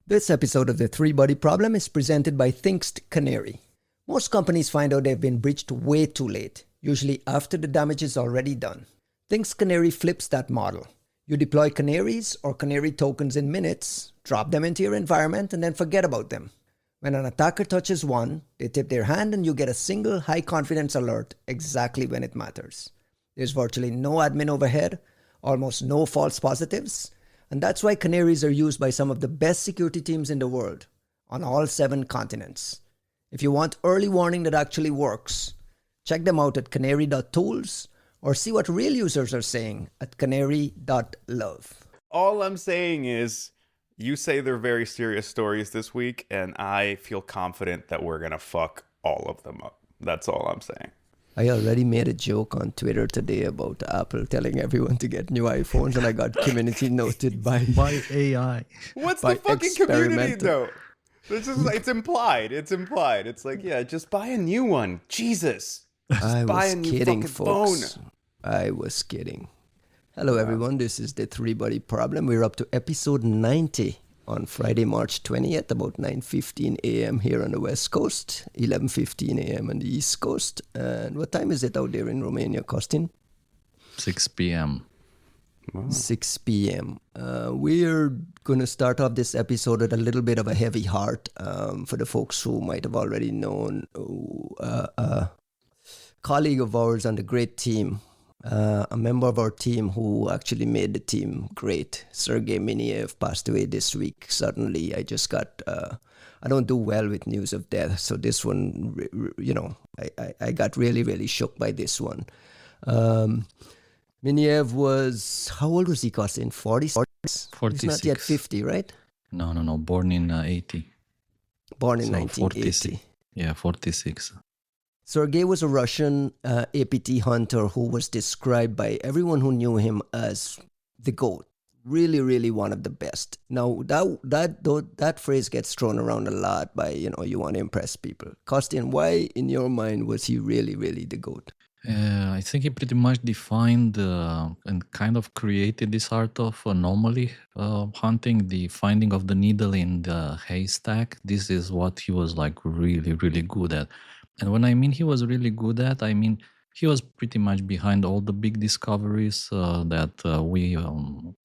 This episode of the Three Body Problem is presented by Thinkst Canary. Most companies find out they've been breached way too late, usually after the damage is already done. Thinkst Canary flips that model. You deploy canaries or canary tokens in minutes, drop them into your environment, and then forget about them. When an attacker touches one, they tip their hand and you get a single high-confidence alert exactly when it matters. There's virtually no admin overhead, almost no false positives, and that's why canaries are used by some of the best security teams in the world, on all 7 continents. If you want early warning that actually works, check them out at canary.tools or see what real users are saying at canary.love. All I'm saying is, you say they're very serious stories this week, and I feel confident that we're going to fuck all of them up. That's all I'm saying. I already made a joke on Twitter today about Apple telling everyone to get new iPhones, and I got community noted by AI. What's the fucking community, though? It's implied. It's implied. It's like, yeah, just buy a new one. Jesus. I buy was a new kidding, fucking folks. phone. I was kidding. Hello, everyone. This is the Three Body Problem. We're up to episode 90 on Friday, March 20th, about 9:15 a.m. here on the West Coast, 11:15 a.m. on the East Coast. And what time is it out there in Romania, Costin? 6 p.m. Wow. 6 p.m. We're going to start off this episode with a little bit of a heavy heart for the folks who might have already known a colleague of ours on the great team, a member of our team who actually made the team great. Sergey Mineev passed away this week. Suddenly, I just got, I don't do well with news of death. So this one, I got really, really shook by this one. Mineev was, how old was he, Costin? 40s? 46. He's not yet 50, right? No. Born in 80. Born in So 1980. 46. Sergey was a Russian APT hunter who was described by everyone who knew him as the GOAT. Really, really one of the best. Now, that phrase gets thrown around a lot by, you want to impress people. Kostin, why in your mind was he really, really the GOAT? I think he pretty much defined and kind of created this art of anomaly hunting, the finding of the needle in the haystack. This is what he was like really, really good at. And when I mean he was really good at, I mean he was pretty much behind all the big discoveries that we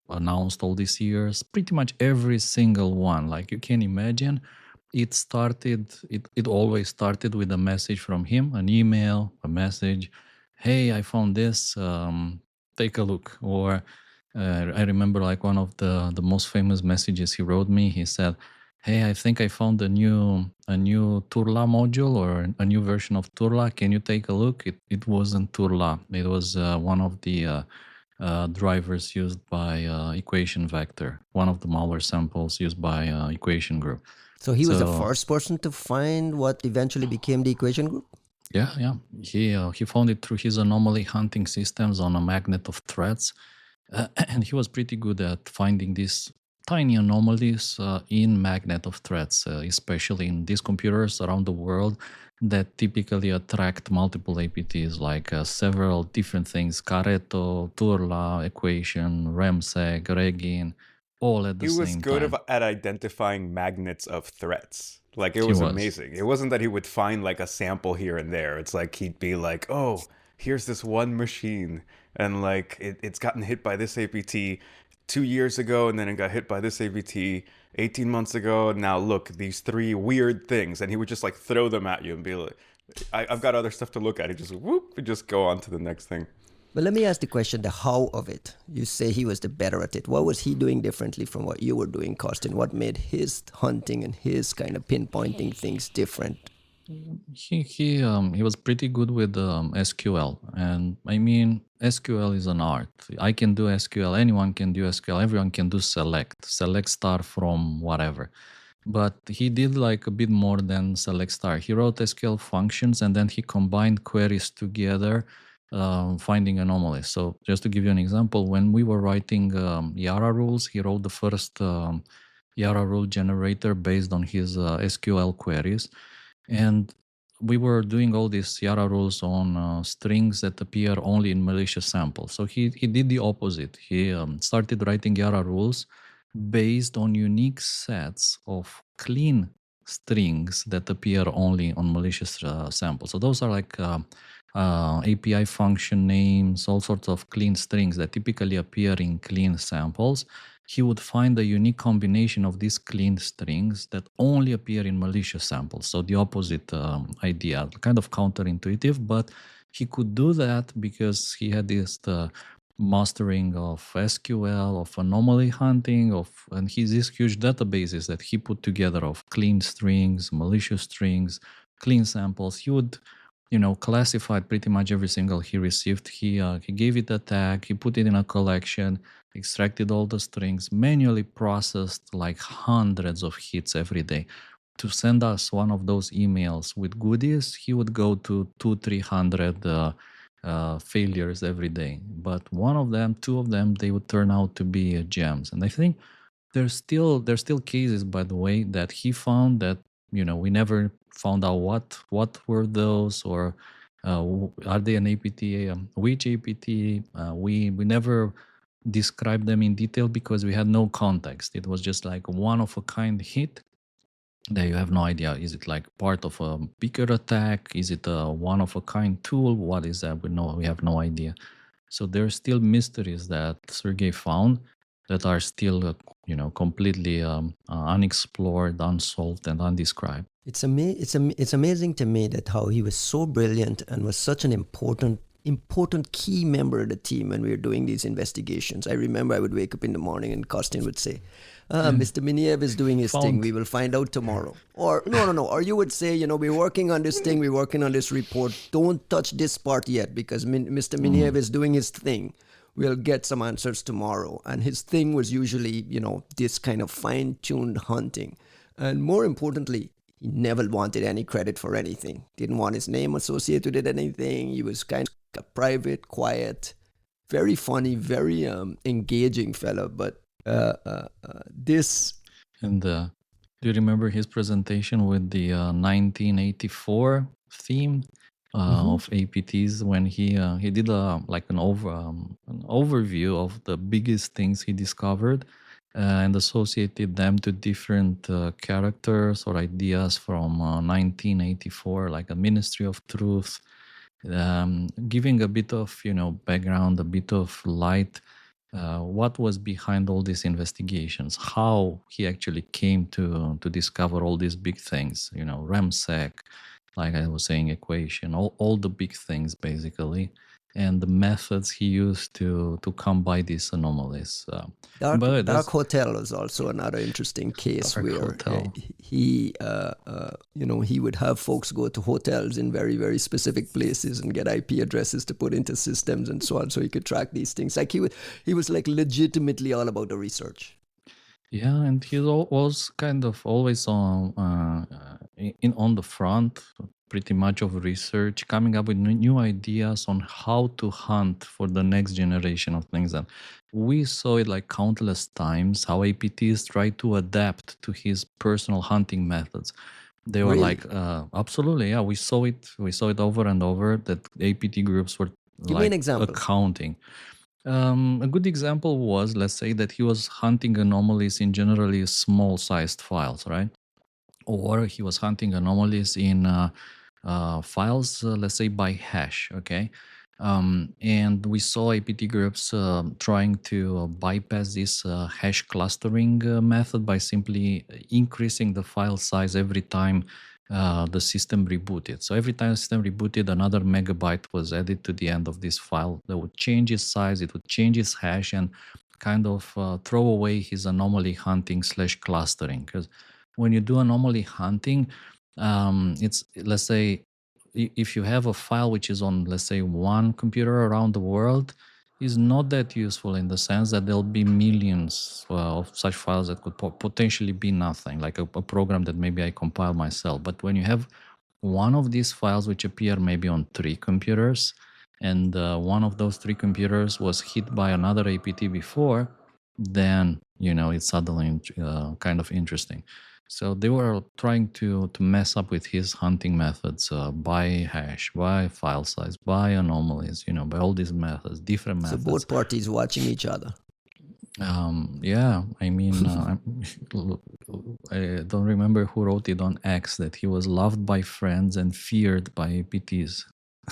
announced all these years. Pretty much every single one, like you can imagine. It always started with a message from him, an email, a message. Hey, I found this, take a look. Or I remember like one of the most famous messages he wrote me. He said, hey, I think I found a new Turla module or a new version of Turla. Can you take a look? It wasn't Turla. It was one of the drivers used by Equation Vector, one of the malware samples used by Equation Group. So he was the first person to find what eventually became the Equation Group? Yeah. He found it through his anomaly hunting systems on a magnet of threats. And he was pretty good at finding these tiny anomalies in magnet of threats, especially in these computers around the world that typically attract multiple APTs, like several different things, Careto, Turla, Equation, Remsec, Regin, all at the same time. He was good at identifying magnets of threats. Like, it was amazing. It wasn't that he would find like a sample here and there. It's like he'd be like, oh, here's this one machine, and like it's gotten hit by this APT 2 years ago, and then it got hit by this APT 18 months ago, and now look, these 3 weird things. And he would just like throw them at you and be like, I've got other stuff to look at. He just whoop, and just go on to the next thing. But let me ask the question, the how of it. You say he was the better at it. What was he doing differently from what you were doing, Costin? What made his hunting and his kind of pinpointing things different? He was pretty good with SQL, and I mean SQL is an art. I can do SQL, anyone can do SQL, everyone can do select star from whatever. But he did like a bit more than select star. He wrote SQL functions and then he combined queries together, finding anomalies. So just to give you an example, when we were writing Yara rules, he wrote the first Yara rule generator based on his SQL queries. And we were doing all these Yara rules on strings that appear only in malicious samples. So he did the opposite. He started writing Yara rules based on unique sets of clean strings that appear only on malicious samples. So those are like API function names, all sorts of clean strings that typically appear in clean samples. He would find a unique combination of these clean strings that only appear in malicious samples. So the opposite idea, kind of counterintuitive, but he could do that because he had this mastering of SQL, of anomaly hunting, and these huge databases that he put together of clean strings, malicious strings, clean samples. He would, classified pretty much every single he received. He gave it a tag, he put it in a collection, extracted all the strings, manually processed like hundreds of hits every day. To send us one of those emails with goodies, he would go to 200-300 failures every day. But one of them, two of them, they would turn out to be gems. And I think there's still cases, by the way, that he found that we never found out what were those, or are they an APT, which APT. We never described them in detail because we had no context. It was just like one of a kind hit that you have no idea. Is it like part of a bigger attack? Is it a one of a kind tool? What is that? We have no idea. So there's still mysteries that Sergey found that are still completely unexplored, unsolved, and undescribed. It's amazing to me that how he was so brilliant and was such an important key member of the team when we were doing these investigations. I remember I would wake up in the morning and Kostin would say, Mr. Mineev is doing his thing. We will find out tomorrow. Or no. Or you would say, we're working on this thing. We're working on this report. Don't touch this part yet because Mr. Mineev is doing his thing. We'll get some answers tomorrow. And his thing was usually, this kind of fine-tuned hunting. And more importantly, he never wanted any credit for anything. Didn't want his name associated with anything. He was kind of a private, quiet, very funny, very engaging fellow. But this... And do you remember his presentation with the 1984 theme of APTs when he did an overview of the biggest things he discovered and associated them to different characters or ideas from 1984, like a Ministry of Truth, giving a bit of background, a bit of light. What was behind all these investigations, how he actually came to discover all these big things, Remsec, like I was saying, equation, all the big things basically, and the methods he used to come by these anomalies. Dark Hotel was also another interesting case where he would have folks go to hotels in very, very specific places and get IP addresses to put into systems and so on, so he could track these things. Like he was like legitimately all about the research. Yeah, and he was kind of always on the front, pretty much, of research, coming up with new ideas on how to hunt for the next generation of things. And we saw it like countless times how APTs try to adapt to his personal hunting methods. They were like, absolutely, yeah. We saw it over and over that APT groups were accounting. A good example was, let's say, that he was hunting anomalies in generally small-sized files, right? Or he was hunting anomalies in files, let's say, by hash, okay? And we saw APT groups trying to bypass this hash clustering method by simply increasing the file size every time the system rebooted. So every time the system rebooted, another megabyte was added to the end of this file that would change its size, it would change its hash, and kind of throw away his anomaly hunting / clustering. Because when you do anomaly hunting, it's, let's say, if you have a file which is on, let's say, one computer around the world, is not that useful in the sense that there'll be millions of such files that could potentially be nothing, like a program that maybe I compile myself. But when you have one of these files which appear maybe on 3 computers, and one of those 3 computers was hit by another APT before, then, it's suddenly kind of interesting. So they were trying to mess up with his hunting methods by hash, by file size, by anomalies, by all these methods, different methods. So both parties watching each other. Yeah, I mean, I don't remember who wrote it on X that he was loved by friends and feared by APTs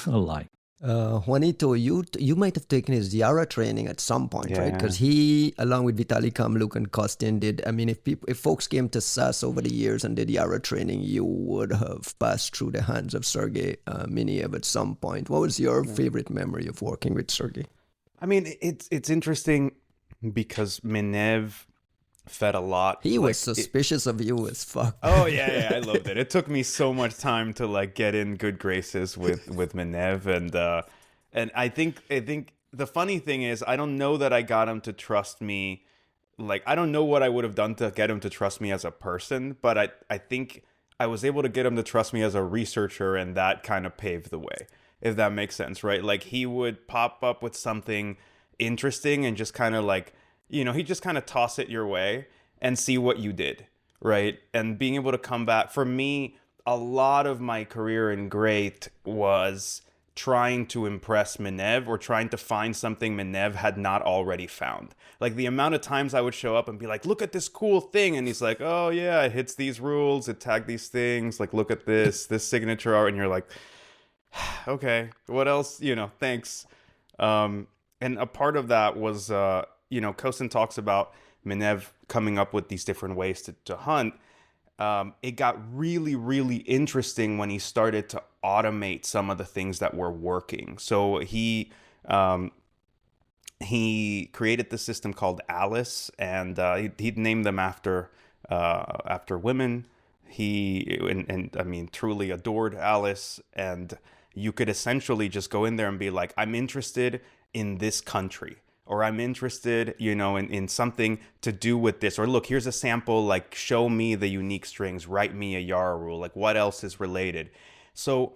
alike. Juanito, you might have taken his Yara training at some point, right? Yeah. Because he, along with Vitaly Kamluk and Kostin, did. I mean, if folks came to SAS over the years and did Yara training, you would have passed through the hands of Sergey Mineev at some point. What was your favorite memory of working with Sergey? I mean, it's interesting because Mineev fed a lot. He was suspicious of you as fuck. Oh yeah, I loved it. It took me so much time to like get in good graces with Mineev, and I think the funny thing is I don't know that I got him to trust me. Like I don't know what I would have done to get him to trust me as a person, but I think I was able to get him to trust me as a researcher, and that kind of paved the way, if that makes sense, right? Like he would pop up with something interesting and just kind of like, he'd just kind of toss it your way and see what you did, right? And being able to come back. For me, a lot of my career in Great was trying to impress Mineev or trying to find something Mineev had not already found. Like the amount of times I would show up and be like, look at this cool thing. And he's like, oh yeah, it hits these rules, it tagged these things. Like, look at this signature art. And you're like, okay, what else? Thanks. And a part of that was, Kostin talks about Mineev coming up with these different ways to hunt. It got really, really interesting when he started to automate some of the things that were working. So he created the system called Alice, and he'd named them after women. And I mean, truly adored Alice, and you could essentially just go in there and be like, I'm interested in this country, or I'm interested, in something to do with this, or look, here's a sample, like show me the unique strings, write me a Yara rule, like what else is related. So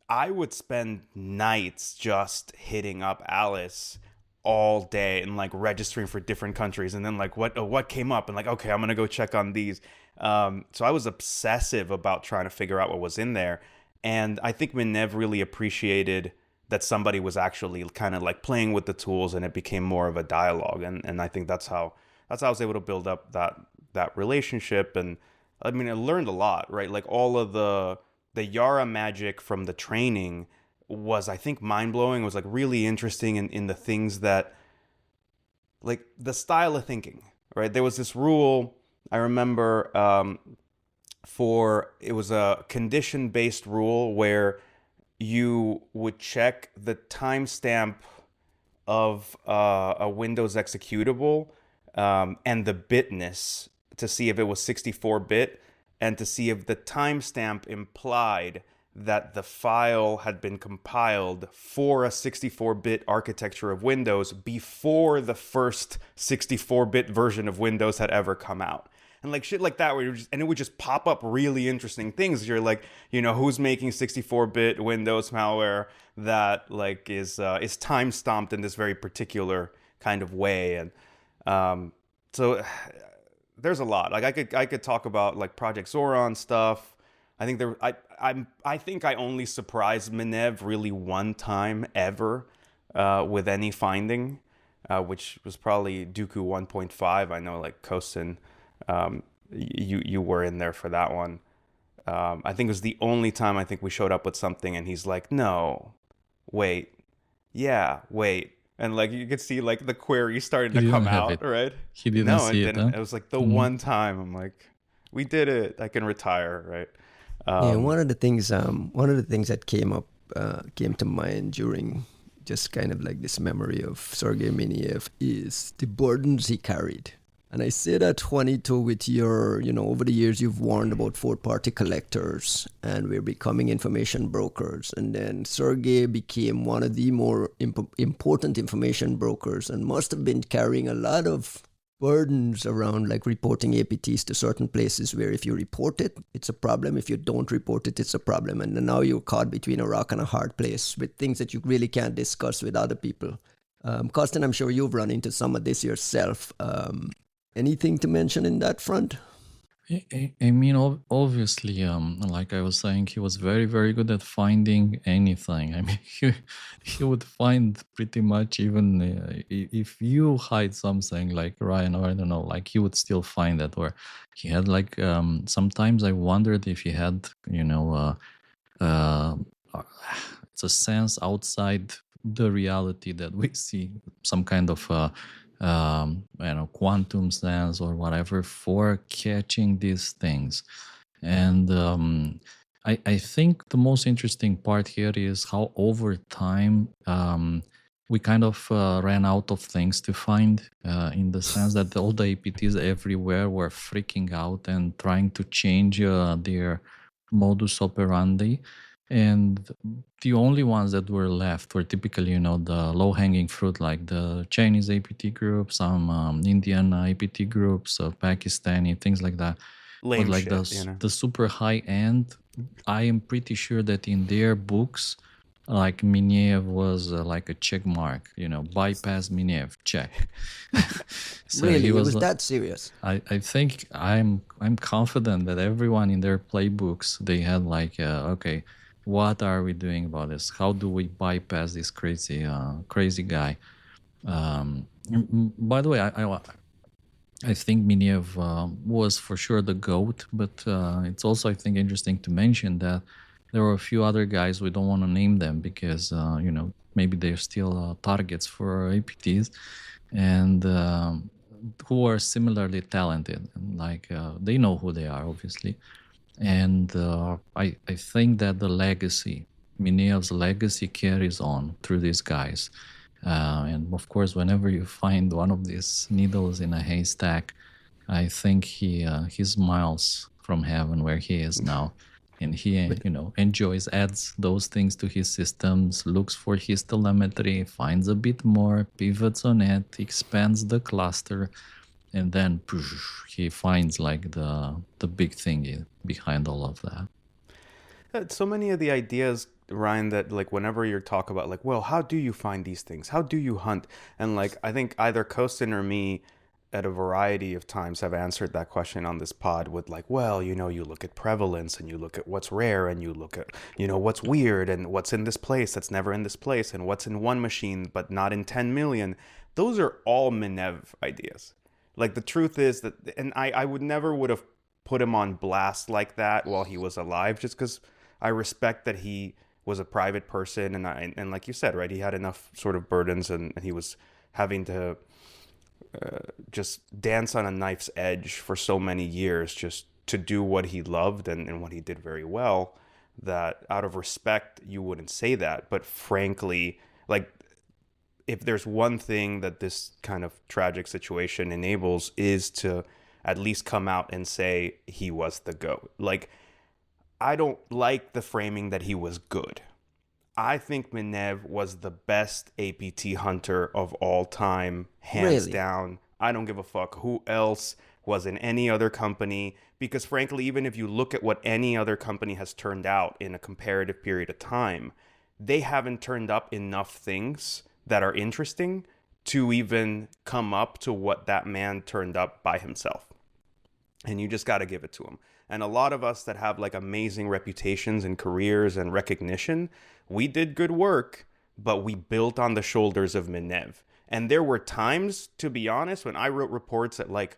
I would spend nights just hitting up Alice all day and like registering for different countries, and then like what came up, and like, okay, I'm gonna go check on these. So I was obsessive about trying to figure out what was in there. And I think Mineev really appreciated that somebody was actually kind of like playing with the tools, and it became more of a dialogue. And I think that's how I was able to build up that relationship. And I mean, I learned a lot, right? Like all of the Yara magic from the training was, I think, mind-blowing. It was like really interesting in the things that, like the style of thinking, right? There was this rule, I remember, it was a condition-based rule where you would check the timestamp of a Windows executable and the bitness to see if it was 64-bit, and to see if the timestamp implied that the file had been compiled for a 64-bit architecture of Windows before the first 64-bit version of Windows had ever come out. And like shit like that, and it would just pop up really interesting things. You're like, who's making 64-bit Windows malware that like is time stamped in this very particular kind of way. And so there's a lot. Like I could talk about like Project Sauron stuff. I think I think I only surprised Mineev really one time ever with any finding, which was probably Dooku 1.5. I know like Kostin, you were in there for that one. I think it was the only time I think we showed up with something and he's like, no, wait, yeah, wait. And like you could see like the query starting to come out, right? He didn't see it. Huh? It was like the one time I'm like, we did it. I can retire, right? Yeah, one of the things that came to mind during just kind of like this memory of Sergey Mineev is the burdens he carried. And I say that, Juanito, with your, over the years you've warned about fourth-party collectors, and we're becoming information brokers. And then Sergey became one of the more important information brokers, and must have been carrying a lot of burdens around like reporting APTs to certain places where if you report it, it's a problem. If you don't report it, it's a problem. And now you're caught between a rock and a hard place with things that you really can't discuss with other people. Kostin, I'm sure you've run into some of this yourself. Anything to mention in that front? I mean, obviously, like I was saying, he was very, very good at finding anything. I mean, he would find pretty much even if you hide something like Ryan, or I don't know, like he would still find that. Or he had like sometimes I wondered if he had, uh, it's a sense outside the reality that we see, some kind of quantum sense or whatever for catching these things. And I think the most interesting part here is how over time we kind of ran out of things to find, in the sense that all the APTs everywhere were freaking out and trying to change their modus operandi. And the only ones that were left were typically, the low-hanging fruit, like the Chinese APT group, some Indian APT groups, Pakistani, things like that. But Lame like shit, you know. the super high end, I am pretty sure that in their books, like Mineev was like a check mark, bypass Mineev, check. So he Really, it was. was that serious. I think I'm confident that everyone in their playbooks they had like, okay, what are we doing about this? How do we bypass this crazy guy? By the way, I think Mineev was for sure the GOAT, but it's also, I think, interesting to mention that there were a few other guys, we don't want to name them because, maybe they're still targets for APTs, and who are similarly talented. Like, they know who they are, obviously. And I think that the legacy, Mineev's legacy carries on through these guys. And of course, whenever you find one of these needles in a haystack, I think he smiles from heaven where he is now, and he enjoys, adds those things to his systems, looks for his telemetry, finds a bit more, pivots on it, expands the cluster, and then he finds like the big thing behind all of that. So many of the ideas, Ryan, that like whenever you talk about like, well, how do you find these things? How do you hunt? And like, I think either Kostin or me at a variety of times have answered that question on this pod with like, well, you look at prevalence and you look at what's rare and you look at, what's weird and what's in this place that's never in this place and what's in one machine but not in 10 million. Those are all Mineev ideas. Like the truth is that, and I would have put him on blast like that while he was alive, just because I respect that he was a private person, and like you said, right, he had enough sort of burdens, and he was having to just dance on a knife's edge for so many years just to do what he loved and what he did very well, that out of respect you wouldn't say that. But frankly, like, if there's one thing that this kind of tragic situation enables is to at least come out and say he was the GOAT. Like, I don't like the framing that he was good. I think Mineev was the best APT hunter of all time, hands down. I don't give a fuck who else was in any other company, because frankly, even if you look at what any other company has turned out in a comparative period of time, they haven't turned up enough things that are interesting to even come up to what that man turned up by himself. And you just got to give it to him. And a lot of us that have like amazing reputations and careers and recognition, we did good work, but we built on the shoulders of Mineev. And there were times, to be honest, when I wrote reports that like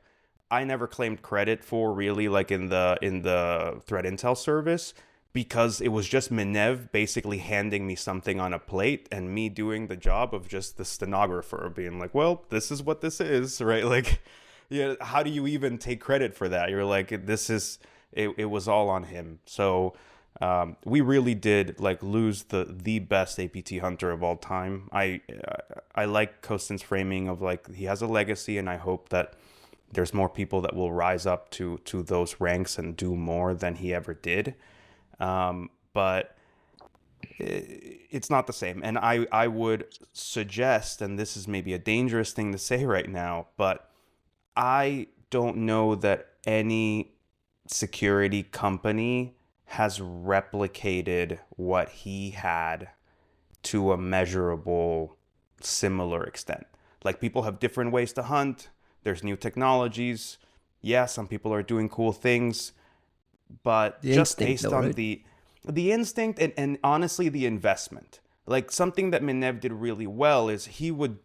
I never claimed credit for, really, like in the threat intel service, because it was just Mineev basically handing me something on a plate and me doing the job of just the stenographer being like, well, this is what this is, right? Like, yeah, how do you even take credit for that? You're like, this is, it was all on him. So we really did like lose the best APT hunter of all time. I like Kostin's framing of like, he has a legacy, and I hope that there's more people that will rise up to those ranks and do more than he ever did. But it's not the same. And I would suggest, and this is maybe a dangerous thing to say right now, but I don't know that any security company has replicated what he had to a measurable, similar extent. Like, people have different ways to hunt. There's new technologies. Yeah, some people are doing cool things, but The just instinct, based though, on right? the instinct and honestly the investment. Like something that Mineev did really well is he would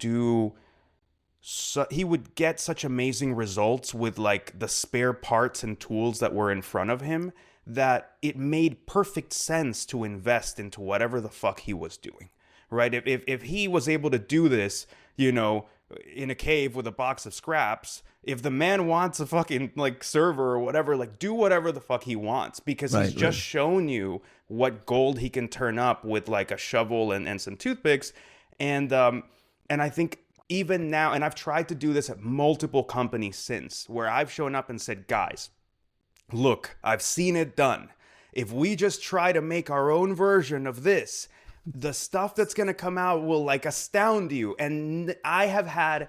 get such amazing results with like the spare parts and tools that were in front of him that it made perfect sense to invest into whatever the fuck he was doing, right? If he was able to do this, you know, in a cave with a box of scraps, if the man wants a fucking like server or whatever, like do whatever the fuck he wants, because he's Right, just right. shown you what gold he can turn up with like a shovel and some toothpicks. And I think even now, and I've tried to do this at multiple companies since, where I've shown up and said, guys, look, I've seen it done. If we just try to make our own version of this, the stuff that's going to come out will like astound you. And I have had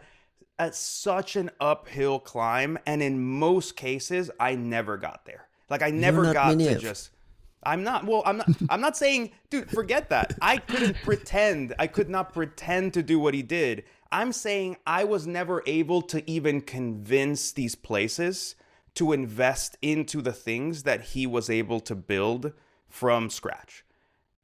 such an uphill climb. And in most cases, I never got there. Like I You're never not got to Mineev. just, I'm not saying, dude, forget that. I could not pretend to do what he did. I'm saying I was never able to even convince these places to invest into the things that he was able to build from scratch.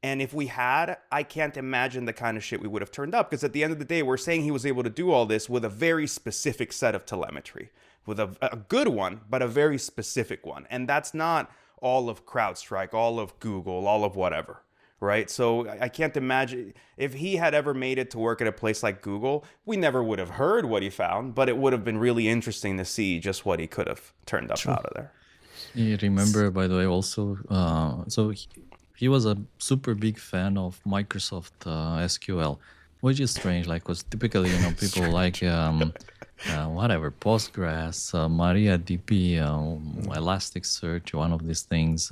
And if we had, I can't imagine the kind of shit we would have turned up. Because at the end of the day, we're saying he was able to do all this with a very specific set of telemetry, with a good one, but a very specific one. And that's not all of CrowdStrike, all of Google, all of whatever, right? So I can't imagine if he had ever made it to work at a place like Google, we never would have heard what he found, but it would have been really interesting to see just what he could have turned up out of there. You remember, by the way, also, so he was a super big fan of Microsoft SQL, which is strange, like, because typically, you know, people like, whatever, Postgres, MariaDB, Elasticsearch, one of these things,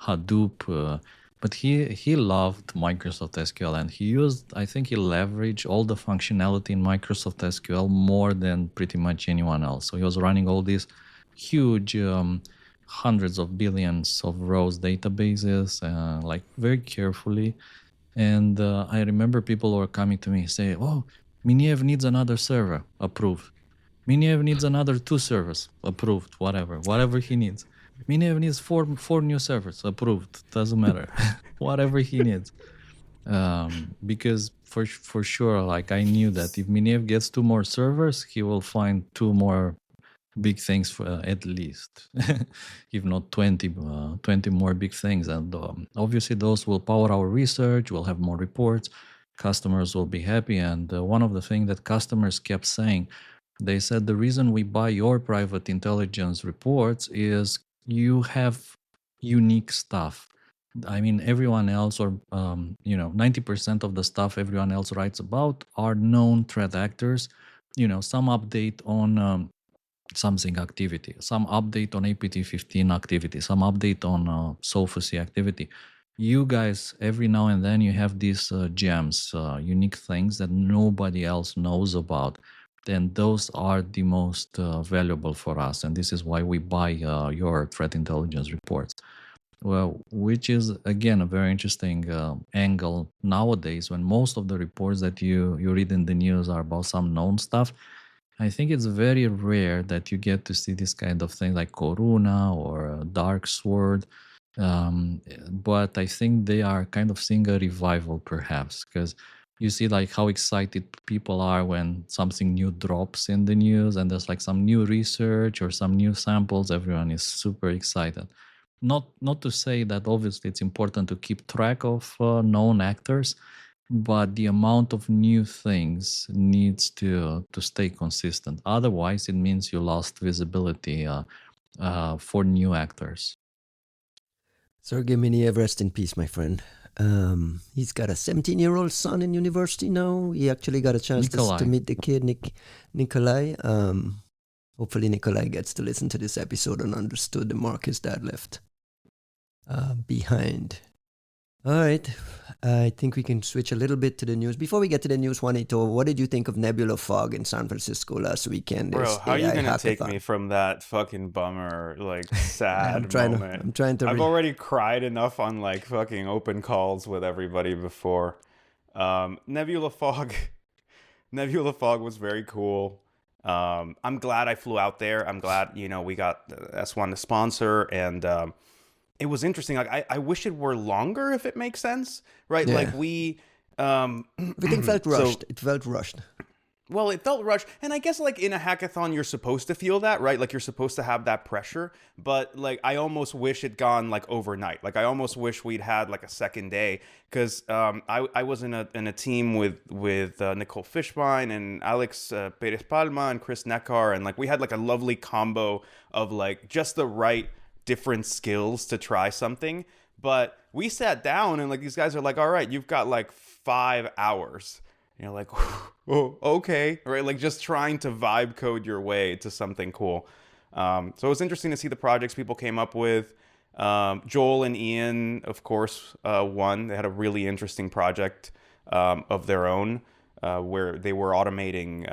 Hadoop, but he loved Microsoft SQL, and I think he leveraged all the functionality in Microsoft SQL more than pretty much anyone else. So he was running all these huge, hundreds of billions of rows databases, like very carefully. And I remember people were coming to me say, "Oh, Mineev needs another server, approved. Mineev needs another 2 servers, approved. Whatever he needs. Mineev needs four new servers, approved. Doesn't matter, whatever he needs." Because for sure, like I knew that if Mineev gets 2 more servers, he will find 2 more big things for at least, if not 20 more big things. And obviously those will power our research, we'll have more reports, customers will be happy. And one of the things that customers kept saying, they said the reason we buy your private intelligence reports is you have unique stuff. I mean, everyone else, or 90% of the stuff everyone else writes about are known threat actors. Some update on something activity, some update on APT15 activity, some update on SOFOC activity. You guys, every now and then, you have these gems, unique things that nobody else knows about. And those are the most valuable for us. And this is why we buy your threat intelligence reports. Well, which is, again, a very interesting angle nowadays, when most of the reports that you read in the news are about some known stuff. I think it's very rare that you get to see this kind of thing like Corona or DarkSword. But I think they are kind of seeing a revival, perhaps, because you see like how excited people are when something new drops in the news and there's like some new research or some new samples. Everyone is super excited. Not to say that obviously it's important to keep track of known actors, but the amount of new things needs to stay consistent. Otherwise, it means you lost visibility for new actors. Sergey Mineev, rest in peace, my friend. He's got a 17-year-old son in university now. He actually got a chance to meet the kid, Nikolai. Hopefully Nikolai gets to listen to this episode and understood the mark his dad left behind. All right, I think we can switch a little bit to the news. Before we get to the news, Juanito, what did you think of Nebula Fog in San Francisco last weekend? Bro, how are you going to take me from that fucking bummer, like, sad moment? I've already cried enough on, like, fucking open calls with everybody before. Nebula Fog was very cool. I'm glad I flew out there. I'm glad, we got S1 to sponsor, and it was interesting. Like, I wish it were longer, if it makes sense, right? Yeah. Like everything felt rushed. It felt rushed. Well, it felt rushed. And I guess like in a hackathon, you're supposed to feel that, right? Like you're supposed to have that pressure. But like I almost wish it'd gone like overnight. Like I almost wish we'd had like a second day, because I was in a team with Nicole Fishbein and Alex Perez Palma and Chris Neckar. And like we had like a lovely combo of like just the right different skills to try something. But we sat down and like these guys are like, all right, you've got like 5 hours. And you're like, oh, okay, right? Like just trying to vibe code your way to something cool. So it was interesting to see the projects people came up with. Joel and Ian, of course, won. They had a really interesting project of their own where they were automating,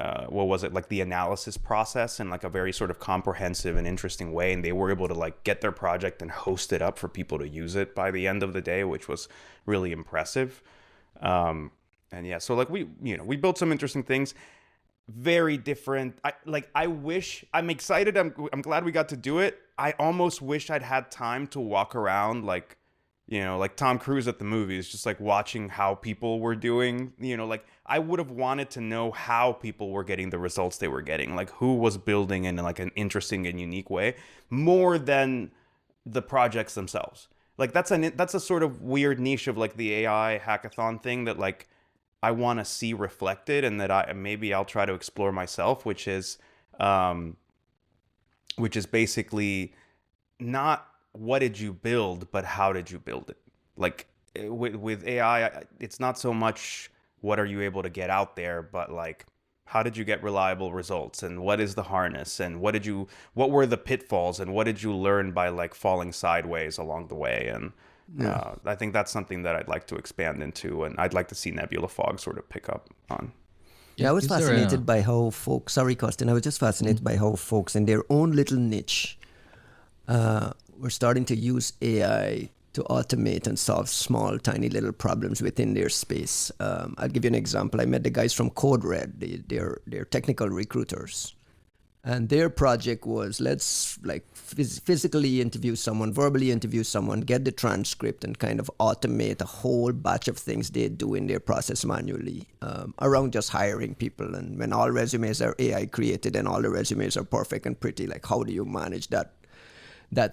like the analysis process in like a very sort of comprehensive and interesting way. And they were able to like get their project and host it up for people to use it by the end of the day, which was really impressive. And yeah, so like we built some interesting things, very different. I'm excited. I'm glad we got to do it. I almost wish I'd had time to walk around like Tom Cruise at the movies, just like watching how people were doing, like I would have wanted to know how people were getting the results they were getting, like who was building in like an interesting and unique way, more than the projects themselves. Like that's a sort of weird niche of like the AI hackathon thing that like I want to see reflected, and that I'll try to explore myself, which is basically not what did you build, but how did you build it? Like with AI, it's not so much what are you able to get out there, but like how did you get reliable results, and what is the harness, and what were the pitfalls, and what did you learn by like falling sideways along the way? And I think that's something that I'd like to expand into, and I'd like to see Nebula Fog sort of pick up on. Yeah, I was fascinated by how folks, sorry, Costin, I was just fascinated by how folks in their own little niche were starting to use AI to automate and solve small, tiny little problems within their space. I'll give you an example. I met the guys from CodeRed. They're technical recruiters. And their project was, let's like physically interview someone, verbally interview someone, get the transcript, and kind of automate a whole batch of things they do in their process manually around just hiring people. And when all resumes are AI created and all the resumes are perfect and pretty, like how do you manage that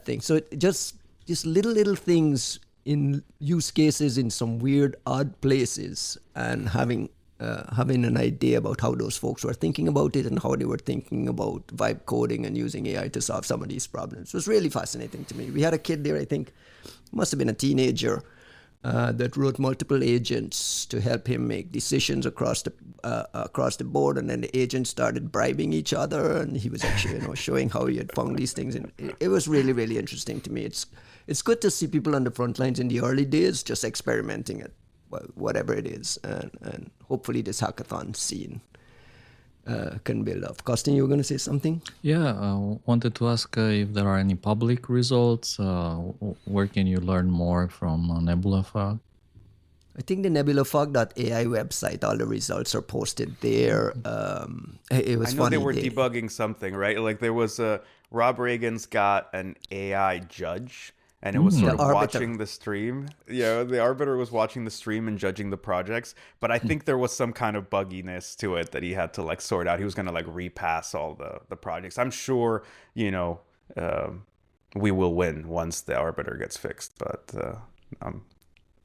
thing? So it just little things in use cases in some weird, odd places, and having an idea about how those folks were thinking about it and how they were thinking about vibe coding and using AI to solve some of these problems. It was really fascinating to me. We had a kid there, I think, must have been a teenager, that wrote multiple agents to help him make decisions across the board, and then the agents started bribing each other, and he was actually showing how he had found these things, and it was really, really interesting to me. It's good to see people on the front lines in the early days just experimenting at whatever it is, and hopefully this hackathon scene can build up. Costin, you were going to say something? Yeah, I wanted to ask if there are any public results. Where can you learn more from Nebula Fog? I think the nebulafog.ai website, all the results are posted there. It was funny. I know they were debugging something, right? Like there was Rob Reagan's got an AI judge, and it was sort of watching the stream. Yeah, the arbiter was watching the stream and judging the projects. But I think there was some kind of bugginess to it that he had to like sort out. He was going to like repass all the projects. I'm sure, we will win once the arbiter gets fixed. But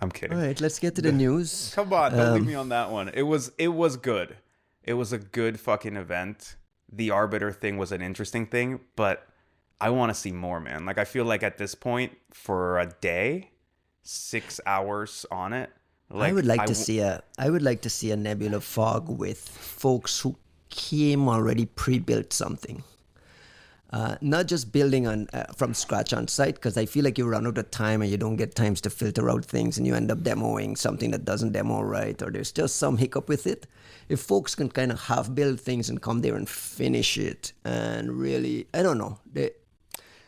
I'm kidding. All right, let's get to the news. Come on, don't leave me on that one. It was good. It was a good fucking event. The arbiter thing was an interesting thing, but I want to see more, man. Like I feel like at this point, for a day, 6 hours on it. Like, I would like to see a Nebula Fog with folks who came already pre-built something. Not just building from scratch on site, because I feel like you run out of time and you don't get times to filter out things, and you end up demoing something that doesn't demo right, or there's just some hiccup with it. If folks can kind of half build things and come there and finish it, and really, I don't know.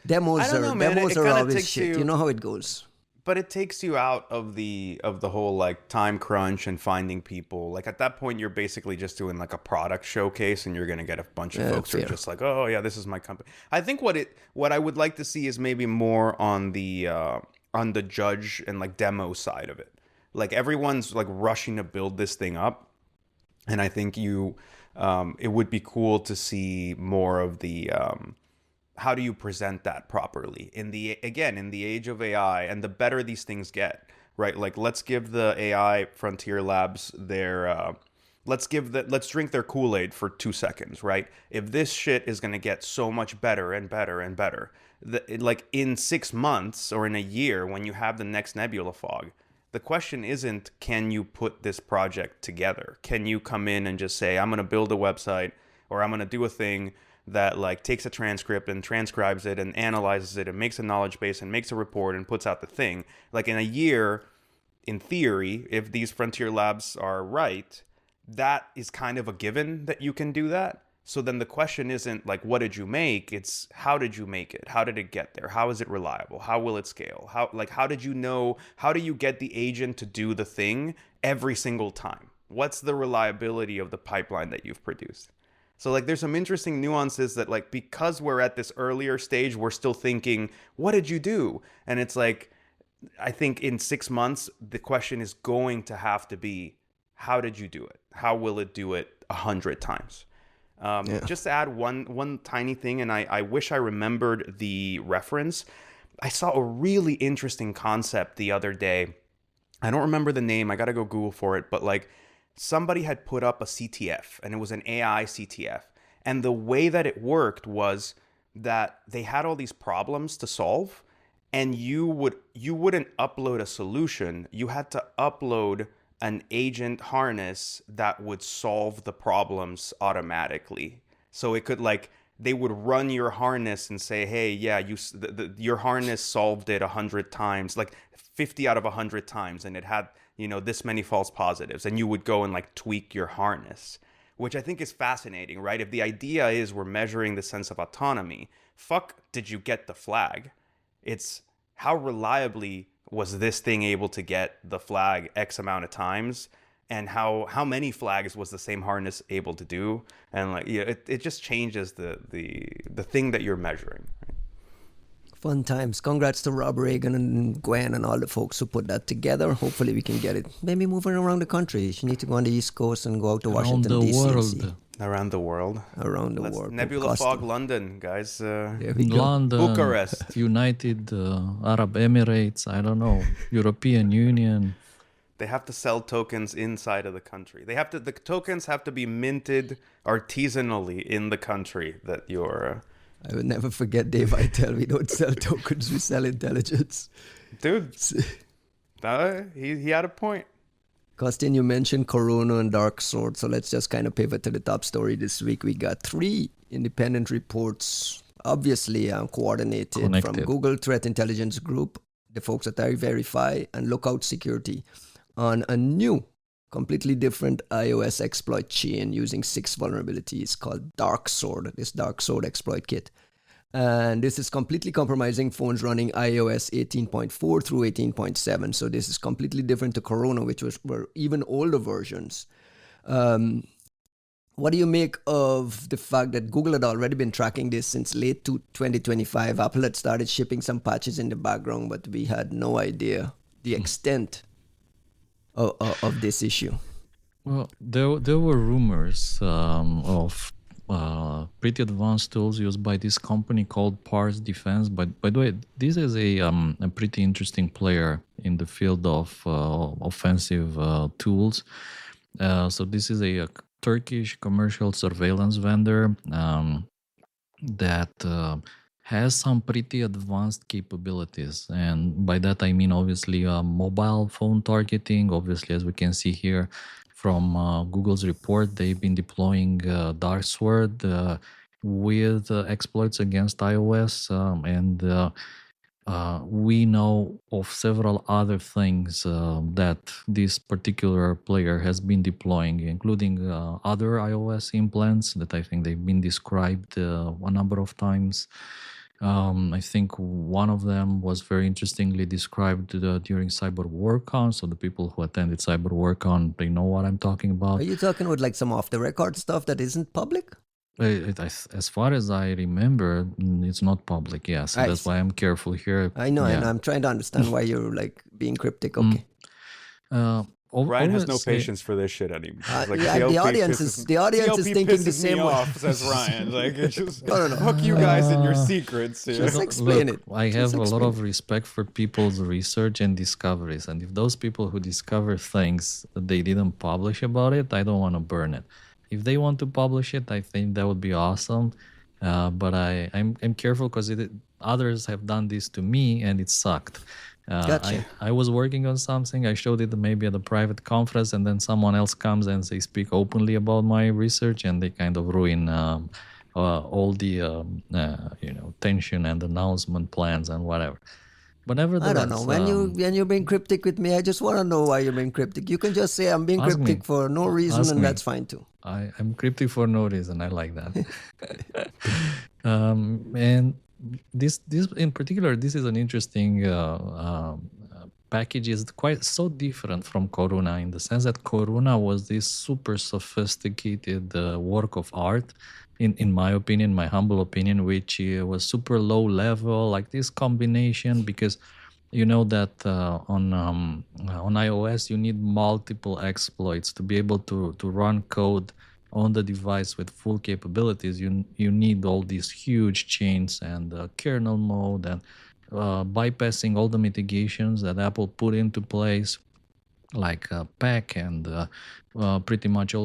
Demos are always shit. You know how it goes. but it takes you out of the whole like time crunch and finding people. Like at that point, you're basically just doing like a product showcase, and you're gonna get a bunch of folks who are just like, oh yeah, this is my company. I think what I would like to see is maybe more on the judge and like demo side of it. Like everyone's like rushing to build this thing up, and I think it would be cool to see more of the how do you present that properly in the age of AI, and the better these things get, right? Like let's give the AI frontier labs their let's drink their Kool-Aid for 2 seconds, right? If this shit is going to get so much better and better and better, like in 6 months or in a year when you have the next Nebula fog, the question isn't, can you put this project together? Can you come in and just say, I'm going to build a website, or I'm going to do a thing that like takes a transcript and transcribes it and analyzes it and makes a knowledge base and makes a report and puts out the thing. Like in a year, in theory, if these frontier labs are right, that is kind of a given that you can do that. So then the question isn't like, what did you make? It's how did you make it? How did it get there? How is it reliable? How will it scale? How did you know? How do you get the agent to do the thing every single time? What's the reliability of the pipeline that you've produced? So like there's some interesting nuances that like, because we're at this earlier stage, we're still thinking, what did you do? And it's like, I think in 6 months, the question is going to have to be, how did you do it? How will it do it 100 times? Just to add one tiny thing, and I wish I remembered the reference. I saw a really interesting concept the other day. I don't remember the name. I got to go Google for it. But like somebody had put up a CTF, and it was an AI CTF. And the way that it worked was that they had all these problems to solve, and you wouldn't upload a solution. You had to upload an agent harness that would solve the problems automatically. So it could like, they would run your harness and say, hey, yeah, your harness solved it 100 times, like 50 out of 100 times. And it had, this many false positives. And you would go and like tweak your harness, which I think is fascinating, right? If the idea is we're measuring the sense of autonomy, fuck, did you get the flag? It's how reliably was this thing able to get the flag X amount of times, and how many flags was the same harness able to do? And like, it just changes the thing that you're measuring. Right? Fun times. Congrats to Rob Reagan and Gwen and all the folks who put that together. Hopefully we can get it maybe moving around the country. You need to go on the East Coast and go out to Washington, D.C. Around the world. Nebula Fog, London, guys. London, Bucharest, United Arab Emirates, I don't know, European Union. They have to sell tokens inside of the country. The tokens have to be minted artisanally in the country that you're... I would never forget Dave Vitale. We don't sell tokens, we sell intelligence. Dude, he had a point. Costin, you mentioned Corona and DarkSword, so let's just kind of pivot to the top story this week. We got 3 independent reports, obviously coordinated from Google Threat Intelligence Group, the folks at iVerify, and Lookout Security on a new, completely different iOS exploit chain using 6 vulnerabilities called DarkSword, this DarkSword exploit kit. And this is completely compromising phones running iOS 18.4 through 18.7. So this is completely different to Corona, which were even older versions. What do you make of the fact that Google had already been tracking this since late 2025? Apple had started shipping some patches in the background, but we had no idea the extent of this issue. Well, there were rumors of pretty advanced tools used by this company called Parse Defense. But by the way, this is a pretty interesting player in the field of offensive tools. So this is a Turkish commercial surveillance vendor that has some pretty advanced capabilities. And by that, I mean, obviously, mobile phone targeting. Obviously, as we can see here, from Google's report, they've been deploying DarkSword with exploits against iOS, and we know of several other things that this particular player has been deploying, including other iOS implants that I think they've been described a number of times. I think one of them was very interestingly described during Cyber WarCon. So the people who attended Cyber WarCon, they know what I'm talking about. Are you talking about like some off-the-record stuff that isn't public? As far as I remember, it's not public. Yeah, so that's why I'm careful here. I know, yeah. and I'm trying to understand why you're like being cryptic. Okay. Ryan has no patience for this shit anymore. Like, the audience is thinking the same way. Off, says Ryan. Like, it's just no. Fuck you guys and your secrets. Just explain it. I have a lot of respect for people's research and discoveries, and if those people who discover things they didn't publish about it, I don't want to burn it. If they want to publish it, I think that would be awesome. But I'm careful because others have done this to me, and it sucked. Gotcha. I was working on something. I showed it maybe at a private conference, and then someone else comes and they speak openly about my research, and they kind of ruin all the tension and announcement plans and whatever. But nevertheless, I don't know. When you're being cryptic with me, I just want to know why you're being cryptic. You can just say I'm being cryptic for no reason, and that's fine too. I'm cryptic for no reason. I like that. And this in particular, this is an interesting package. Is quite so different from Corona in the sense that Corona was this super sophisticated work of art, in my opinion, my humble opinion, which was super low level, like this combination, because you know that on iOS you need multiple exploits to be able to run code on the device with full capabilities. You need all these huge chains and kernel mode and bypassing all the mitigations that Apple put into place, like PAC and pretty much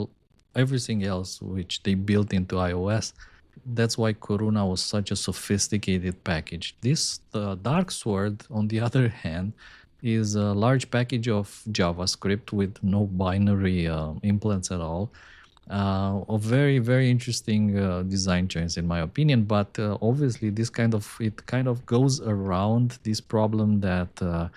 everything else which they built into iOS. That's why Corona was such a sophisticated package. This DarkSword, on the other hand, is a large package of JavaScript with no binary implants at all. A very, very interesting design choice in my opinion, but obviously this kind of goes around this problem that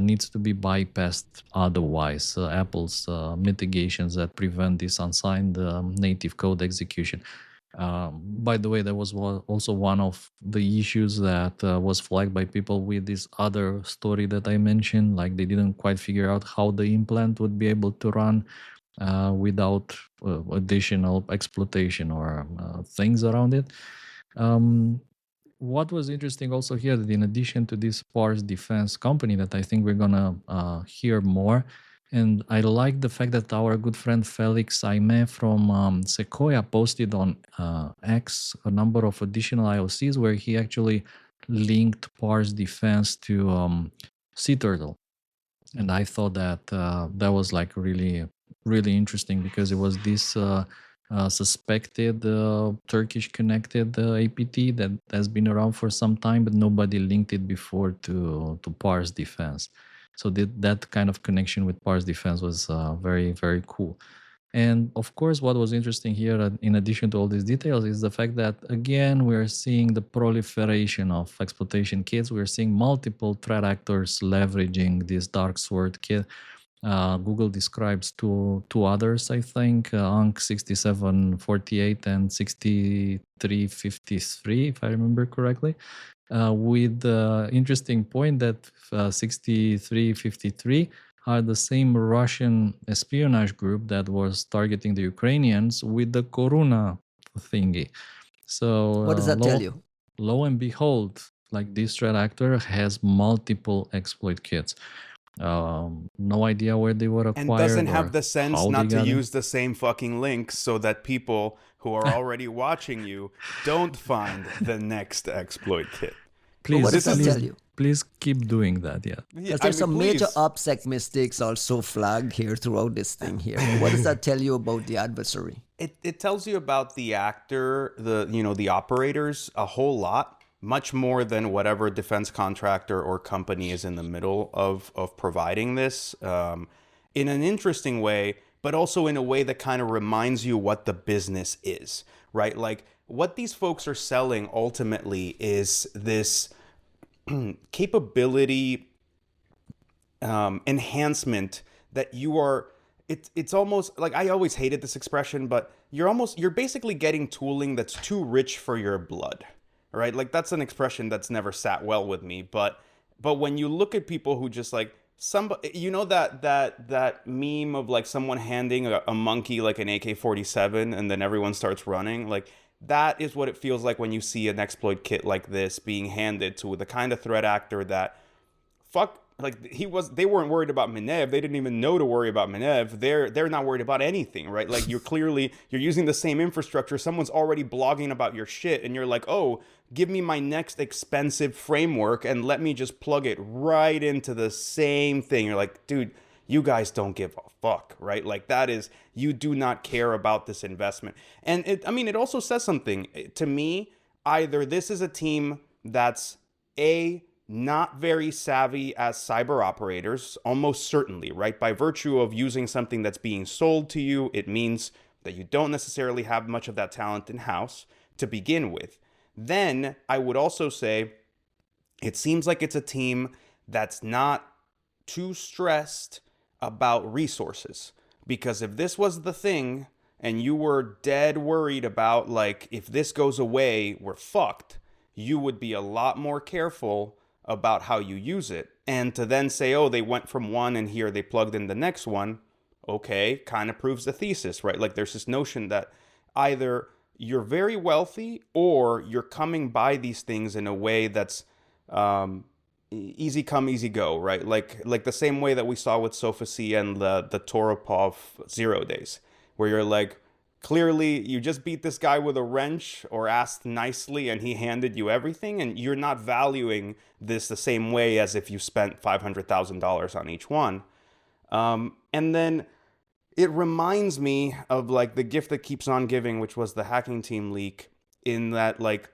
needs to be bypassed otherwise. Apple's mitigations that prevent this unsigned native code execution. By the way, that was also one of the issues that was flagged by people with this other story that I mentioned. Like they didn't quite figure out how the implant would be able to run without additional exploitation or things around it. What was interesting also here, that in addition to this parse defense company that I think we're gonna hear more, and I like the fact that our good friend Felix Aime from Sequoia posted on X a number of additional IOCs where he actually linked parse defense to CTurtle. And I thought that that was like really interesting, because it was this suspected Turkish connected APT that has been around for some time, but nobody linked it before to parse defense. So that kind of connection with parse defense was very, very cool. And of course, what was interesting here, in addition to all these details, is the fact that, again, we're seeing the proliferation of exploitation kits. We're seeing multiple threat actors leveraging this DarkSword kit. Google describes two others, I think, UNC 6748 and 6353, if I remember correctly. With the interesting point that 6353 are the same Russian espionage group that was targeting the Ukrainians with the Corona thingy. So what does that tell you? Lo and behold, like this threat actor has multiple exploit kits. No idea where they were acquired. And doesn't have the sense not to use the same fucking links so that people who are already watching you don't find the next exploit kit. Please, what does that tell you? Please keep doing that, yeah. Because there's some major OPSEC mistakes also flagged here throughout this thing here. What does that tell you about the adversary? It tells you about the actor, the operators, a whole lot, much more than whatever defense contractor or company is in the middle of providing this, in an interesting way, but also in a way that kind of reminds you what the business is, right? Like what these folks are selling ultimately is this capability enhancement that you are, it's almost like, I always hated this expression, but you're basically getting tooling that's too rich for your blood, right? Like that's an expression that's never sat well with me. But when you look at people who just like somebody, you know, that meme of like someone handing a monkey like an AK-47 and then everyone starts running, like that is what it feels like when you see an exploit kit like this being handed to the kind of threat actor that they weren't worried about Mineev. They didn't even know to worry about Mineev. They're not worried about anything, right? Like you're using the same infrastructure. Someone's already blogging about your shit and you're like, "Oh, give me my next expensive framework and let me just plug it right into the same thing." You're like, "Dude, you guys don't give a fuck," right? Like you do not care about this investment. And it also says something to me. Either this is a team that's not very savvy as cyber operators, almost certainly, right? By virtue of using something that's being sold to you, it means that you don't necessarily have much of that talent in-house to begin with. Then I would also say it seems like it's a team that's not too stressed about resources. Because if this was the thing and you were dead worried about, like, if this goes away, we're fucked, you would be a lot more careful about how you use it. And to then say, oh, they went from one and here they plugged in the next one, okay, kind of proves the thesis, right? Like there's this notion that either you're very wealthy or you're coming by these things in a way that's easy come, easy go, right? Like the same way that we saw with Sofasy and the Toropov 0 days, where you're like, clearly you just beat this guy with a wrench or asked nicely and he handed you everything, and you're not valuing this the same way as if you spent $500,000 on each one. And then it reminds me of like the gift that keeps on giving, which was the hacking team leak, in that like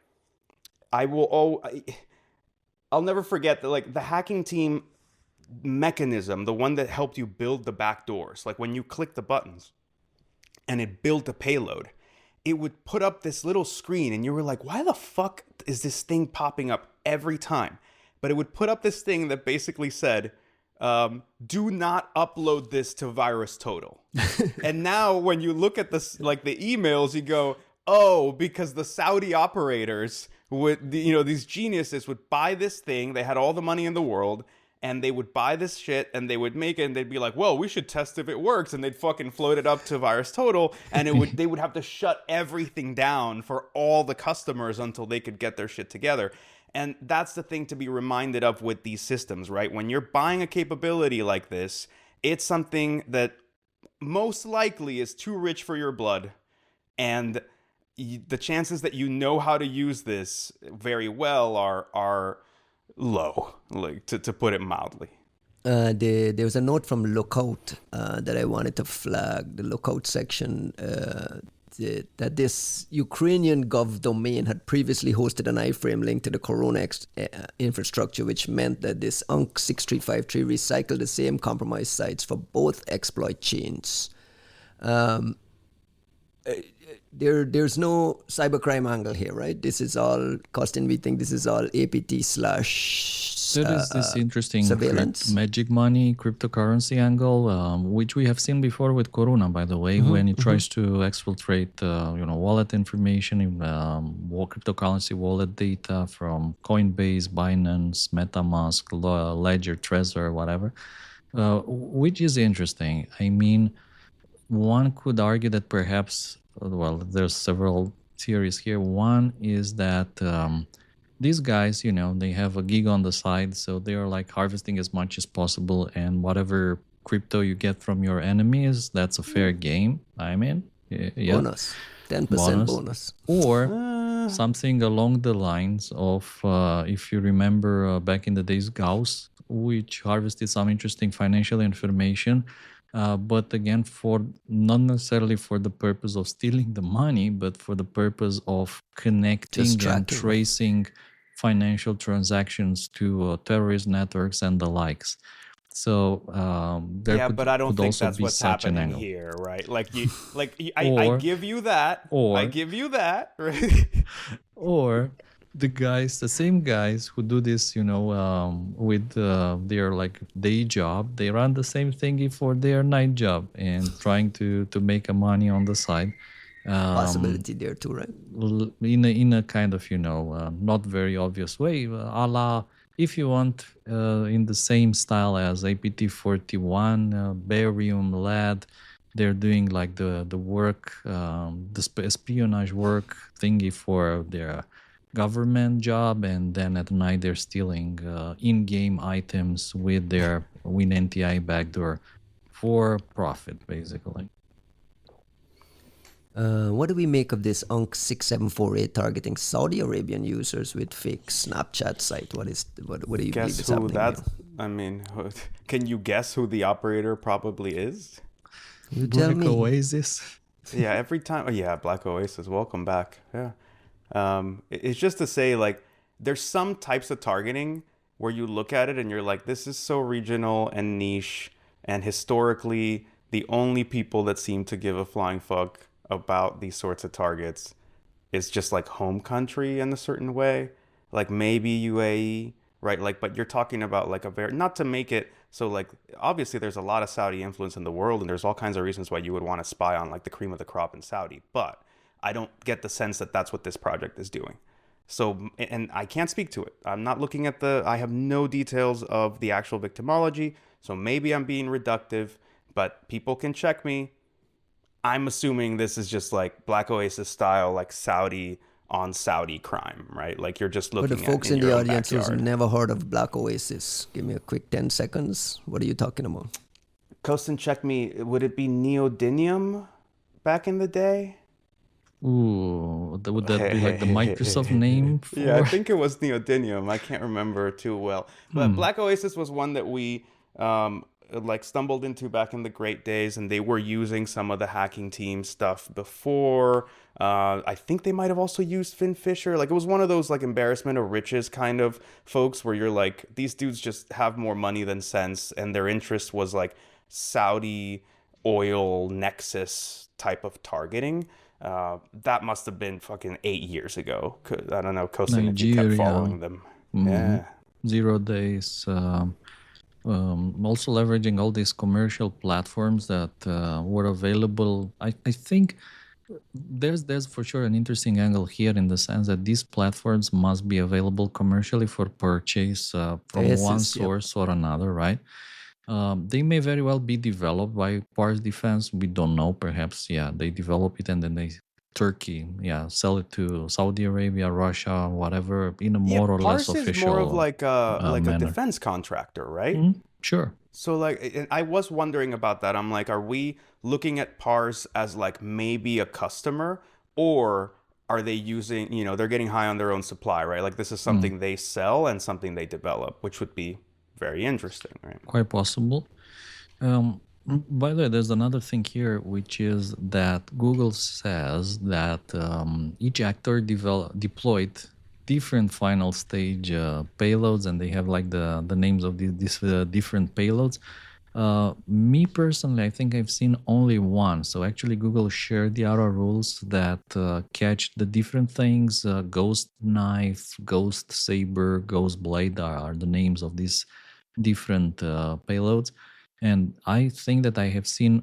I'll never forget that like the hacking team mechanism, the one that helped you build the backdoors, like when you click the buttons and it built a payload, it would put up this little screen and you were like, why the fuck is this thing popping up every time? But it would put up this thing that basically said, do not upload this to VirusTotal. And now when you look at this, like the emails, you go, oh, because the Saudi operators would, these geniuses would buy this thing. They had all the money in the world. And they would buy this shit and they would make it and they'd be like, well, we should test if it works. And they'd fucking float it up to VirusTotal and they would have to shut everything down for all the customers until they could get their shit together. And that's the thing to be reminded of with these systems, right? When you're buying a capability like this, it's something that most likely is too rich for your blood. And the chances that you know how to use this very well are low, like to put it mildly. There was a note from Lookout that I wanted to flag, the Lookout section, that this Ukrainian gov domain had previously hosted an iframe link to the Corona infrastructure, which meant that this UNC6353 recycled the same compromised sites for both exploit chains. There's no cybercrime angle here, right? This is all, Costin, we think this is all APT slash there is this interesting surveillance. Magic money cryptocurrency angle, which we have seen before with Corona, by the way, when it tries to exfiltrate, wallet information, cryptocurrency wallet data from Coinbase, Binance, MetaMask, Ledger, Trezor, whatever, which is interesting. I mean, one could argue that perhaps, there's several theories here. One is that these guys, they have a gig on the side, so they are like harvesting as much as possible, and whatever crypto you get from your enemies, that's a fair game. I mean, yeah. Bonus. 10% bonus. Or something along the lines of, if you remember back in the days, Gauss, which harvested some interesting financial information, but again, for not necessarily for the purpose of stealing the money, but for the purpose of connecting and tracing financial transactions to terrorist networks and the likes. So but I don't think that's what's happening here, right? I give you that. I give you that, right? Or the same guys who do this, with their like day job, they run the same thing for their night job and trying to make a money on the side. Possibility there too, right? In a kind of, not very obvious way, a la, if you want, in the same style as APT41, barium, lead, they're doing like the work, the espionage work thingy for their government job, and then at night they're stealing in-game items with their WinNTI backdoor for profit, basically. What do we make of this UNC6748 targeting Saudi Arabian users with fake Snapchat site? What do you believe is happening here? I mean, can you guess who the operator probably is? You tell me. Black Oasis. Yeah, every time. Oh, yeah, Black Oasis. Welcome back. Yeah. It's just to say, like, there's some types of targeting where you look at it and you're like, this is so regional and niche, and historically, the only people that seem to give a flying fuck about these sorts of targets is just like home country in a certain way, like maybe UAE, right? Like, but you're talking about like a very, not to make it so, like, obviously there's a lot of Saudi influence in the world, and there's all kinds of reasons why you would want to spy on like the cream of the crop in Saudi, but I don't get the sense that that's what this project is doing. So, and I can't speak to it. I'm not looking at I have no details of the actual victimology, so maybe I'm being reductive, but people can check me. I'm assuming this is just like Black Oasis style, like Saudi on Saudi crime, right? Like you're just looking at. For the folks in the audience who's never heard of Black Oasis, give me a quick 10 seconds. What are you talking about? Kostin, check me. Would it be neodymium back in the day? Ooh, would that be like the Microsoft name? Yeah, I think it was neodymium. I can't remember too well. But Black Oasis was one that we like stumbled into back in the great days, and they were using some of the hacking team stuff before. I think they might have also used Finn Fisher. Like, it was one of those like embarrassment of riches kind of folks where you're like, these dudes just have more money than sense, and their interest was like Saudi oil nexus type of targeting. That must have been fucking 8 years ago. I don't know, Kostin, if you kept following them. Yeah. 0 days. Also leveraging all these commercial platforms that were available. I think there's for sure an interesting angle here, in the sense that these platforms must be available commercially for purchase from one source or another, right? They may very well be developed by Pars Defense. We don't know. Perhaps, they develop it and then they Turkey, sell it to Saudi Arabia, Russia, whatever, in a more or less official. Pars is more of like a defense contractor, right? Mm-hmm. Sure. So like, I was wondering about that. I'm like, are we looking at Pars as like maybe a customer, or are they using, they're getting high on their own supply, right? Like, this is something they sell and something they develop, which would be very interesting, right? Quite possible. By the way, there's another thing here, which is that Google says that each actor deployed different final stage payloads, and they have like the names of these different payloads. Me personally, I think I've seen only one. So actually Google shared the ARA rules that catch the different things. Ghost Knife, Ghost Saber, Ghost Blade are the names of these different payloads. And I think that I have seen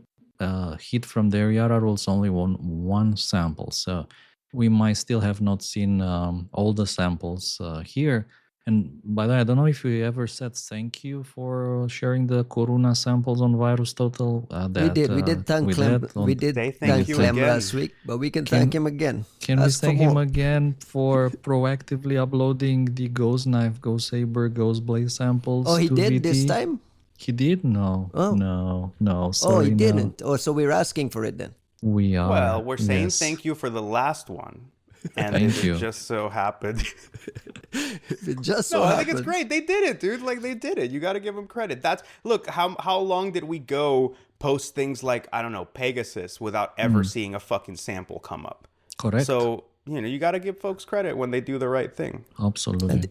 hit from their ARA rules only one sample. So we might still have not seen all the samples here. And by the way, I don't know if we ever said thank you for sharing the Corona samples on Virus Total. We did thank Clem last week, but we can thank him again. Can we thank him again for proactively uploading the Ghost Knife, Ghost Saber, Ghost Blade samples? Oh, he did this time? He did? No. Oh. No. Sorry, he didn't. Oh, so we're asking for it then. We are. Well, we're saying thank you for the last one. And it just so happened. I think it's great. They did it, dude. Like, they did it. You got to give them credit. Look, how long did we go post things like, I don't know, Pegasus without ever seeing a fucking sample come up? Correct. So, you got to give folks credit when they do the right thing. Absolutely. And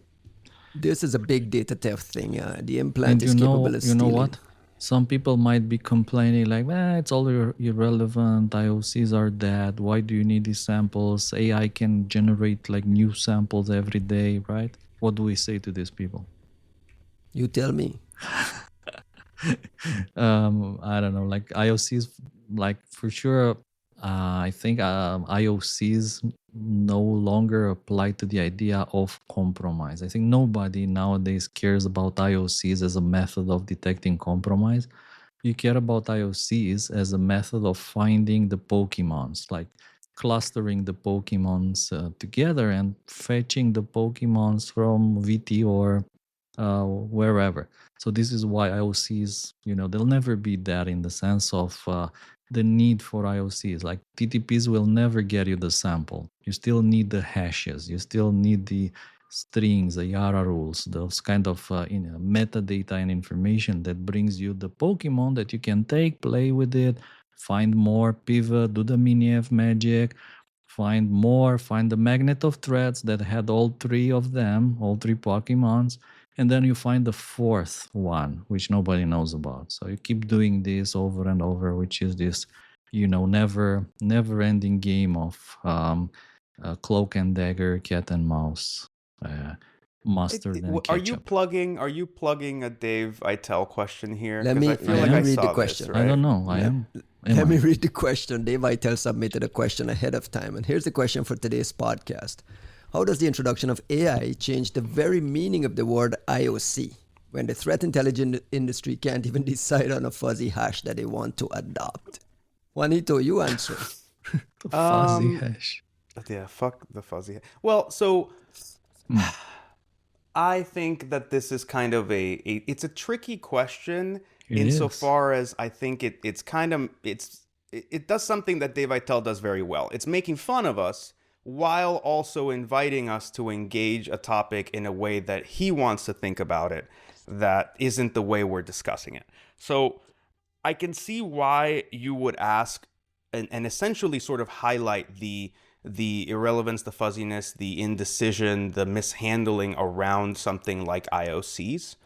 this is a big data theft thing. The implant is capable of stealing. You know what? Some people might be complaining like, it's all irrelevant. IOCs are dead. Why do you need these samples? AI can generate like new samples every day, right? What do we say to these people? You tell me. I don't know. Like, IOCs, like, for sure, I think IOCs no longer apply to the idea of compromise. I think nobody nowadays cares about IOCs as a method of detecting compromise. You care about IOCs as a method of finding the Pokemons, like clustering the Pokemons together and fetching the Pokemons from VT or wherever. So this is why IOCs, they'll never be there in the sense of the need for IOCs. Like TTPs will never get you the sample. You still need the hashes. You still need the strings, the Yara rules, those kind of metadata and information that brings you the Pokemon that you can take, play with it, find more, pivot, do the Mineev magic, find more, find the magnet of threads that had all three of them, all three Pokemons, and then you find the fourth one, which nobody knows about. So you keep doing this over and over, which is this, never-ending game of cloak and dagger, cat and mouse, mustard and ketchup. Are you plugging a Dave Itel question here? Let me read the question. This, right? I don't know. Let me read the question. Dave Itel submitted a question ahead of time, and here's the question for today's podcast. How does the introduction of AI change the very meaning of the word IOC when the threat intelligence industry can't even decide on a fuzzy hash that they want to adopt? Juanito, you answer. The fuzzy hash. Yeah, fuck the fuzzy. Well, so I think that this is kind of it's a tricky question insofar as I think it does something that Dave Itel does very well. It's making fun of us while also inviting us to engage a topic in a way that he wants to think about it that isn't the way we're discussing it. So I can see why you would ask and essentially sort of highlight the irrelevance, the fuzziness, the indecision, the mishandling around something like IOCs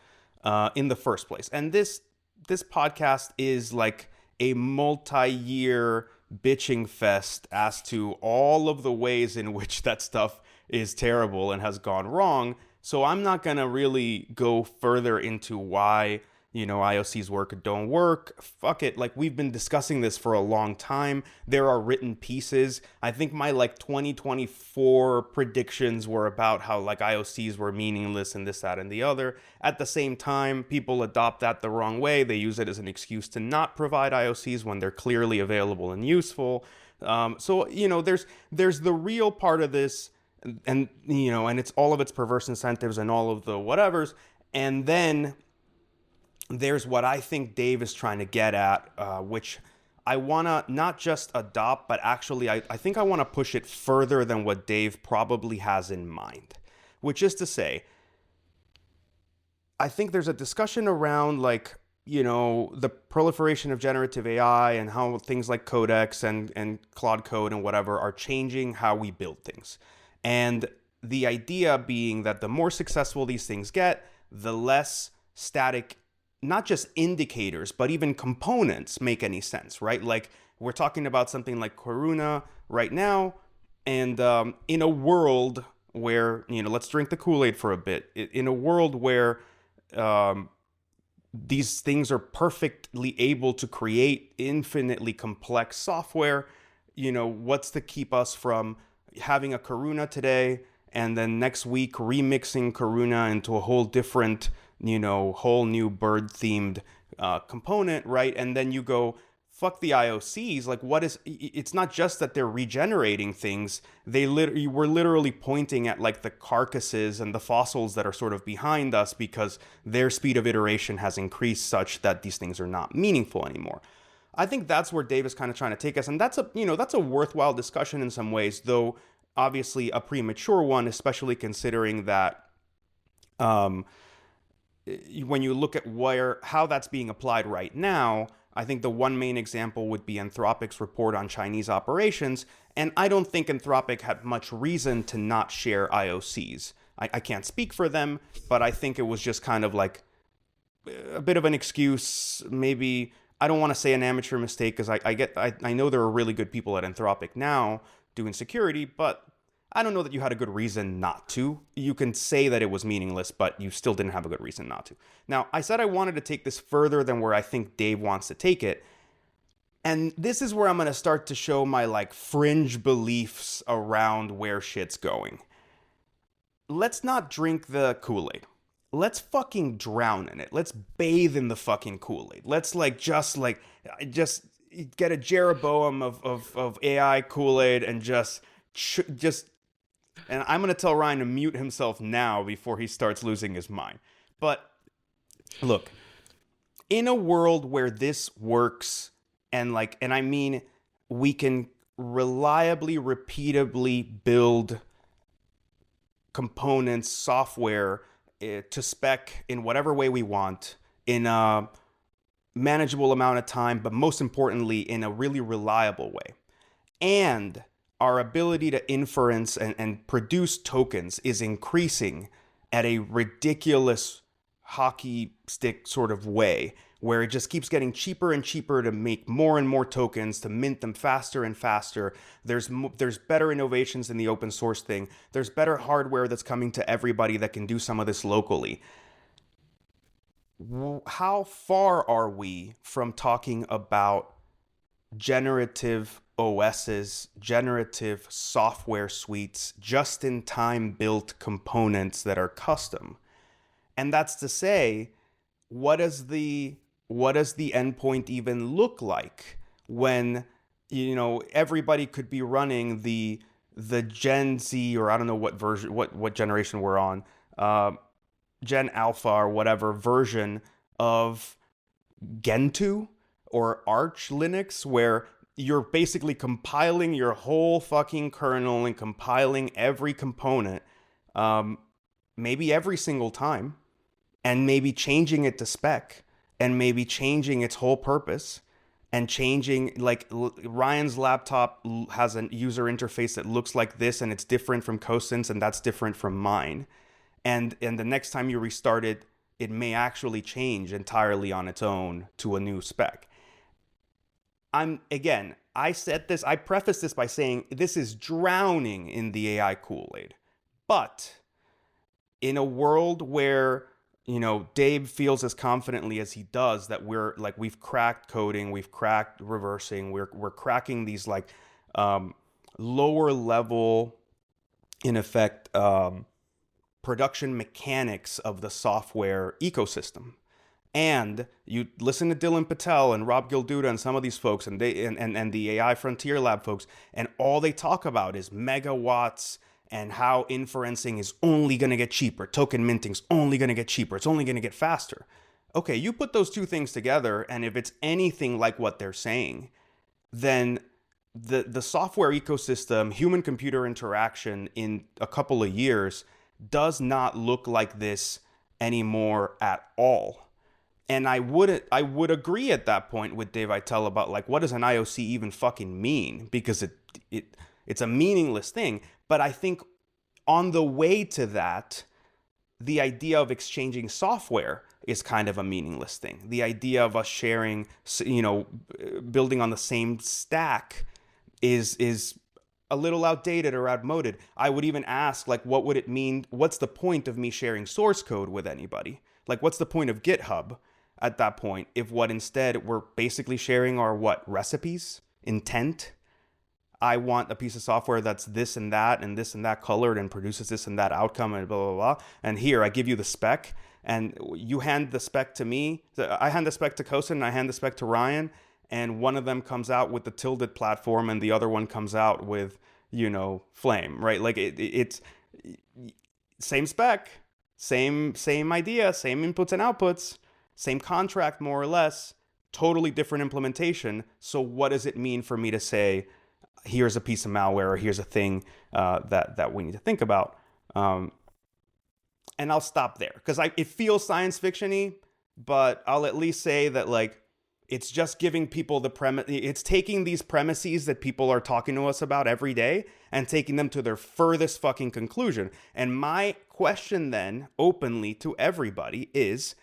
in the first place. And this podcast is like a multi-year bitching fest as to all of the ways in which that stuff is terrible and has gone wrong. So I'm not going to really go further into why IOCs work or don't work. Fuck it. Like, we've been discussing this for a long time. There are written pieces. I think my 2024 predictions were about how IOCs were meaningless and this, that, and the other. At the same time, people adopt that the wrong way. They use it as an excuse to not provide IOCs when they're clearly available and useful. So there's the real part of this, and it's all of its perverse incentives and all of the whatevers. And then there's what I think Dave is trying to get at, which I want to not just adopt, but actually I think I want to push it further than what Dave probably has in mind, which is to say, I think there's a discussion around the proliferation of generative AI and how things like Codex and Claude Code and whatever are changing how we build things. And the idea being that the more successful these things get, the less static not just indicators, but even components make any sense, right? Like, we're talking about something like Karuna right now, and in a world where, let's drink the Kool-Aid for a bit. In a world where these things are perfectly able to create infinitely complex software, what's to keep us from having a Karuna today and then next week remixing Karuna into a whole different whole new bird themed component, right? And then you go, fuck the IOCs. It's not just that they're regenerating things. We're literally pointing at the carcasses and the fossils that are sort of behind us because their speed of iteration has increased such that these things are not meaningful anymore. I think that's where Dave is kind of trying to take us. And that's a worthwhile discussion in some ways, though obviously a premature one, especially considering that, when you look at how that's being applied right now, I think the one main example would be Anthropic's report on Chinese operations. And I don't think Anthropic had much reason to not share IOCs. I can't speak for them, but I think it was just kind of a bit of an excuse. Maybe, I don't want to say an amateur mistake, because I know there are really good people at Anthropic now doing security, but I don't know that you had a good reason not to. You can say that it was meaningless, but you still didn't have a good reason not to. Now, I said I wanted to take this further than where I think Dave wants to take it. And this is where I'm going to start to show my like fringe beliefs around where shit's going. Let's not drink the Kool-Aid. Let's fucking drown in it. Let's bathe in the fucking Kool-Aid. Let's just get a Jeroboam of AI Kool-Aid and just and I'm going to tell Ryan to mute himself now before he starts losing his mind. But look, in a world where this works and I mean, we can reliably, repeatably build components, software to spec in whatever way we want in a manageable amount of time, but most importantly, in a really reliable way. And our ability to inference and produce tokens is increasing at a ridiculous hockey stick sort of way, where it just keeps getting cheaper and cheaper to make more and more tokens, to mint them faster and faster. There's better innovations in the open source thing. There's better hardware that's coming to everybody that can do some of this locally. How far are we from talking about generative OSs, generative software suites, just-in-time built components that are custom? And that's to say, what does the endpoint even look like when, everybody could be running the Gen Z, or I don't know what version, what generation we're on, Gen Alpha or whatever version of Gentoo or Arch Linux, where you're basically compiling your whole fucking kernel and compiling every component, maybe every single time, and maybe changing it to spec, and maybe changing its whole purpose, and changing, Ryan's laptop has a user interface that looks like this, and it's different from Cosen's, and that's different from mine. And the next time you restart it, it may actually change entirely on its own to a new spec. I preface this by saying this is drowning in the AI Kool-Aid. But in a world where, Dave feels as confidently as he does that we've cracked coding, we've cracked reversing, we're cracking these lower level, in effect, production mechanics of the software ecosystem. And you listen to Dylan Patel and Rob Gilduda and some of these folks and the AI Frontier Lab folks, and all they talk about is megawatts and how inferencing is only going to get cheaper. Token minting's only going to get cheaper. It's only going to get faster. Okay, you put those two things together, and if it's anything like what they're saying, then the software ecosystem, human-computer interaction in a couple of years does not look like this anymore at all. And I would agree at that point with Dave Vitale about what does an IOC even fucking mean? Because it's a meaningless thing. But I think on the way to that, the idea of exchanging software is kind of a meaningless thing. The idea of us sharing, building on the same stack is a little outdated or outmoded. I would even ask, what would it mean? What's the point of me sharing source code with anybody? What's the point of GitHub at that point if instead we're basically sharing our recipes, intent? I want a piece of software that's this and that colored and produces this and that outcome and blah, blah, blah. And here, I give you the spec, and you hand the spec to me. I hand the spec to Kosen, and I hand the spec to Ryan, and one of them comes out with the tilted platform, and the other one comes out with, Flame, right? It's same spec, same idea, same inputs and outputs, same contract, more or less, totally different implementation. So what does it mean for me to say, here's a piece of malware, or here's a thing that we need to think about? And I'll stop there, because it feels science fiction-y, but I'll at least say that it's just giving people the premise. It's taking these premises that people are talking to us about every day and taking them to their furthest fucking conclusion. And my question then, openly to everybody, is,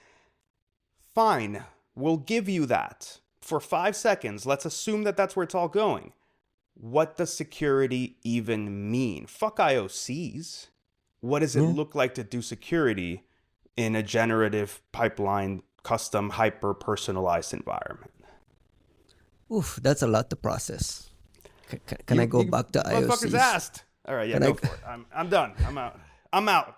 fine, we'll give you that for 5 seconds. Let's assume that that's where it's all going. What does security even mean? Fuck IOCs. What does it look like to do security in a generative pipeline, custom, hyper-personalized environment? Oof, that's a lot to process. Can I go back to motherfuckers IOCs? asked. All right, yeah, go for it. I'm done. I'm out.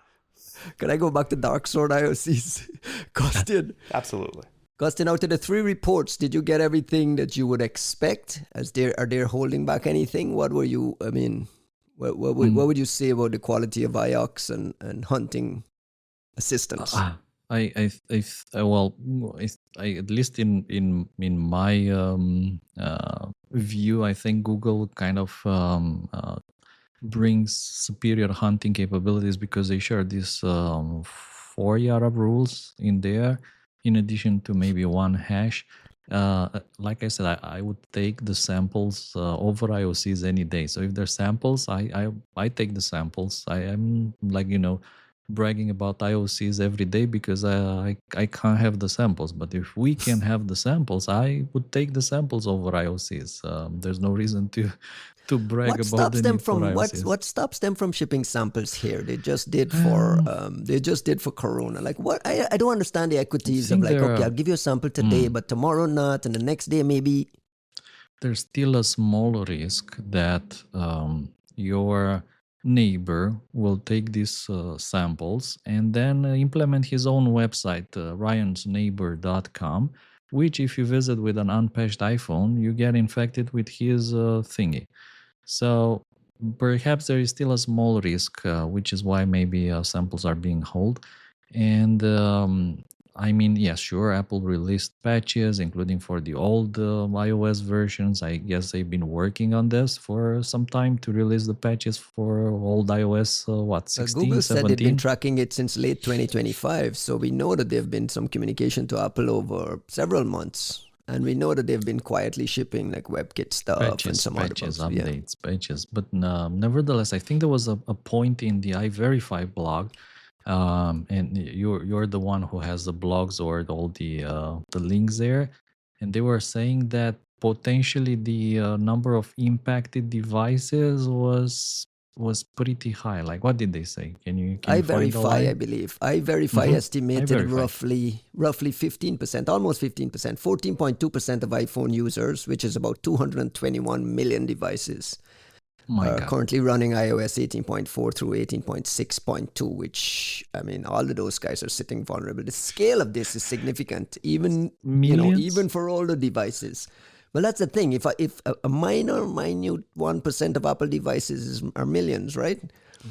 Can I go back to DarkSword IOCs? Costin. Absolutely. Costin, out of the 3 reports, did you get everything that you would expect? Are they holding back anything? What were you, I mean, what would you say about the quality of IOCs and hunting assistance? I at least in my view, I think Google kind of brings superior hunting capabilities because they share these 4 YARA rules in there, in addition to maybe 1 hash. Like I said, I would take the samples over IOCs any day. So if there's samples, I take the samples. I am like, bragging about IOCs every day because I can't have the samples. But if we can have the samples, I would take the samples over IOCs. There's no reason to brag about the need for IOCs. What stops them from shipping samples here? They just did for Corona. Like what? I don't understand the equities of like, okay, I'll give you a sample today, but tomorrow not, and the next day maybe. There's still a small risk that your neighbor will take these samples and then implement his own website, ryansneighbor.com, which if you visit with an unpatched iPhone, you get infected with his thingy. So perhaps there is still a small risk, which is why maybe samples are being held. And I mean, yeah, sure, Apple released patches, including for the old iOS versions. I guess they've been working on this for some time to release the patches for old iOS, 16, Google 17? said they've been tracking it since late 2025, so we know that there've been some communication to Apple over several months. And we know that they've been quietly shipping like WebKit stuff and some other bugs. Updates, patches. But nevertheless, I think there was a point in the iVerify blog, and you're the one who has the blogs or all the links there, and they were saying that potentially the number of impacted devices was pretty high. Like, what did they say? Can you find the line? I believe. iVerify estimated roughly 15%, almost 15%, 14.2% of iPhone users, which is about 221 million devices, are currently running iOS 18.4 through 18.6.2, which, I mean, all of those guys are sitting vulnerable. The scale of this is significant, even even for older devices. Well, that's the thing. If a minute 1% of Apple devices are millions, right?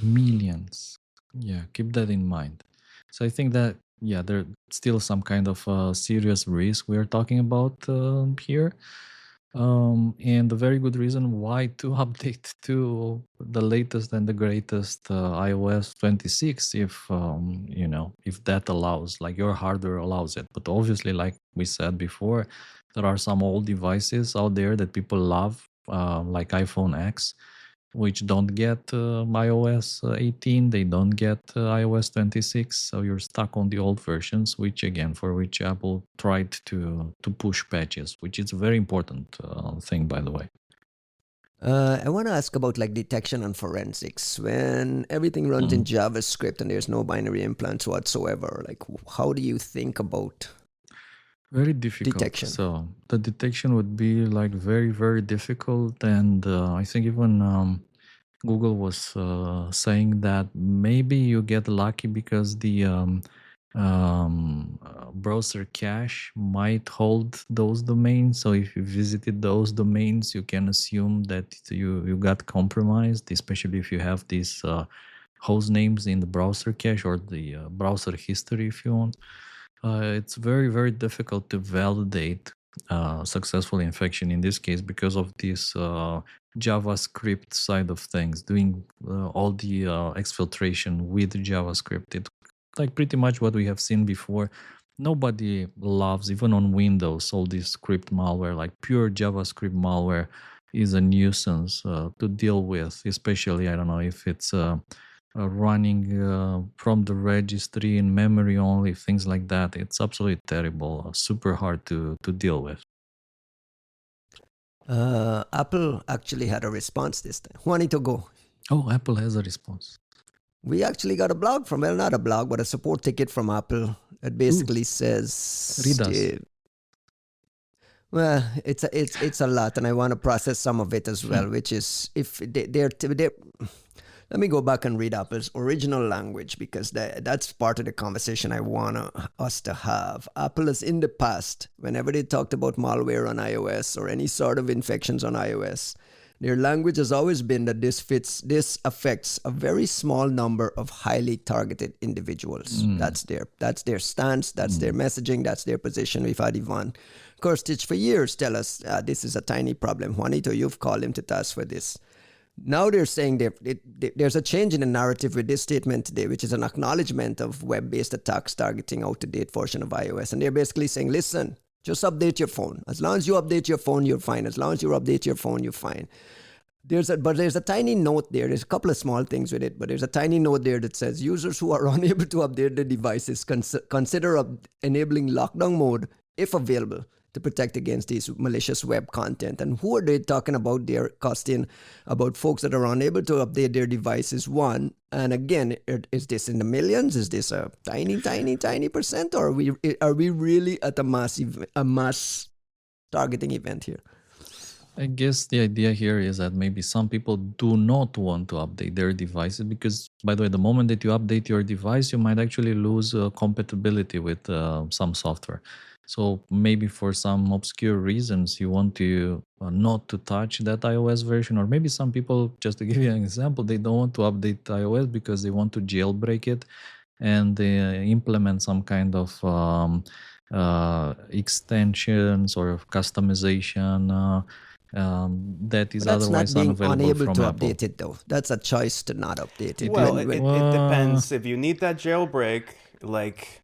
Millions. Yeah, keep that in mind. So I think that, yeah, there's still some kind of serious risk we are talking about here. And a very good reason why to update to the latest and the greatest iOS 26 if that allows, like your hardware allows it. But obviously, like we said before, there are some old devices out there that people love, like iPhone X, which don't get iOS 18, they don't get iOS 26, so you're stuck on the old versions, which again, for which Apple tried to push patches, which is a very important thing, by the way. I want to ask about like detection and forensics. When everything runs in JavaScript and there's no binary implants whatsoever, like how do you think about very difficult detection? So the detection would be like very, very difficult, and I think even Google was saying that maybe you get lucky because the browser cache might hold those domains. So if you visited those domains, you can assume that you got compromised, especially if you have these host names in the browser cache or the browser history, if you want. It's very, very difficult to validate successful infection in this case because of this JavaScript side of things, doing all the exfiltration with JavaScript. It's like pretty much what we have seen before. Nobody loves, even on Windows, all this script malware, like pure JavaScript malware is a nuisance to deal with, especially, I don't know, if it's running from the registry in memory only, things like that. It's absolutely terrible, super hard to deal with. Apple actually had a response this time. Juanito, go. Oh, Apple has a response. We actually got a blog from, well, not a blog, but a support ticket from Apple that basically says... Read us. Well, it's a lot, and I want to process some of it as well. Which is if they're let me go back and read Apple's original language because that's part of the conversation I want us to have. Apple has in the past, whenever they talked about malware on iOS or any sort of infections on iOS, their language has always been that this affects a very small number of highly targeted individuals. That's their stance, that's their messaging, that's their position. We've had Ivan Kostic for years tell us this is a tiny problem. Juanito, you've called him to task for this. Now they're saying there's a change in the narrative with this statement today, which is an acknowledgement of web-based attacks targeting out-to-date version of iOS. And they're basically saying, listen, just update your phone. As long as you update your phone, you're fine. As long as you update your phone, you're fine. There's a tiny note there. There's a couple of small things with it, but there's a tiny note there that says users who are unable to update their devices consider enabling lockdown mode, if available, to protect against these malicious web content. And who are they talking about there, Costin? About folks that are unable to update their devices, one. And again, is this in the millions? Is this a tiny percent? Or are we really at a mass targeting event here? I guess the idea here is that maybe some people do not want to update their devices because, by the way, the moment that you update your device, you might actually lose compatibility with some software. So maybe for some obscure reasons, you want to not to touch that iOS version, or maybe some people, just to give you an example, they don't want to update iOS because they want to jailbreak it and implement some kind of extensions or customization that is otherwise unavailable from Apple. That's not being unable to update it, though. That's a choice to not update it. Well, it depends. If you need that jailbreak, like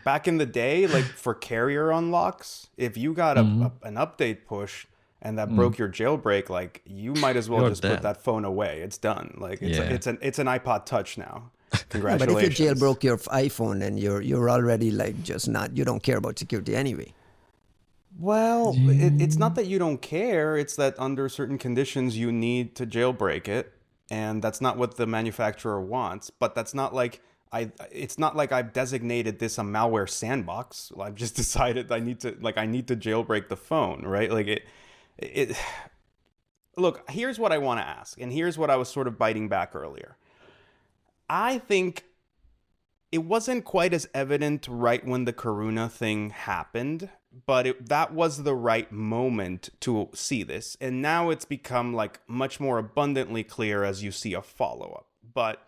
back in the day, like for carrier unlocks, if you got an update push and that broke your jailbreak, like you might as well just put that phone away. It's done. Like it's an iPod Touch now. Congratulations. But if you jailbroke your iPhone, then you're already like just not. You don't care about security anyway. Well, it's not that you don't care. It's that under certain conditions you need to jailbreak it, and that's not what the manufacturer wants. But that's not like it's not like I've designated this a malware sandbox. I've just decided I need to jailbreak the phone, right? Like it. Look, here's what I want to ask, and here's what I was sort of biting back earlier. I think it wasn't quite as evident right when the Corona thing happened, but that was the right moment to see this. And now it's become like much more abundantly clear as you see a follow-up. But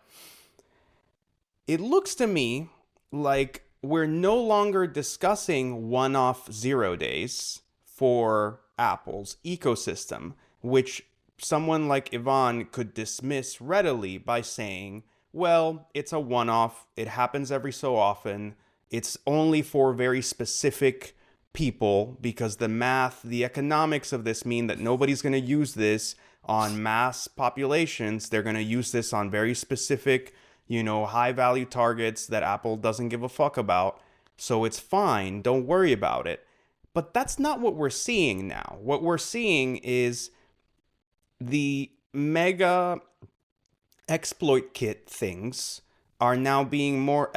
it looks to me like we're no longer discussing one-off 0 days for Apple's ecosystem, which someone like Ivan could dismiss readily by saying, well, it's a one-off. It happens every so often. It's only for very specific people because the math, the economics of this mean that nobody's going to use this on mass populations. They're going to use this on very specific, high-value targets that Apple doesn't give a fuck about. So it's fine. Don't worry about it. But that's not what we're seeing now. What we're seeing is the mega exploit kit things are now being more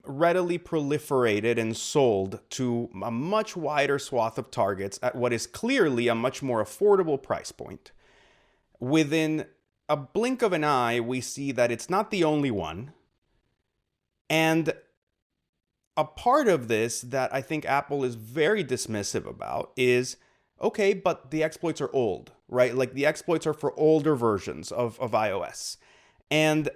readily proliferated and sold to a much wider swath of targets at what is clearly a much more affordable price point. Within a blink of an eye, we see that it's not the only one. And a part of this that I think Apple is very dismissive about is, okay, but the exploits are old, right? Like the exploits are for older versions of iOS. And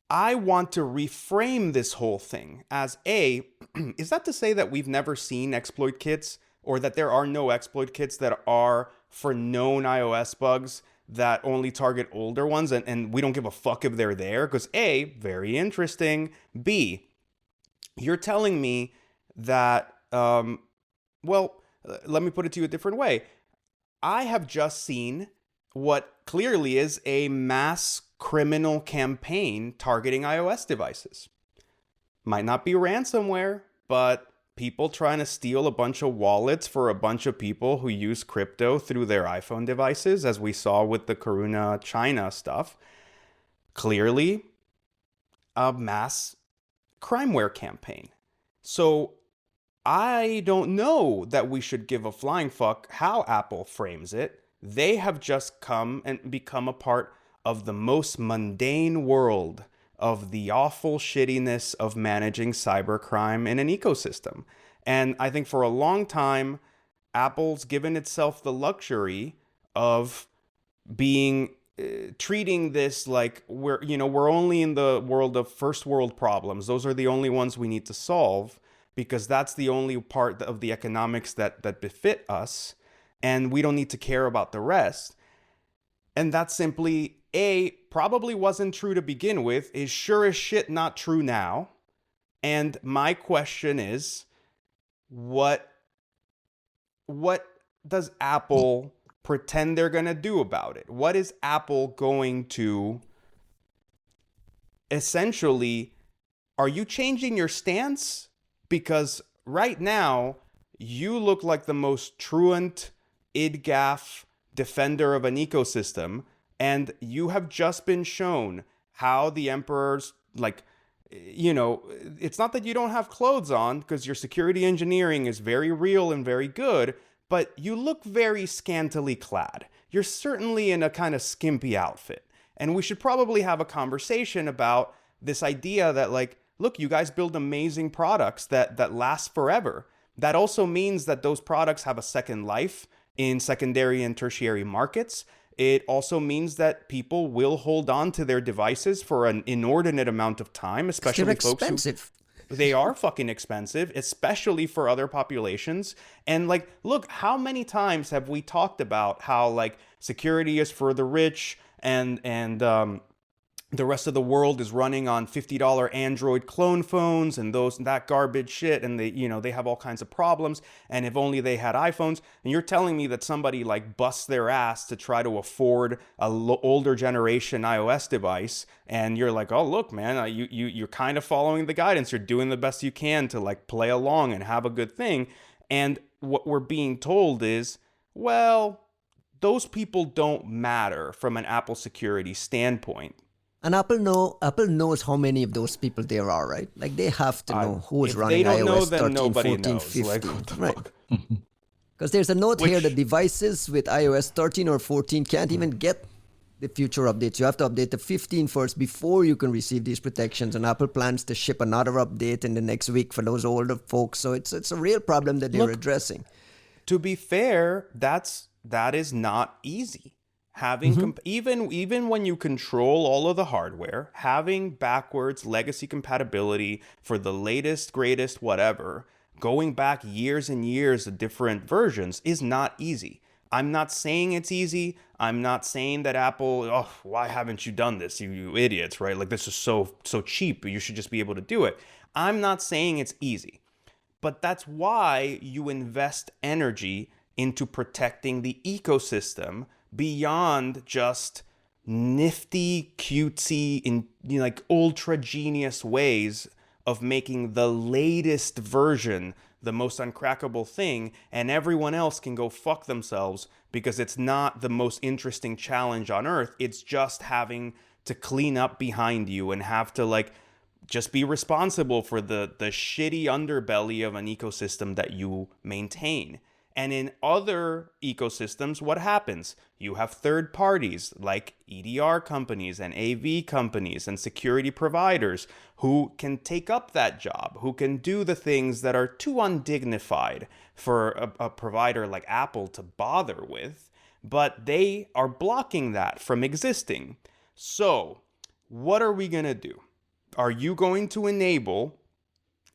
I want to reframe this whole thing as is that to say that we've never seen exploit kits or that there are no exploit kits that are for known iOS bugs that only target older ones and we don't give a fuck if they're there? Because A, very interesting. B, you're telling me that, let me put it to you a different way. I have just seen what clearly is a mass criminal campaign targeting iOS devices. Might not be ransomware, but people trying to steal a bunch of wallets for a bunch of people who use crypto through their iPhone devices, as we saw with the Corona China stuff. Clearly a mass crimeware campaign. So I don't know that we should give a flying fuck how Apple frames it. They have just come and become a part of the most mundane world of the awful shittiness of managing cybercrime in an ecosystem. And I think for a long time, Apple's given itself the luxury of being treating this like we're only in the world of first world problems. Those are the only ones we need to solve, because that's the only part of the economics that befit us, and we don't need to care about the rest. And that simply, probably wasn't true to begin with, is sure as shit not true now. And my question is, what does Apple pretend they're going to do about it? What is Apple going to essentially, are you changing your stance? Because right now, you look like the most truant, idgaff defender of an ecosystem, and you have just been shown how the emperor's, it's not that you don't have clothes on, because your security engineering is very real and very good, but you look very scantily clad. You're certainly in a kind of skimpy outfit. And we should probably have a conversation about this idea that, look, you guys build amazing products that last forever. That also means that those products have a second life in secondary and tertiary markets. It also means that people will hold on to their devices for an inordinate amount of time, especially folks who... They are fucking expensive, especially for other populations. And look, how many times have we talked about how security is for the rich and the rest of the world is running on $50 Android clone phones and that garbage shit, and they have all kinds of problems, and if only they had iPhones. And you're telling me that somebody busts their ass to try to afford a older generation iOS device, and you're like, oh look, man, you're kind of following the guidance, you're doing the best you can to play along and have a good thing. And what we're being told is, well, those people don't matter from an Apple security standpoint. And Apple knows how many of those people there are, right? They have to know who is running If iOS they don't know, then 13, nobody 14, knows. 15. Right. Because there's a note here that devices with iOS 13 or 14 can't even get the future updates. You have to update the 15 first before you can receive these protections. And Apple plans to ship another update in the next week for those older folks. So it's a real problem that they're addressing. To be fair, that is not easy. Having even when you control all of the hardware, having backwards legacy compatibility for the latest, greatest, whatever, going back years and years of different versions is not easy. I'm not saying it's easy. I'm not saying that Apple, why haven't you done this, you idiots, right? This is so cheap. You should just be able to do it. I'm not saying it's easy. But that's why you invest energy into protecting the ecosystem beyond just nifty, cutesy, ultra genius ways of making the latest version the most uncrackable thing, and everyone else can go fuck themselves because it's not the most interesting challenge on earth. It's just having to clean up behind you and have to just be responsible for the shitty underbelly of an ecosystem that you maintain. And in other ecosystems, what happens? You have third parties like EDR companies and AV companies and security providers who can take up that job, who can do the things that are too undignified for a provider like Apple to bother with, but they are blocking that from existing. So, what are we going to do? Are you going to enable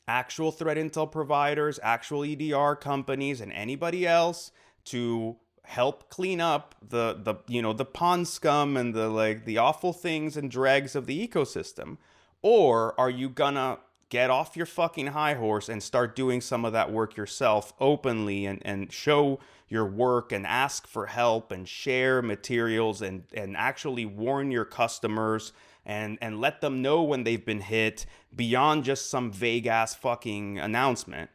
actual threat intel providers, actual EDR companies, and anybody else to help clean up the pond scum and the awful things and dregs of the ecosystem? Or are you gonna get off your fucking high horse and start doing some of that work yourself openly and show your work and ask for help and share materials and actually warn your customers and let them know when they've been hit beyond just some vague ass fucking announcement?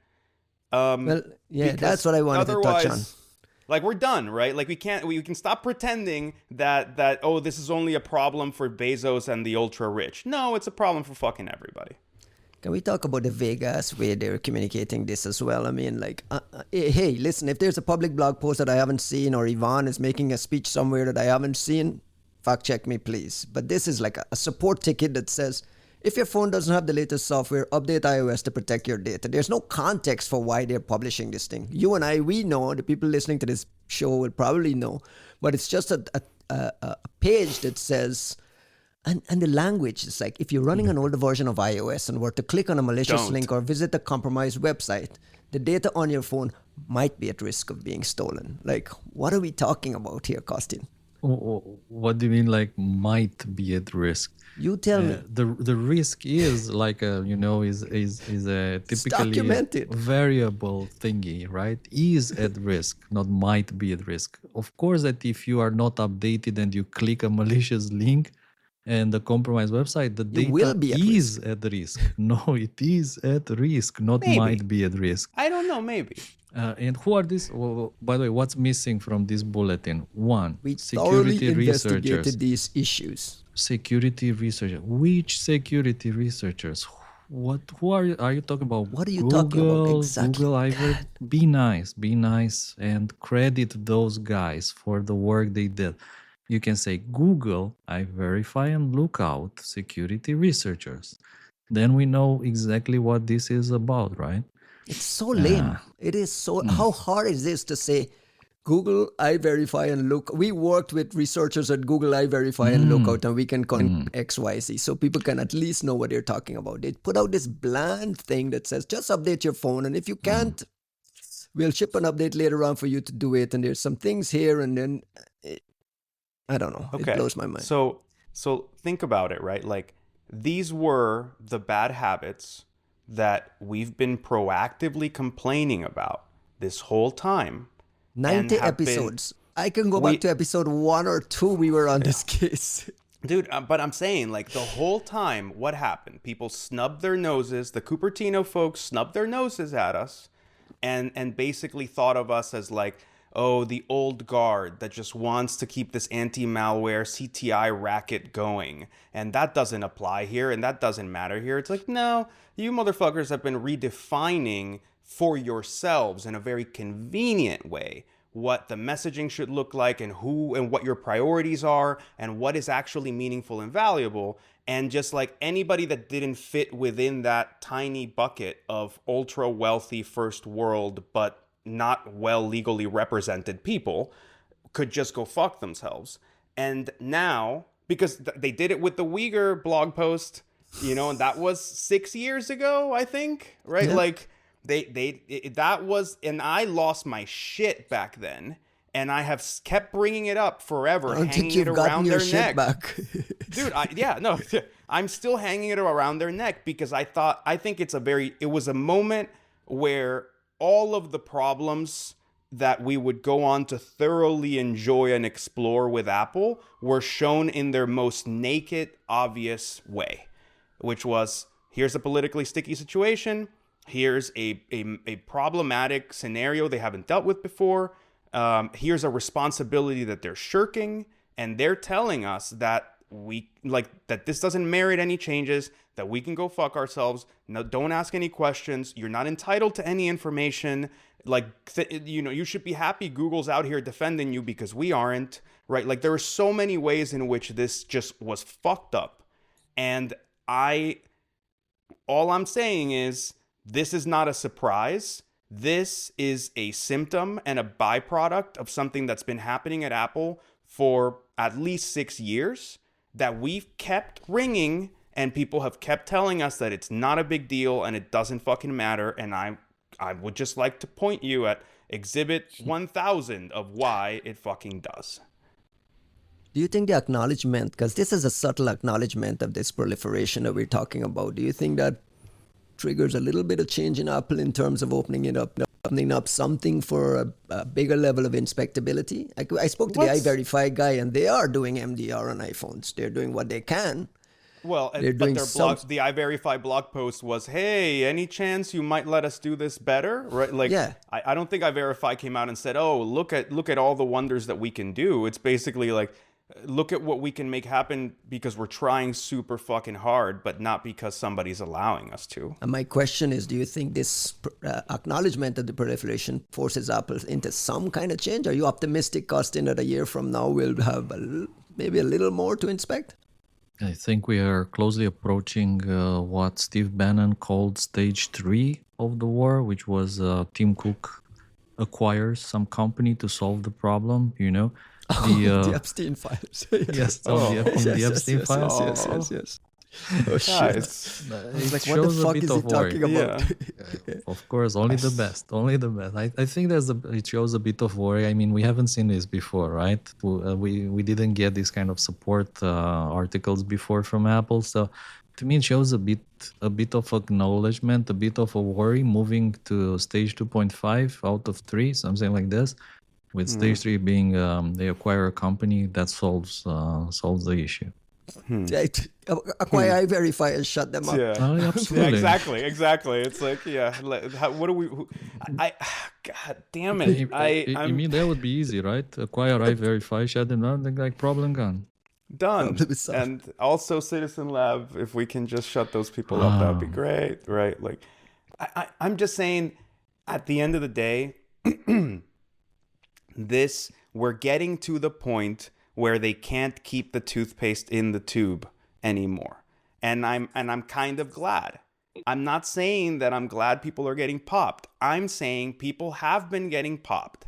That's what I wanted to touch on. We're done, right? We can stop pretending that this is only a problem for Bezos and the ultra rich. No, it's a problem for fucking everybody. Can we talk about the vague-ass way they're communicating this as well? I mean, like, hey, listen, if there's a public blog post that I haven't seen, or Ivan is making a speech somewhere that I haven't seen, fact check me, please. But this is like a support ticket that says, if your phone doesn't have the latest software, update iOS to protect your data. There's no context for why they're publishing this thing. You and I, we know, the people listening to this show will probably know, but it's just a page that says... And the language is like, if you're running an older version of iOS and were to click on a malicious link or visit a compromised website, the data on your phone might be at risk of being stolen. Like, what are we talking about here, Kostin? What do you mean, like, might be at risk? You tell me. The risk is like is a typically variable thingy, right? Is at risk, not might be at risk. Of course, that if you are not updated and you click a malicious link and the compromised website, the data is at risk. No, it is at risk, not maybe. Might be at risk. I don't know, maybe. And who are these? Well, by the way, what's missing from this bulletin? One, we security researchers. Investigated these issues. Security researchers. Which security researchers? What? Who are you? Are you talking about? What are you talking about exactly? Google, be nice, and credit those guys for the work they did. You can say, Google, I verify and look out security researchers. Then we know exactly what this is about, right? It's so lame. It is so... How hard is this to say, Google, I verify and look... We worked with researchers at Google, I verify and look out, and we can connect X, Y, Z, so people can at least know what they're talking about. They put out this bland thing that says, just update your phone, and if you can't, we'll ship an update later on for you to do it, and there's some things here, and then... I don't know. Okay. It blows my mind. So think about it, right? Like, these were the bad habits that we've been proactively complaining about this whole time. 90 episodes. I can go back to episode 1 or 2. We were on this case. Dude, but I'm saying, like, the whole time, what happened? People snubbed their noses. The Cupertino folks snubbed their noses at us and basically thought of us as like, oh, the old guard that just wants to keep this anti-malware CTI racket going. And that doesn't apply here, and that doesn't matter here. It's like, no, you motherfuckers have been redefining for yourselves in a very convenient way what the messaging should look like and who and what your priorities are and what is actually meaningful and valuable. And just like anybody that didn't fit within that tiny bucket of ultra wealthy first world, but not well legally represented people could just go fuck themselves. And now, because they did it with the Uyghur blog post, and that was 6 years ago, I think, right? Yeah. Like that was, and I lost my shit back then, and I have kept bringing it up forever, hanging it around their neck. Dude, I'm still hanging it around their neck because I think it was a moment where all of the problems that we would go on to thoroughly enjoy and explore with Apple were shown in their most naked, obvious way, which was, here's a politically sticky situation, here's a problematic scenario they haven't dealt with before, here's a responsibility that they're shirking, and they're telling us that that this doesn't merit any changes, that we can go fuck ourselves. No, don't ask any questions. You're not entitled to any information. Like, you should be happy Google's out here defending you because we aren't, right? Like, there are so many ways in which this just was fucked up. And all I'm saying is, this is not a surprise. This is a symptom and a byproduct of something that's been happening at Apple for at least 6 years, that we've kept ringing, and people have kept telling us that it's not a big deal and it doesn't fucking matter. And I would just like to point you at Exhibit 1000 of why it fucking does. Do you think the acknowledgement, because this is a subtle acknowledgement of this proliferation that we're talking about, do you think that triggers a little bit of change in Apple in terms of opening up something for a bigger level of inspectability? I spoke to the iVerify guy, and they are doing MDR on iPhones. They're doing what they can. Well, but the iVerify blog post was, hey, any chance you might let us do this better? Right? Like, yeah. I don't think iVerify came out and said, oh, look at all the wonders that we can do. It's basically like, look at what we can make happen because we're trying super fucking hard, but not because somebody's allowing us to. And my question is, do you think this acknowledgement of the proliferation forces Apple into some kind of change? Are you optimistic, Costin, that a year from now we'll have maybe a little more to inspect? I think we are closely approaching what Steve Bannon called stage 3 of the war, which was Tim Cook acquires some company to solve the problem, you know. The Epstein files. Yes, the Epstein files. Yes. Oh shit! It's like, what the fuck is he talking about? Of course, only the best. I think it shows a bit of worry. I mean, we haven't seen this before, right? We didn't get this kind of support articles before from Apple, so to me it shows a bit of acknowledgement, a bit of a worry, moving to stage 2.5 out of 3, something like this. With stage 3 being they acquire a company that solves the issue. Acquire, I verify and shut them up. Yeah, absolutely. Yeah, exactly. It's like, what do we? God damn it! You mean that would be easy, right? Acquire, I verify, shut them down, like problem gone. Done. And also Citizen Lab, if we can just shut those people up, that would be great, right? Like, I'm just saying, at the end of the day, we're getting to the point where they can't keep the toothpaste in the tube anymore. And I'm kind of glad. I'm not saying that I'm glad people are getting popped. I'm saying people have been getting popped.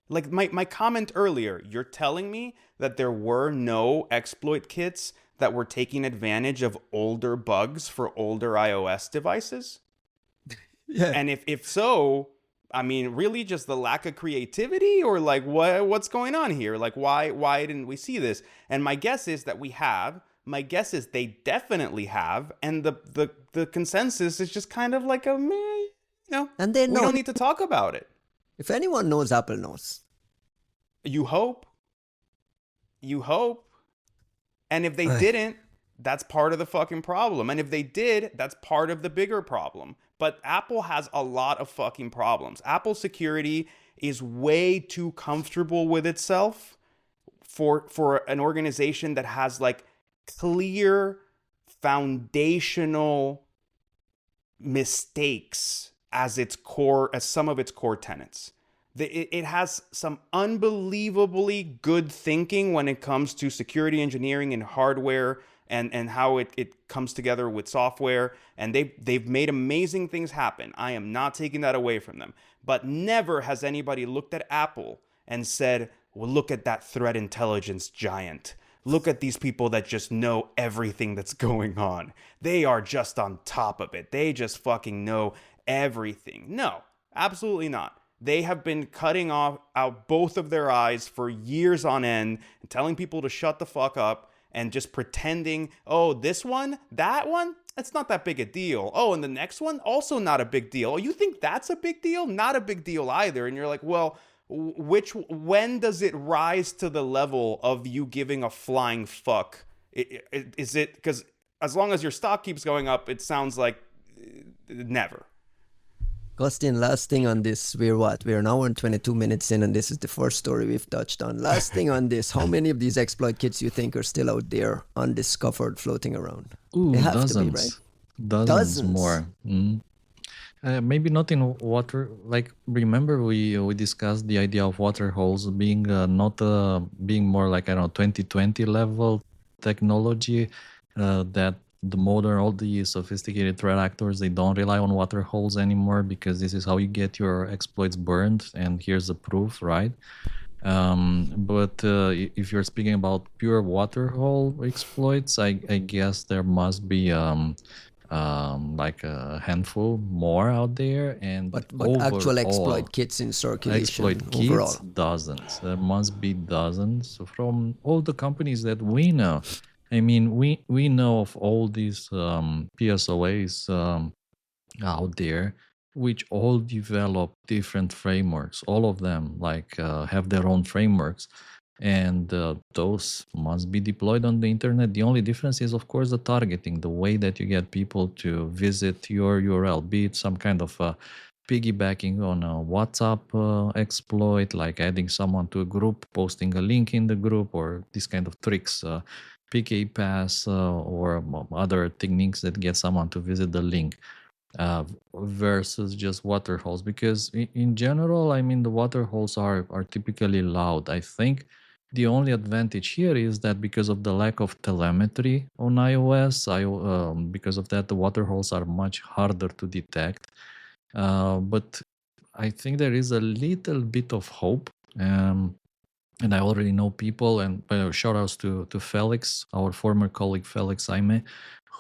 Like my comment earlier, you're telling me that there were no exploit kits that were taking advantage of older bugs for older iOS devices? Yeah. And if so, I mean, really just the lack of creativity, or like what's going on here? Like why didn't we see this? And my guess is that we have. My guess is they definitely have, and the consensus is just kind of like and they know. We don't need to talk about it. If anyone knows, Apple knows. You hope. And if they didn't, that's part of the fucking problem. And if they did, that's part of the bigger problem. But Apple has a lot of fucking problems. Apple security is way too comfortable with itself for an organization that has like clear foundational mistakes as some of its core tenets. It has some unbelievably good thinking when it comes to security engineering and hardware and how it comes together with software. And they've made amazing things happen. I am not taking that away from them. But never has anybody looked at Apple and said, well, look at that threat intelligence giant. Look at these people that just know everything that's going on. They are just on top of it. They just fucking know everything. No, absolutely not. They have been cutting out both of their eyes for years on end and telling people to shut the fuck up and just pretending, oh, this one, that one, it's not that big a deal. Oh, and the next one, also not a big deal. Oh, you think that's a big deal? Not a big deal either. And you're like, well, when does it rise to the level of you giving a flying fuck? Is it, because as long as your stock keeps going up, it sounds like never. Costin, last thing on this, we're now on 22 minutes in, and this is the first story we've touched on. Last thing on this, how many of these exploit kits you think are still out there undiscovered, floating around? Ooh, they have dozens. to be, right? Dozens more. Maybe not in water. Like, remember we discussed the idea of water holes being being more like, I don't know, 2020 level technology, that the modern, all the sophisticated threat actors, they don't rely on water holes anymore because this is how you get your exploits burned, and here's the proof, right? But if you're speaking about pure water hole exploits, I guess there must be like a handful more out there, and but actual exploit kits in circulation overall, dozens. There must be dozens from all the companies that we know. I mean, we know of all these PSOAs out there, which all develop different frameworks. All of them have their own frameworks, and those must be deployed on the internet. The only difference is, of course, the targeting, the way that you get people to visit your URL, be it some kind of piggybacking on a WhatsApp exploit, like adding someone to a group, posting a link in the group, or this kind of tricks, PK pass, or other techniques that get someone to visit the link. Versus just water holes, because in general, I mean, the water holes are typically loud. I think the only advantage here is that because of the lack of telemetry on iOS, because of that, the water holes are much harder to detect. But I think there is a little bit of hope. And I already know people, and shout outs to Felix, our former colleague Felix Aime,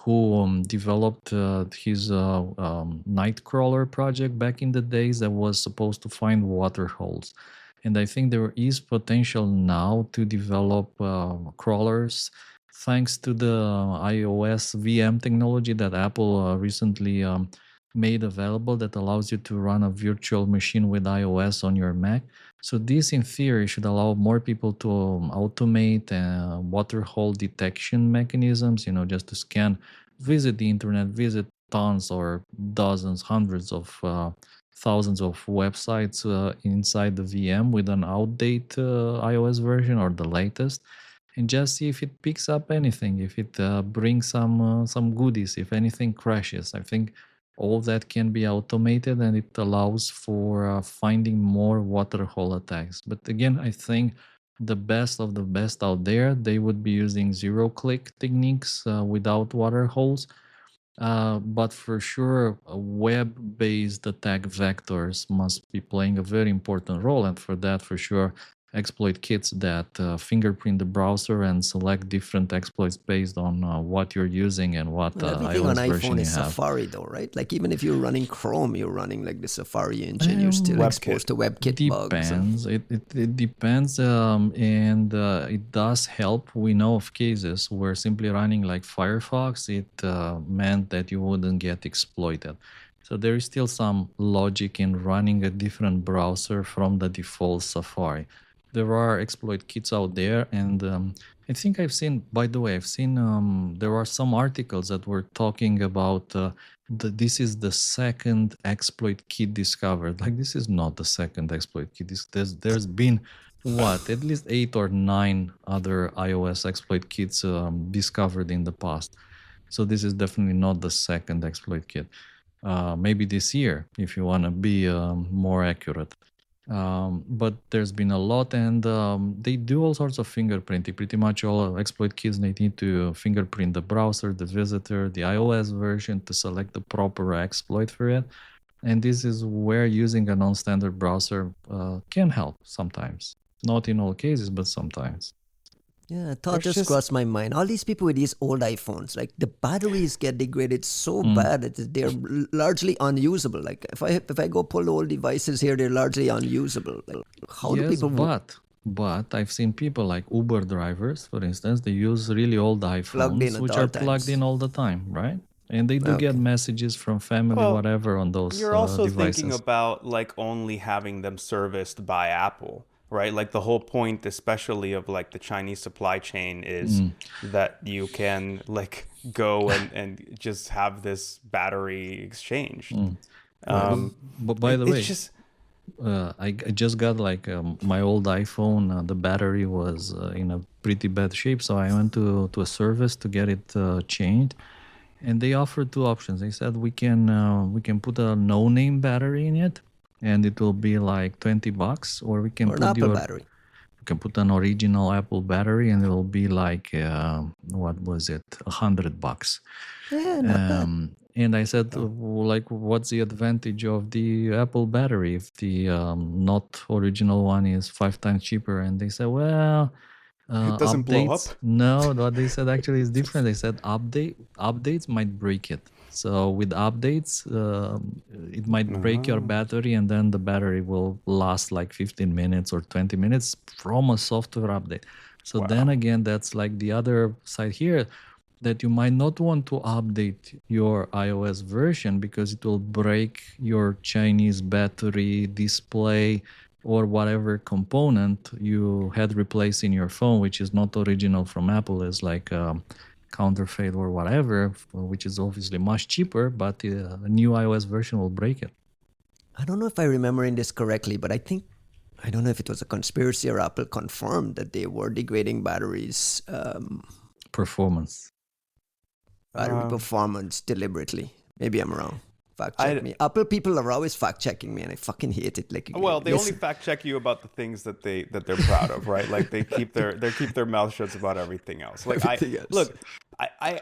who developed his Nightcrawler project back in the days that was supposed to find water holes. And I think there is potential now to develop crawlers thanks to the iOS VM technology that Apple recently made available, that allows you to run a virtual machine with iOS on your Mac. So this, in theory, should allow more people to automate water hole detection mechanisms, just to scan, visit the internet, visit tons or dozens, hundreds of thousands of websites inside the VM with an outdated iOS version or the latest, and just see if it picks up anything, if it brings some goodies, if anything crashes. I think all that can be automated, and it allows for finding more water hole attacks. But again, I think the best of the best out there, they would be using zero-click techniques without water holes. But for sure, web-based attack vectors must be playing a very important role. And for that, for sure, exploit kits that fingerprint the browser and select different exploits based on what you're using and what everything iOS on version iPhone you is have. Safari though, right? Like even if you're running Chrome, you're running like the Safari engine, you're still exposed to WebKit bugs. Depends. It depends, and it does help. We know of cases where simply running like Firefox, it meant that you wouldn't get exploited. So there is still some logic in running a different browser from the default Safari. There are exploit kits out there, and I think I've seen, by the way, there are some articles that were talking about this is the second exploit kit discovered. Like, this is not the second exploit kit. There's been, at least 8 or 9 other iOS exploit kits discovered in the past. So this is definitely not the second exploit kit. Maybe this year, if you want to be more accurate. But there's been a lot, and they do all sorts of fingerprinting. Pretty much all exploit kits, they need to fingerprint the browser, the visitor, the iOS version to select the proper exploit for it. And this is where using a non-standard browser can help sometimes. Not in all cases, but sometimes. Yeah, a thought just crossed my mind. All these people with these old iPhones, like the batteries get degraded so bad that they're largely unusable. Like if I go pull the old devices here, they're largely unusable. Like, how do people? But I've seen people like Uber drivers, for instance, they use really old iPhones, which are plugged in all the time, right? And they do get messages from family, whatever, on those devices. You're also thinking about like only having them serviced by Apple. Right, like the whole point, especially of like the Chinese supply chain, is that you can like go and just have this battery exchange. But by the way, I just got like my old iPhone. The battery was in a pretty bad shape, so I went to a service to get it changed, and they offered 2 options. They said we can put a no-name battery in it, and it will be like $20, or we can put an Apple battery. You can put an original Apple battery, and it will be like what was it, $100. Yeah, not bad. And I said, like, what's the advantage of the Apple battery if the not original one is 5 times cheaper? And they said, well, it doesn't blow up. No, what they said actually is different. They said updates might break it. So with updates, it might break your battery, and then the battery will last like 15 minutes or 20 minutes from a software update. So then again, that's like the other side here, that you might not want to update your iOS version because it will break your Chinese battery, display, or whatever component you had replaced in your phone, which is not original from Apple, is like counterfeit or whatever, which is obviously much cheaper, but a new iOS version will break it. I don't know if I'm remembering this correctly, but I don't know if it was a conspiracy or Apple confirmed that they were degrading batteries. Performance. Battery performance deliberately. Maybe I'm wrong. Fact check me. Apple people are always fact checking me, and I fucking hate it. Like, well, they only fact check you about the things that they're proud of, right? Like they keep their mouth shut about everything else. Like I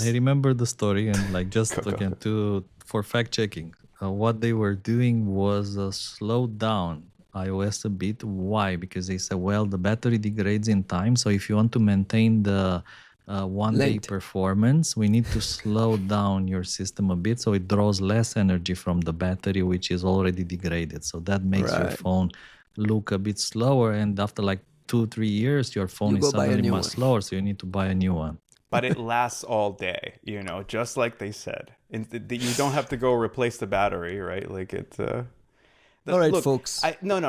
remember the story, and like just again for fact checking, what they were doing was slow down iOS a bit. Why? Because they said, well, the battery degrades in time, so if you want to maintain the one-day performance, we need to slow down your system a bit so it draws less energy from the battery, which is already degraded. So that makes your phone look a bit slower, and after like 2-3 years, your phone is suddenly much slower, so you need to buy a new one. But it lasts all day, just like they said. You don't have to go replace the battery, right? Like it's... all right, folks. No,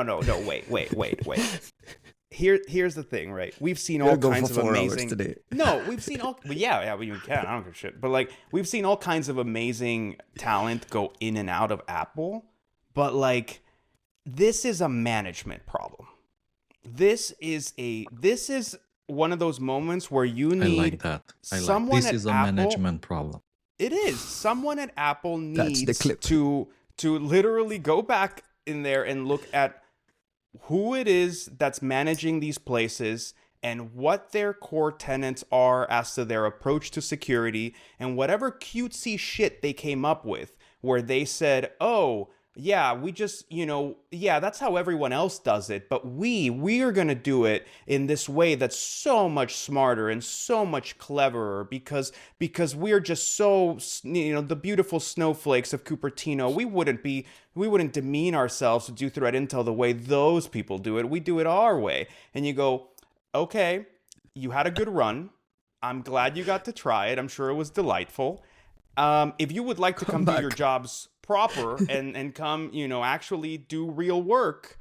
wait. Here's the thing, right? We've seen all kinds of amazing... today. No, we've seen all... Well, yeah, we can. I don't give a shit. But like, we've seen all kinds of amazing talent go in and out of Apple. But like, this is a management problem. This is one of those moments where you need... I like that. This is a management problem. It is. Someone at Apple needs to literally go back in there and look at who it is that's managing these places and what their core tenets are as to their approach to security, and whatever cutesy shit they came up with where they said, oh, yeah, we just, that's how everyone else does it, but we are going to do it in this way that's so much smarter and so much cleverer because we're just so, the beautiful snowflakes of Cupertino. We wouldn't demean ourselves to do threat intel the way those people do it. We do it our way. And you go, okay, you had a good run. I'm glad you got to try it. I'm sure it was delightful. If you would like to come do your jobs proper and come, actually do real work,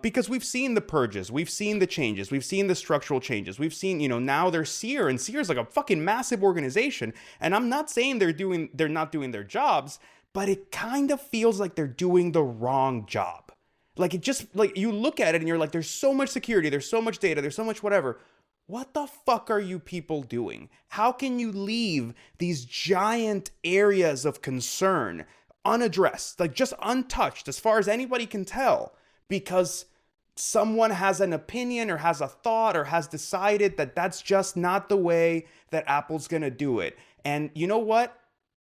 because we've seen the purges, we've seen the changes, we've seen the structural changes, we've seen, now they're SEER, and SEER is like a fucking massive organization. And I'm not saying they're not doing their jobs, but it kind of feels like they're doing the wrong job. Like it just, like you look at it and you're like, there's so much security, there's so much data, there's so much whatever. What the fuck are you people doing? How can you leave these giant areas of concern unaddressed, like just untouched as far as anybody can tell, because someone has an opinion or has a thought or has decided that that's just not the way that Apple's gonna do it? And you know what?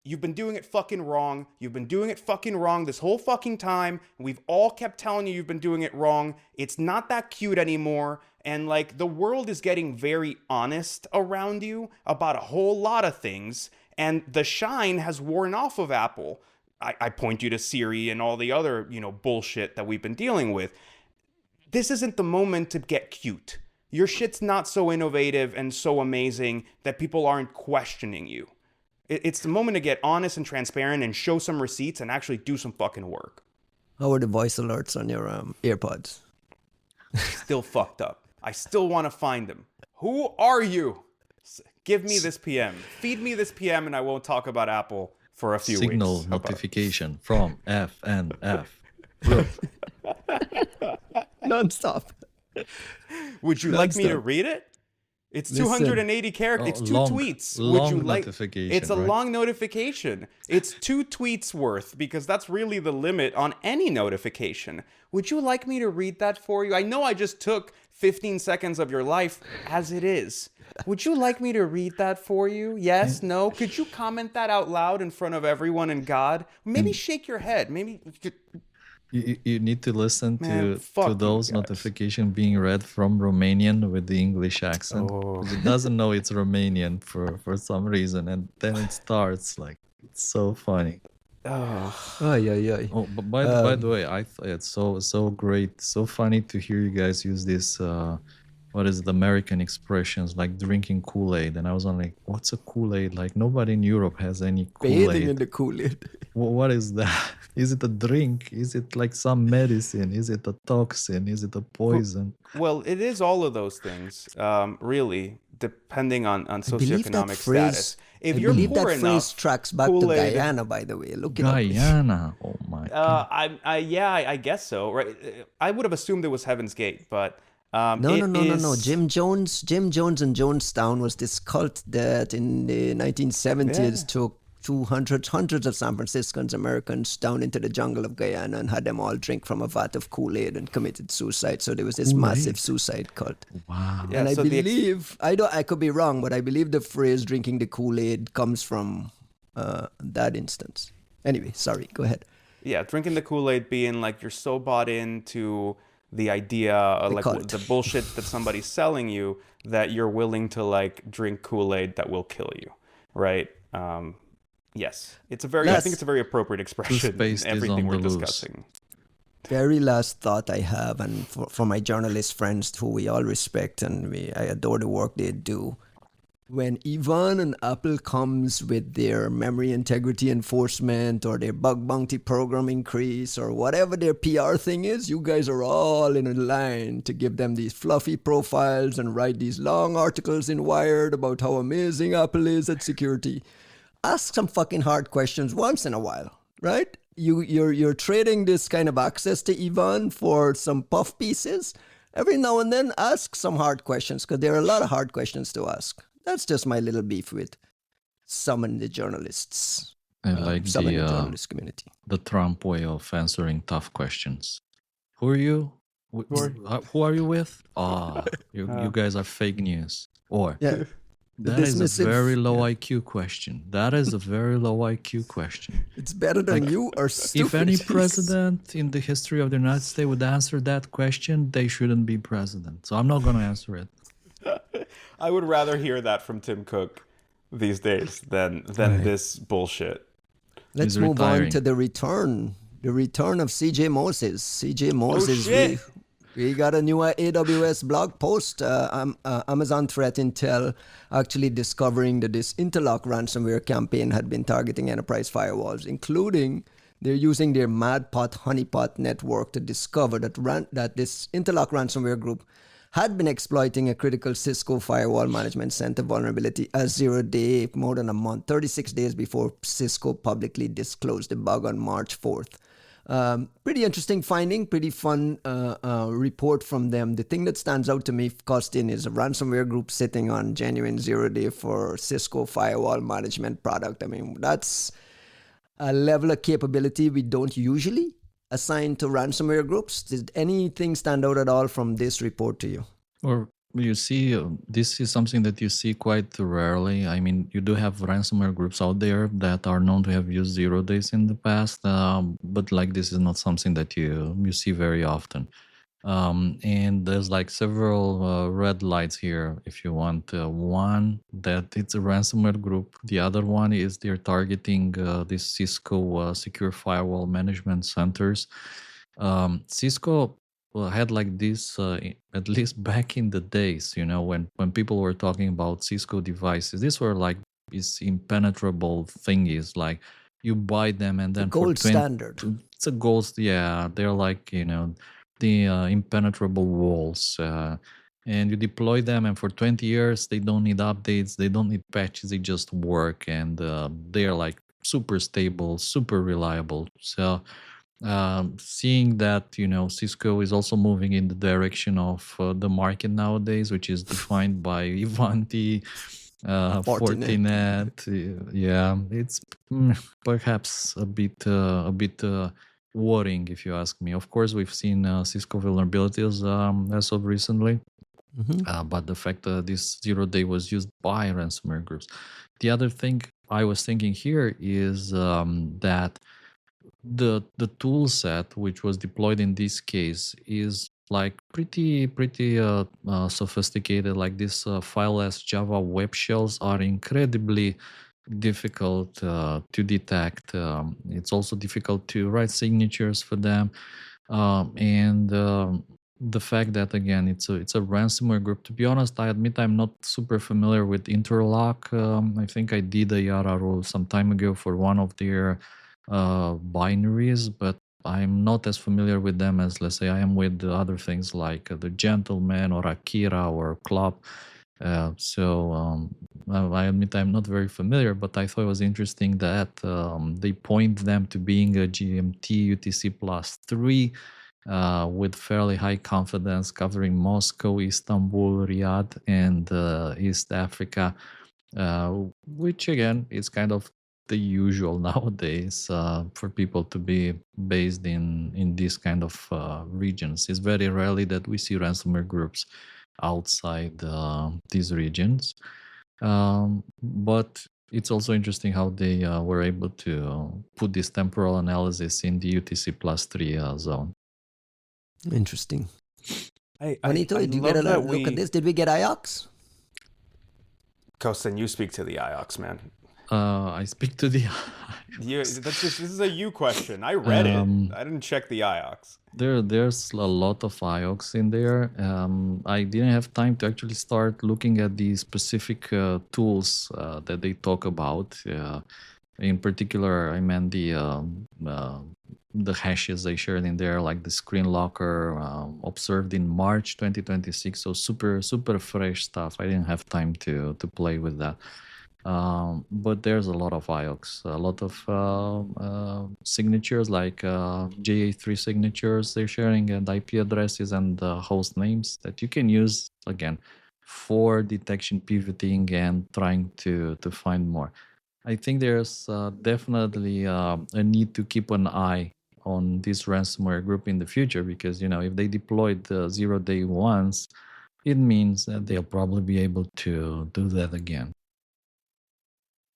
You've been doing it fucking wrong. You've been doing it fucking wrong this whole fucking time. We've all kept telling you you've been doing it wrong. It's not that cute anymore. And like, the world is getting very honest around you about a whole lot of things. And the shine has worn off of Apple. I point you to Siri and all the other, bullshit that we've been dealing with. This isn't the moment to get cute. Your shit's not so innovative and so amazing that people aren't questioning you. It's the moment to get honest and transparent and show some receipts and actually do some fucking work. How are the voice alerts on your AirPods? Still fucked up. I still want to find them. Who are you? Give me this PM. Feed me this PM and I won't talk about Apple for a few Signal weeks. notification from FNF. Non-stop. Would you like me to read it? It's 280 characters. It's two tweets. Would you like? It's a long notification. It's 2 tweets worth, because that's really the limit on any notification. Would you like me to read that for you? I know I just took 15 seconds of your life as it is. Would you like me to read that for you? Yes? No? Could you comment that out loud in front of everyone and God? Maybe shake your head. Maybe... You need to listen to those notifications being read from Romanian with the English accent. Because it doesn't know it's Romanian for some reason, and then it starts like, it's so funny. Oh, but by the way, I thought it's so great, so funny to hear you guys use this. What is it, American expressions like drinking Kool-Aid? And I was like, what's a Kool-Aid? Like, nobody in Europe has any Kool-Aid. Bathing in the Kool-Aid. What is that? Is it a drink? Is it like some medicine? Is it a toxin? Is it a poison? Well, it is all of those things, really. depending on believe that socioeconomic phrase, status. If I you're believe poor that phrase enough, tracks back to Kool-Aid. Guyana, by the way. Look it up. Guyana. Oh my god. I guess so. Right? I would have assumed it was Heaven's Gate, but No. Jim Jones and Jonestown was this cult that in the 1970s took hundreds of San Franciscans, Americans down into the jungle of Guyana and had them all drink from a vat of Kool-Aid and committed suicide. So there was this massive suicide cult. Wow. Yeah, And I so believe, I could be wrong, but I believe the phrase drinking the Kool-Aid comes from that instance. Anyway, sorry, go ahead. Yeah, drinking the Kool-Aid being like you're so bought into the idea, like the bullshit that somebody's selling you, that you're willing to like drink Kool-Aid that will kill you, right? Yes, it's a very. I think it's a very appropriate expression in everything we're discussing. Very last thought I have, and for my journalist friends who we all respect and I adore the work they do. When Ivan and Apple comes with their memory integrity enforcement or their bug bounty program increase or whatever their PR thing is, you guys are all in a line to give them these fluffy profiles and write these long articles in Wired about how amazing Apple is at security. Ask some fucking hard questions once in a while, right? You're trading this kind of access to Ivan for some puff pieces. Every now and then, ask some hard questions because there are a lot of hard questions to ask. That's just my little beef with some in the journalists. I like the journalist community. The Trump way of answering tough questions. Who are you? Who are you with? You guys are fake news. Or that is a very low IQ question. That is a very low IQ question. It's better than you are stupid. If any president in the history of the United States would answer that question, they shouldn't be president. So I'm not going to answer it. I would rather hear that from Tim Cook these days than this bullshit. Let's move on to the return of CJ Moses. CJ Moses, we got a new AWS blog post. Amazon Threat Intel actually discovering that this Interlock ransomware campaign had been targeting enterprise firewalls, including they're using their Madpot honeypot network to discover that this Interlock ransomware group had been exploiting a critical Cisco firewall management center vulnerability a 0-day, more than a month, 36 days before Cisco publicly disclosed the bug on March 4th. Pretty interesting finding, pretty fun report from them. The thing that stands out to me, Costin, is a ransomware group sitting on genuine 0-day for Cisco firewall management product. I mean, that's a level of capability we don't usually assign to ransomware groups. Did anything stand out at all from this report to you? Or you see, this is something that you see quite rarely. I mean, you do have ransomware groups out there that are known to have used 0 days in the past, but like this is not something that you see very often. And there's like several red lights here if you want. One, that it's a ransomware group. The other one is they're targeting these Cisco secure firewall management centers. Cisco had like this at least back in the days, when people were talking about Cisco devices. These were like these impenetrable thingies, like you buy them and then gold standard. It's a gold, yeah. They're like the impenetrable walls, and you deploy them, and for 20 years they don't need updates, they don't need patches, they just work, and they're like super stable, super reliable. So seeing that Cisco is also moving in the direction of the market nowadays, which is defined by Ivanti, Fortinet. Yeah, it's perhaps a bit worrying, if you ask me. Of course, we've seen Cisco vulnerabilities as of recently, but the fact that this 0-day was used by ransomware groups. The other thing I was thinking here is that the tool set which was deployed in this case is like pretty sophisticated. Like this fileless Java web shells are incredibly difficult to detect. It's also difficult to write signatures for them, and the fact that again it's a ransomware group. To be honest, I admit I'm not super familiar with Interlock. I think I did a Yara role some time ago for one of their binaries, but I'm not as familiar with them as, let's say, I am with the other things like the Gentleman or Akira or Klopp. I admit I'm not very familiar, but I thought it was interesting that they point them to being a GMT UTC plus 3 with fairly high confidence, covering Moscow, Istanbul, Riyadh, and East Africa, which again is kind of the usual nowadays for people to be based in these kind of regions. It's very rarely that we see ransomware groups outside these regions. But it's also interesting how they were able to put this temporal analysis in the UTC plus 3 zone. Interesting. Juanito, did you get a look at this? Did we get IOX? Kostin, you speak to the IOX, man. I speak to the this is a you question. I read it. I didn't check the IOX. There's a lot of IOX in there. I didn't have time to actually start looking at the specific tools that they talk about. In particular, I meant the hashes they shared in there, like the screen locker observed in March 2026. So super fresh stuff. I didn't have time to play with that. But there's a lot of IOX, a lot of signatures like JA3 signatures they're sharing, and IP addresses and host names that you can use again for detection, pivoting, and trying to find more. I think there's definitely a need to keep an eye on this ransomware group in the future, because if they deployed the 0-day once, it means that they'll probably be able to do that again.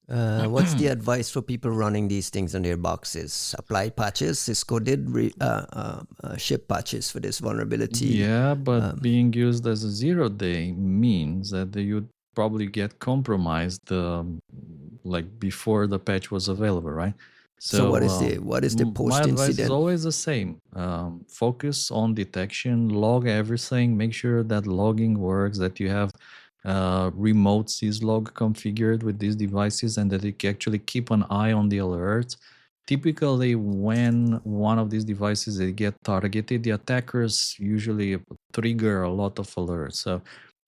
What's the advice for people running these things on their boxes? Apply patches. Cisco did ship patches for this vulnerability. Yeah, but being used as a 0-day means that you'd probably get compromised like before the patch was available, right? So what is the post-incident? My advice is always the same. Focus on detection, log everything, make sure that logging works, that you have remote syslog configured with these devices, and that you can actually keep an eye on the alerts. Typically, when one of these devices they get targeted, the attackers usually trigger a lot of alerts. So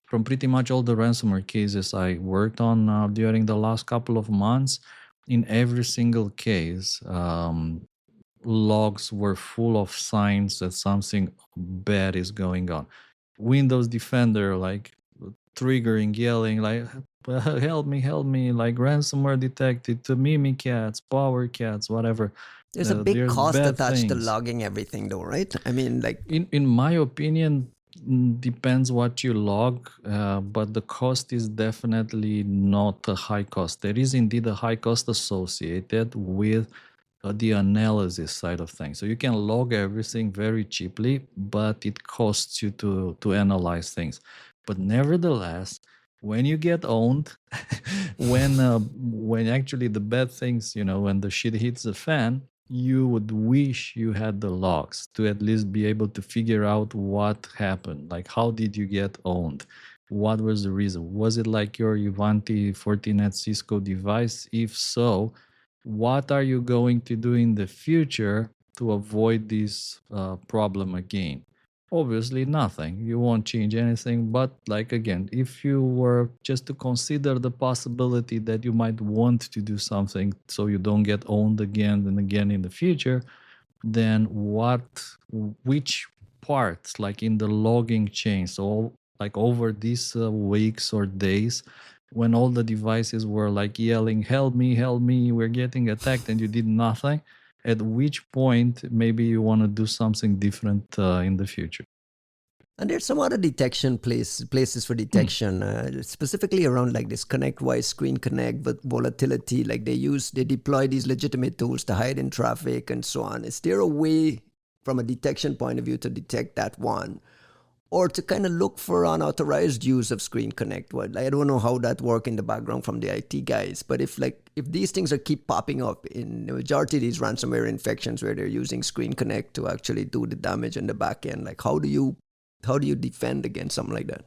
from pretty much all the ransomware cases I worked on during the last couple of months, in every single case, logs were full of signs that something bad is going on. Windows Defender, like triggering, yelling, like, help me, like ransomware detected to Mimikatz, Power Cats, whatever. There's a big cost attached to logging everything though, right? I mean, like... In my opinion, depends what you log, but the cost is definitely not a high cost. There is indeed a high cost associated with the analysis side of things. So you can log everything very cheaply, but it costs you to analyze things. But nevertheless, when you get owned, when actually the bad things, when the shit hits the fan, you would wish you had the logs to at least be able to figure out what happened. Like, how did you get owned? What was the reason? Was it like your Ivanti Fortinet Cisco device? If so, what are you going to do in the future to avoid this problem again? Obviously nothing. You won't change anything, but like, again, if you were just to consider the possibility that you might want to do something so you don't get owned again and again in the future, then which parts, like in the logging chain, so like over these weeks or days, when all the devices were like yelling, help me, we're getting attacked, and you did nothing, at which point maybe you want to do something different in the future. And there's some other detection places for detection, specifically around like this ConnectWise, Screen Connect, but volatility. Like they deploy these legitimate tools to hide in traffic and so on. Is there a way from a detection point of view to detect that one? Or to kind of look for unauthorized use of Screen Connect? Well, I don't know how that works in the background from the IT guys, but if these things are keep popping up in the majority of these ransomware infections where they're using Screen Connect to actually do the damage in the back end, like how do you defend against something like that?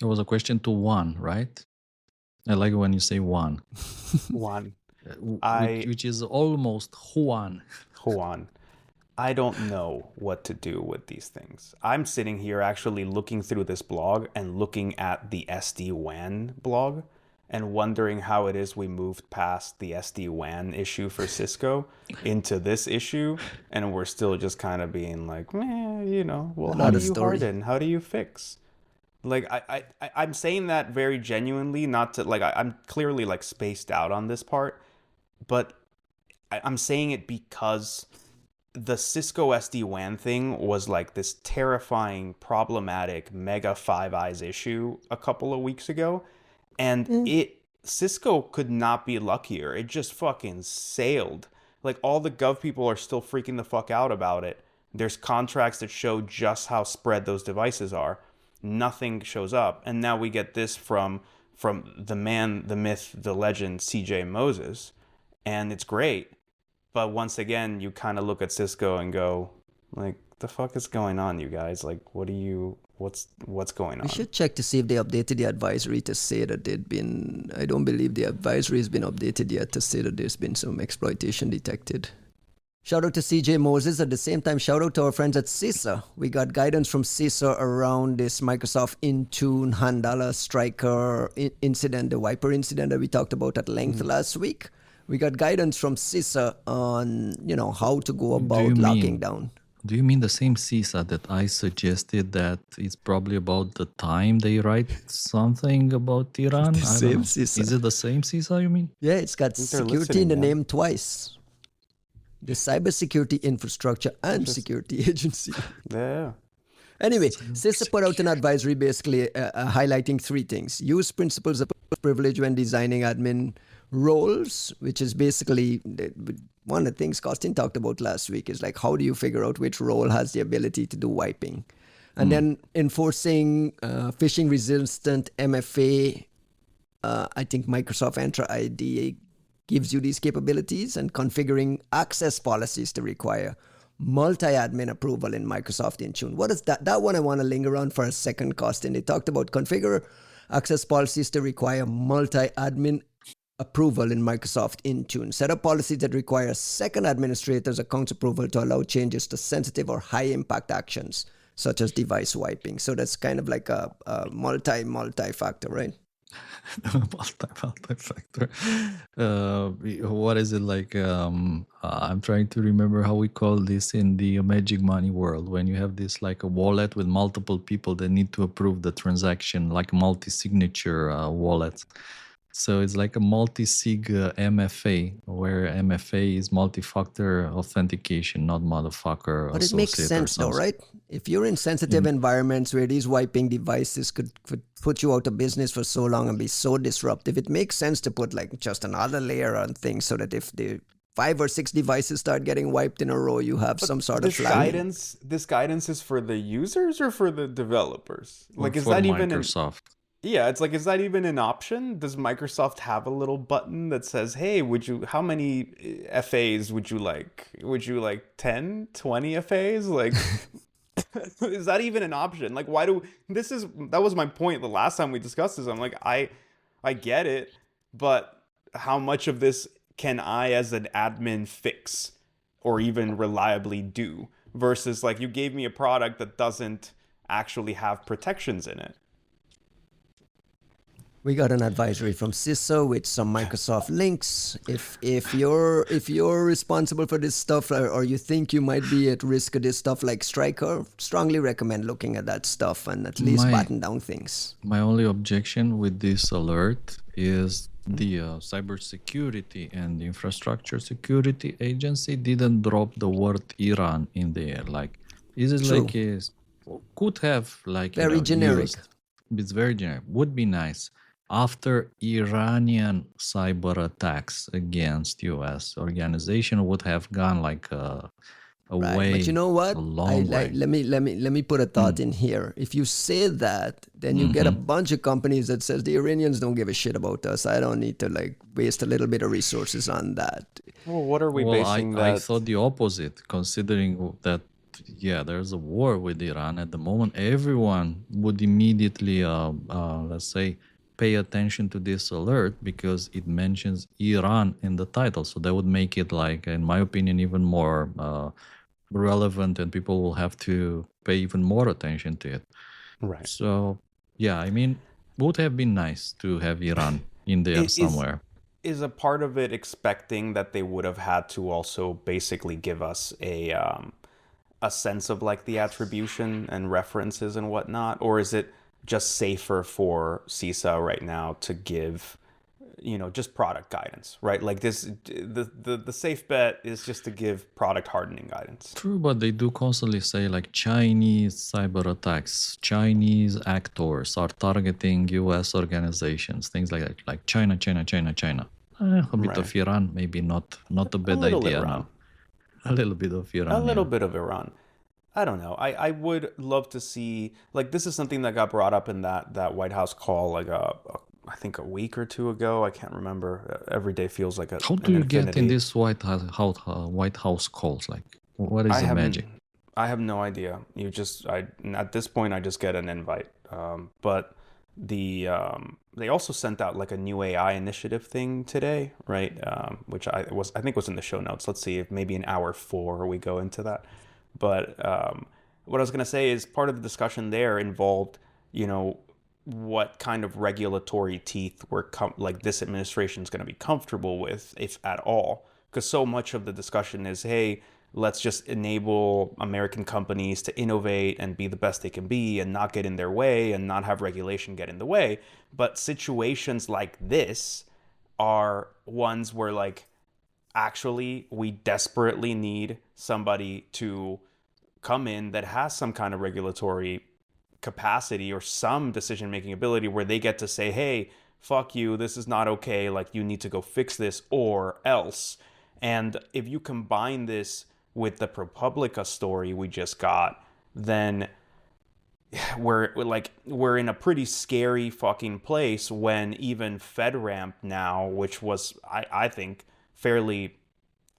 It was a question to Juan, right? I like it when you say Juan. Juan. Which is almost Juan. Juan. I don't know what to do with these things. I'm sitting here actually looking through this blog and looking at the SD-WAN blog and wondering how it is we moved past the SD-WAN issue for Cisco into this issue, and we're still just kind of being like, meh, you know, well, how do you harden? How do you fix? Like, I'm saying that very genuinely, not to, like, I'm clearly, like, spaced out on this part, but I'm saying it because the Cisco SD-WAN thing was like this terrifying, problematic, mega Five Eyes issue a couple of weeks ago. And Cisco could not be luckier. It just fucking sailed. Like, all the gov people are still freaking the fuck out about it. There's contracts that show just how spread those devices are. Nothing shows up. And now we get this from the man, the myth, the legend, CJ Moses. And it's great. But once again, you kind of look at Cisco and go, like, the fuck is going on, you guys? Like, what's going on? We should check to see if they updated the advisory to say that I don't believe the advisory has been updated yet to say that there's been some exploitation detected. Shout out to CJ Moses. At the same time, shout out to our friends at CISA. We got guidance from CISA around this Microsoft Intune Handala Striker incident, the wiper incident that we talked about at length last week. We got guidance from CISA on, how to go about locking down. Do you mean the same CISA that I suggested that it's probably about the time they write something about Iran? The same CISA. Is it the same CISA, you mean? Yeah, it's got security in the name twice. The Cybersecurity Infrastructure and Security Agency. Yeah. Anyway, CISA put out an advisory basically highlighting three things. Use principles of privilege when designing admin roles, which is basically one of the things Costin talked about last week, is like, how do you figure out which role has the ability to do wiping? And then enforcing phishing resistant MFA. I think Microsoft Entra ID gives you these capabilities, and configuring access policies to require multi-admin approval in Microsoft Intune. What is that? That one I want to linger on for a second, Costin. They talked about configure access policies to require multi-admin approval in Microsoft Intune. Set up policies that require second administrator's account approval to allow changes to sensitive or high-impact actions, such as device wiping. So that's kind of like a multi-factor, right? Multi-factor. What is it like? I'm trying to remember how we call this in the magic money world, when you have this like a wallet with multiple people that need to approve the transaction, like multi-signature wallet. So it's like a multi-sig MFA, where MFA is multi-factor authentication, not motherfucker. But it makes sense though, right? If you're in sensitive environments where these wiping devices could put you out of business for so long and be so disruptive, it makes sense to put like just another layer on things so that if the 5 or 6 devices start getting wiped in a row, you have some sort of flag. This guidance is for the users or for the developers? Like, is for that even Microsoft? Yeah, it's like, is that even an option? Does Microsoft have a little button that says, hey, how many FAs would you like? Would you like 10, 20 FAs? Like, is that even an option? Like, that was my point the last time we discussed this. I'm like, I get it, but how much of this can I as an admin fix or even reliably do? Versus like, you gave me a product that doesn't actually have protections in it. We got an advisory from CISO with some Microsoft links. If you're responsible for this stuff, or you think you might be at risk of this stuff like Striker, strongly recommend looking at that stuff and at least batten down things. My only objection with this alert is the cybersecurity and infrastructure security agency didn't drop the word Iran in there. Like, is it True. like could have like very generic? Used, it's very generic. Would be nice. After Iranian cyber attacks against U.S. organization would have gone like a way. But you know what? A long way. Let me put a thought in here. If you say that, then you get a bunch of companies that says the Iranians don't give a shit about us. I don't need to like waste a little bit of resources on that. Well, what are we basing that? I thought the opposite, considering that. Yeah, there's a war with Iran at the moment. Everyone would immediately, let's say, pay attention to this alert because it mentions Iran in the title. So that would make it, like, in my opinion, even more relevant and people will have to pay even more attention to it. Right. So, yeah, I mean, would have been nice to have Iran in there somewhere. Is a part of it expecting that they would have had to also basically give us a sense of like the attribution and references and whatnot, or is it just safer for CISA right now to give, just product guidance, right? Like this, the safe bet is just to give product hardening guidance. True, but they do constantly say like Chinese cyber attacks, Chinese actors are targeting US organizations, things like that, like China, China, China, China. A bit of Iran, maybe not a bad idea now. A little bit of Iran. A little bit of Iran. I don't know. I would love to see, like, this is something that got brought up in that White House call, like I think a week or two ago. I can't remember. Every day feels like How do you get in this White House calls? Like, what is the magic? I have no idea. At this point, I just get an invite. But they also sent out like a new AI initiative thing today, right? Which I think was in the show notes. Let's see if maybe in hour 4 we go into that. But what I was going to say is part of the discussion there involved, what kind of regulatory teeth like this administration is going to be comfortable with, if at all. Because so much of the discussion is, hey, let's just enable American companies to innovate and be the best they can be and not get in their way and not have regulation get in the way. But situations like this are ones where, like, actually we desperately need somebody to come in that has some kind of regulatory capacity or some decision-making ability where they get to say, hey, fuck you, this is not okay, like, you need to go fix this or else. And if you combine this with the ProPublica story we just got, then we're in a pretty scary fucking place when even FedRAMP now, which was, I think, fairly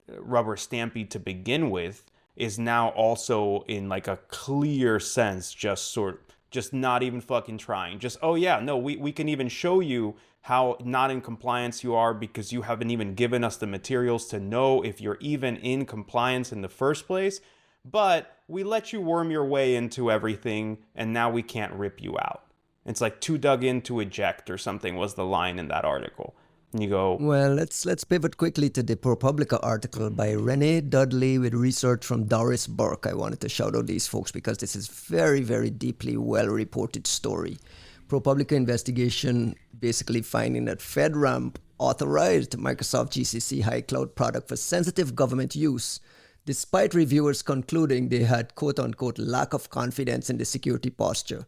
rubber stampy to begin with, is now also in like a clear sense just not even fucking trying. Just, oh yeah, no, we can even show you how not in compliance you are because you haven't even given us the materials to know if you're even in compliance in the first place. But we let you worm your way into everything and now we can't rip you out. It's like too dug in to eject or something was the line in that article. And you go, well, let's pivot quickly to the ProPublica article by Renee Dudley with research from Doris Burke. I wanted to shout out these folks because this is very, very deeply well-reported story. ProPublica investigation basically finding that FedRAMP authorized Microsoft GCC high cloud product for sensitive government use, despite reviewers concluding they had quote-unquote lack of confidence in the security posture.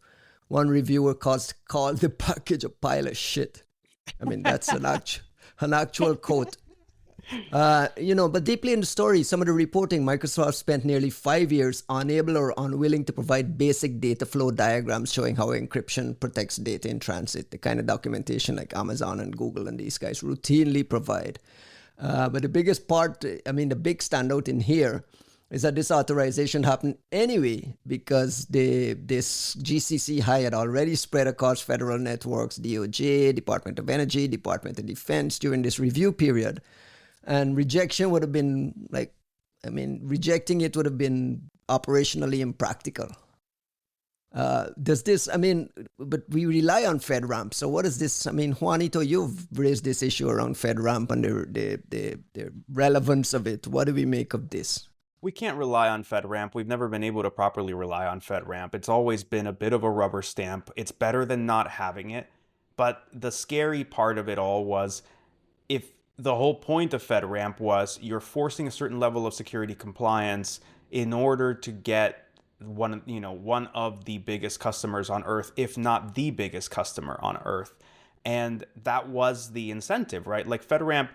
One reviewer called the package a pile of shit. I mean, that's an actual quote. But deeply in the story, some of the reporting, Microsoft spent nearly 5 years unable or unwilling to provide basic data flow diagrams showing how encryption protects data in transit, the kind of documentation like Amazon and Google and these guys routinely provide. But the biggest part, the big standout in here is that this authorization happened anyway because this GCC high had already spread across federal networks, DOJ, Department of Energy, Department of Defense during this review period. And rejection would have been rejecting it would have been operationally impractical. But we rely on FedRAMP. So what is this? Juanito, you've raised this issue around FedRAMP and the relevance of it. What do we make of this? We can't rely on FedRAMP. We've never been able to properly rely on FedRAMP. It's always been a bit of a rubber stamp. It's better than not having it. But the scary part of it all was, if the whole point of FedRAMP was you're forcing a certain level of security compliance in order to get one of the biggest customers on Earth, if not the biggest customer on Earth. And that was the incentive, right? Like FedRAMP,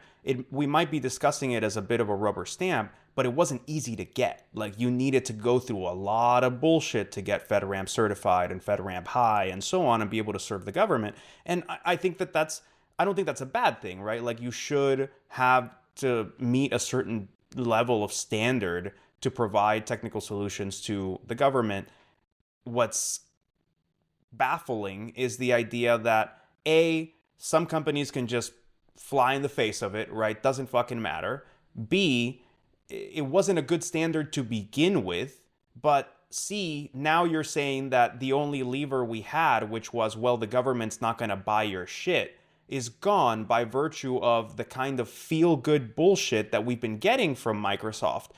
we might be discussing it as a bit of a rubber stamp, but it wasn't easy to get. Like, you needed to go through a lot of bullshit to get FedRAMP certified and FedRAMP high and so on and be able to serve the government. And I think I don't think that's a bad thing, right? Like, you should have to meet a certain level of standard to provide technical solutions to the government. What's baffling is the idea that some companies can just fly in the face of it, right? Doesn't fucking matter. B, it wasn't a good standard to begin with, but C, now you're saying that the only lever we had, which was, well, the government's not going to buy your shit, is gone by virtue of the kind of feel-good bullshit that we've been getting from Microsoft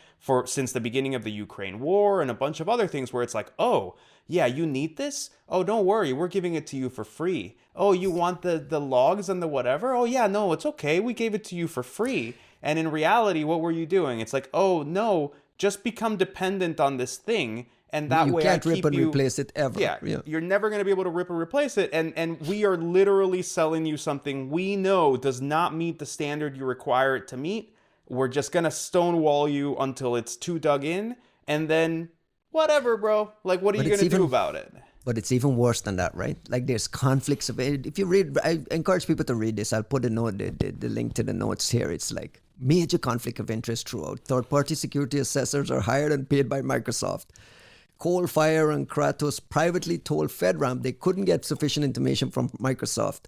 since the beginning of the Ukraine war and a bunch of other things where it's like, oh, yeah, you need this? Oh, don't worry, we're giving it to you for free. Oh, you want the logs and the whatever? Oh, yeah, no, it's okay, we gave it to you for free. And in reality, what were you doing? It's like, oh, no, just become dependent on this thing, and that way you can't rip and replace it ever. Yeah, you're never going to be able to rip and replace it, and we are literally selling you something we know does not meet the standard you require it to meet. We're just going to stonewall you until it's too dug in, and then whatever, bro. Like, what are you going to do about it? But it's even worse than that, right? Like, there's conflicts of it. If you read, I encourage people to read this. I'll put the link to the notes here. It's like major conflict of interest throughout. Third-party security assessors are hired and paid by Microsoft. Coalfire and Kratos privately told FedRAMP they couldn't get sufficient information from Microsoft.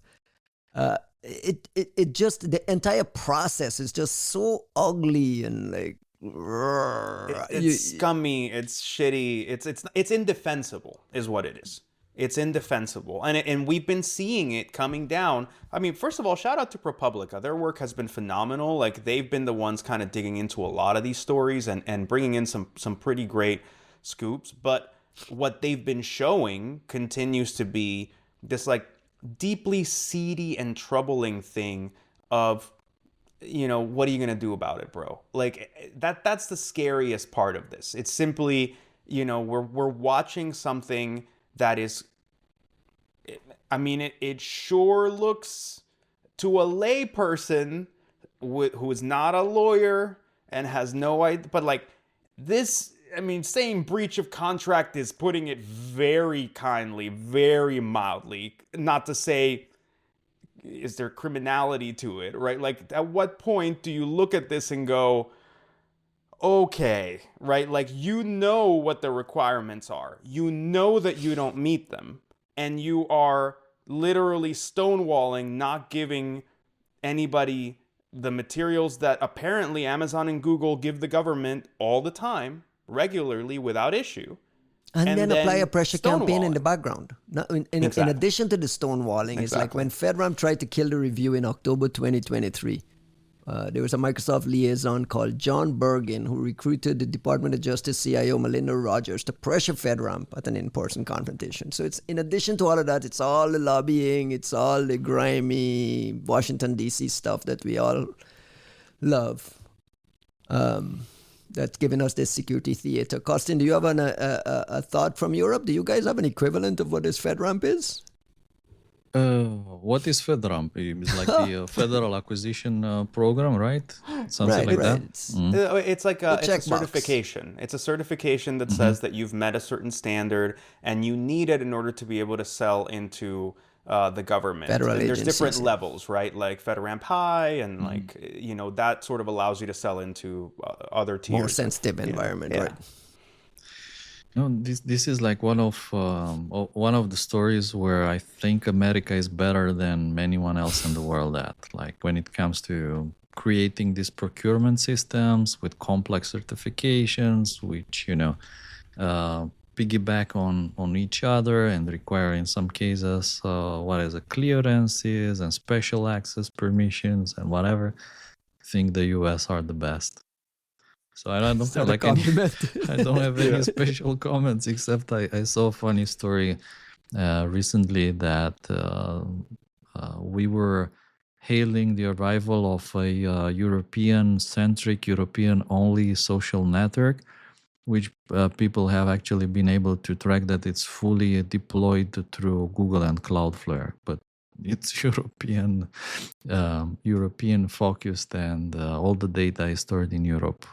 It just, the entire process is just so ugly and like, it's scummy, it's shitty, it's indefensible is what it is. It's indefensible, and we've been seeing it coming down. I mean, first of all, shout out to ProPublica. Their work has been phenomenal. Like, they've been the ones kind of digging into a lot of these stories and bringing in some pretty great scoops. But what they've been showing continues to be this like deeply seedy and troubling thing of, you know, what are you going to do about it, bro? Like, that's the scariest part of this. It's simply, you know, we're watching something that is, I mean, it sure looks to a lay person who is not a lawyer and has no idea, but like this, I mean, saying breach of contract is putting it very kindly, very mildly, not to say, is there criminality to it, right? Like, at what point do you look at this and go, okay, right? Like, you know what the requirements are. You know that you don't meet them. And you are literally stonewalling, not giving anybody the materials that apparently Amazon and Google give the government all the time, regularly, without issue. And then apply a pressure campaign in the background. In addition to the stonewalling, it's like when FedRAMP tried to kill the review in October 2023. There was a Microsoft liaison called John Bergen who recruited the Department of Justice CIO Melinda Rogers to pressure FedRAMP at an in-person confrontation. So it's, in addition to all of that, it's all the lobbying, it's all the grimy Washington, D.C. stuff that we all love. That's given us this security theater. Kostin, do you have a thought from Europe? Do you guys have an equivalent of what this FedRAMP is? What is FedRAMP? It's like the Federal Acquisition Program, right? Something like that. It's like it's a certification. It's a certification that says that you've met a certain standard and you need it in order to be able to sell into the government. Federal and there's agencies, different levels, right? Like FedRAMP High, and like, you know, that sort of allows you to sell into other tiers. More sensitive environment, right? No, this is like one of the stories where I think America is better than anyone else in the world at. Like, when it comes to creating these procurement systems with complex certifications, which, you know, piggyback on each other and require in some cases clearances and special access permissions and whatever. I think the US are the best. So I don't have like any special comments, except I saw a funny story recently that we were hailing the arrival of a European-centric, European-only social network, which people have actually been able to track that it's fully deployed through Google and Cloudflare, but it's European focused, and all the data is stored in Europe.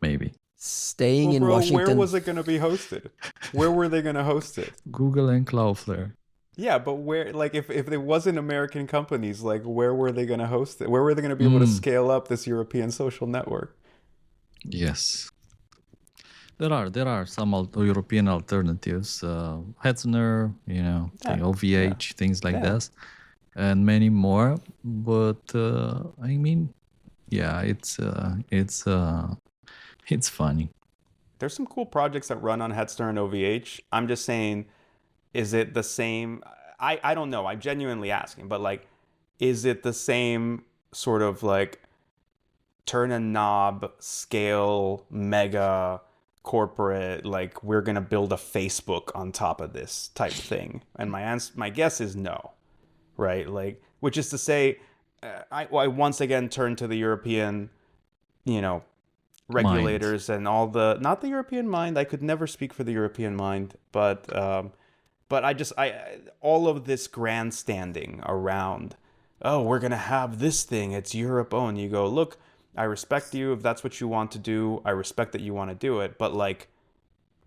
Maybe. Staying in Washington. Where was it going to be hosted? Where were they going to host it? Google and Cloudflare. Yeah, but where, like, if it wasn't American companies, like, where were they going to host it? Where were they going to be able to scale up this European social network? Yes. There are some European alternatives. Hetzner, you know, OVH, things like this, and many more. But I mean, yeah, it's It's funny. There's some cool projects that run on Headster and OVH. I'm just saying, is it the same? I don't know. I'm genuinely asking, but like, is it the same sort of like turn a knob, scale, mega corporate, like we're gonna build a Facebook on top of this type thing? And my guess is no, right? Like, which is to say, I once again turn to the European, regulators and all the, not the European mind. I could never speak for the European mind, but all of this grandstanding around, oh, we're going to have this thing, it's Europe owned. You go, look, I respect you if that's what you want to do. I respect that you want to do it, but like,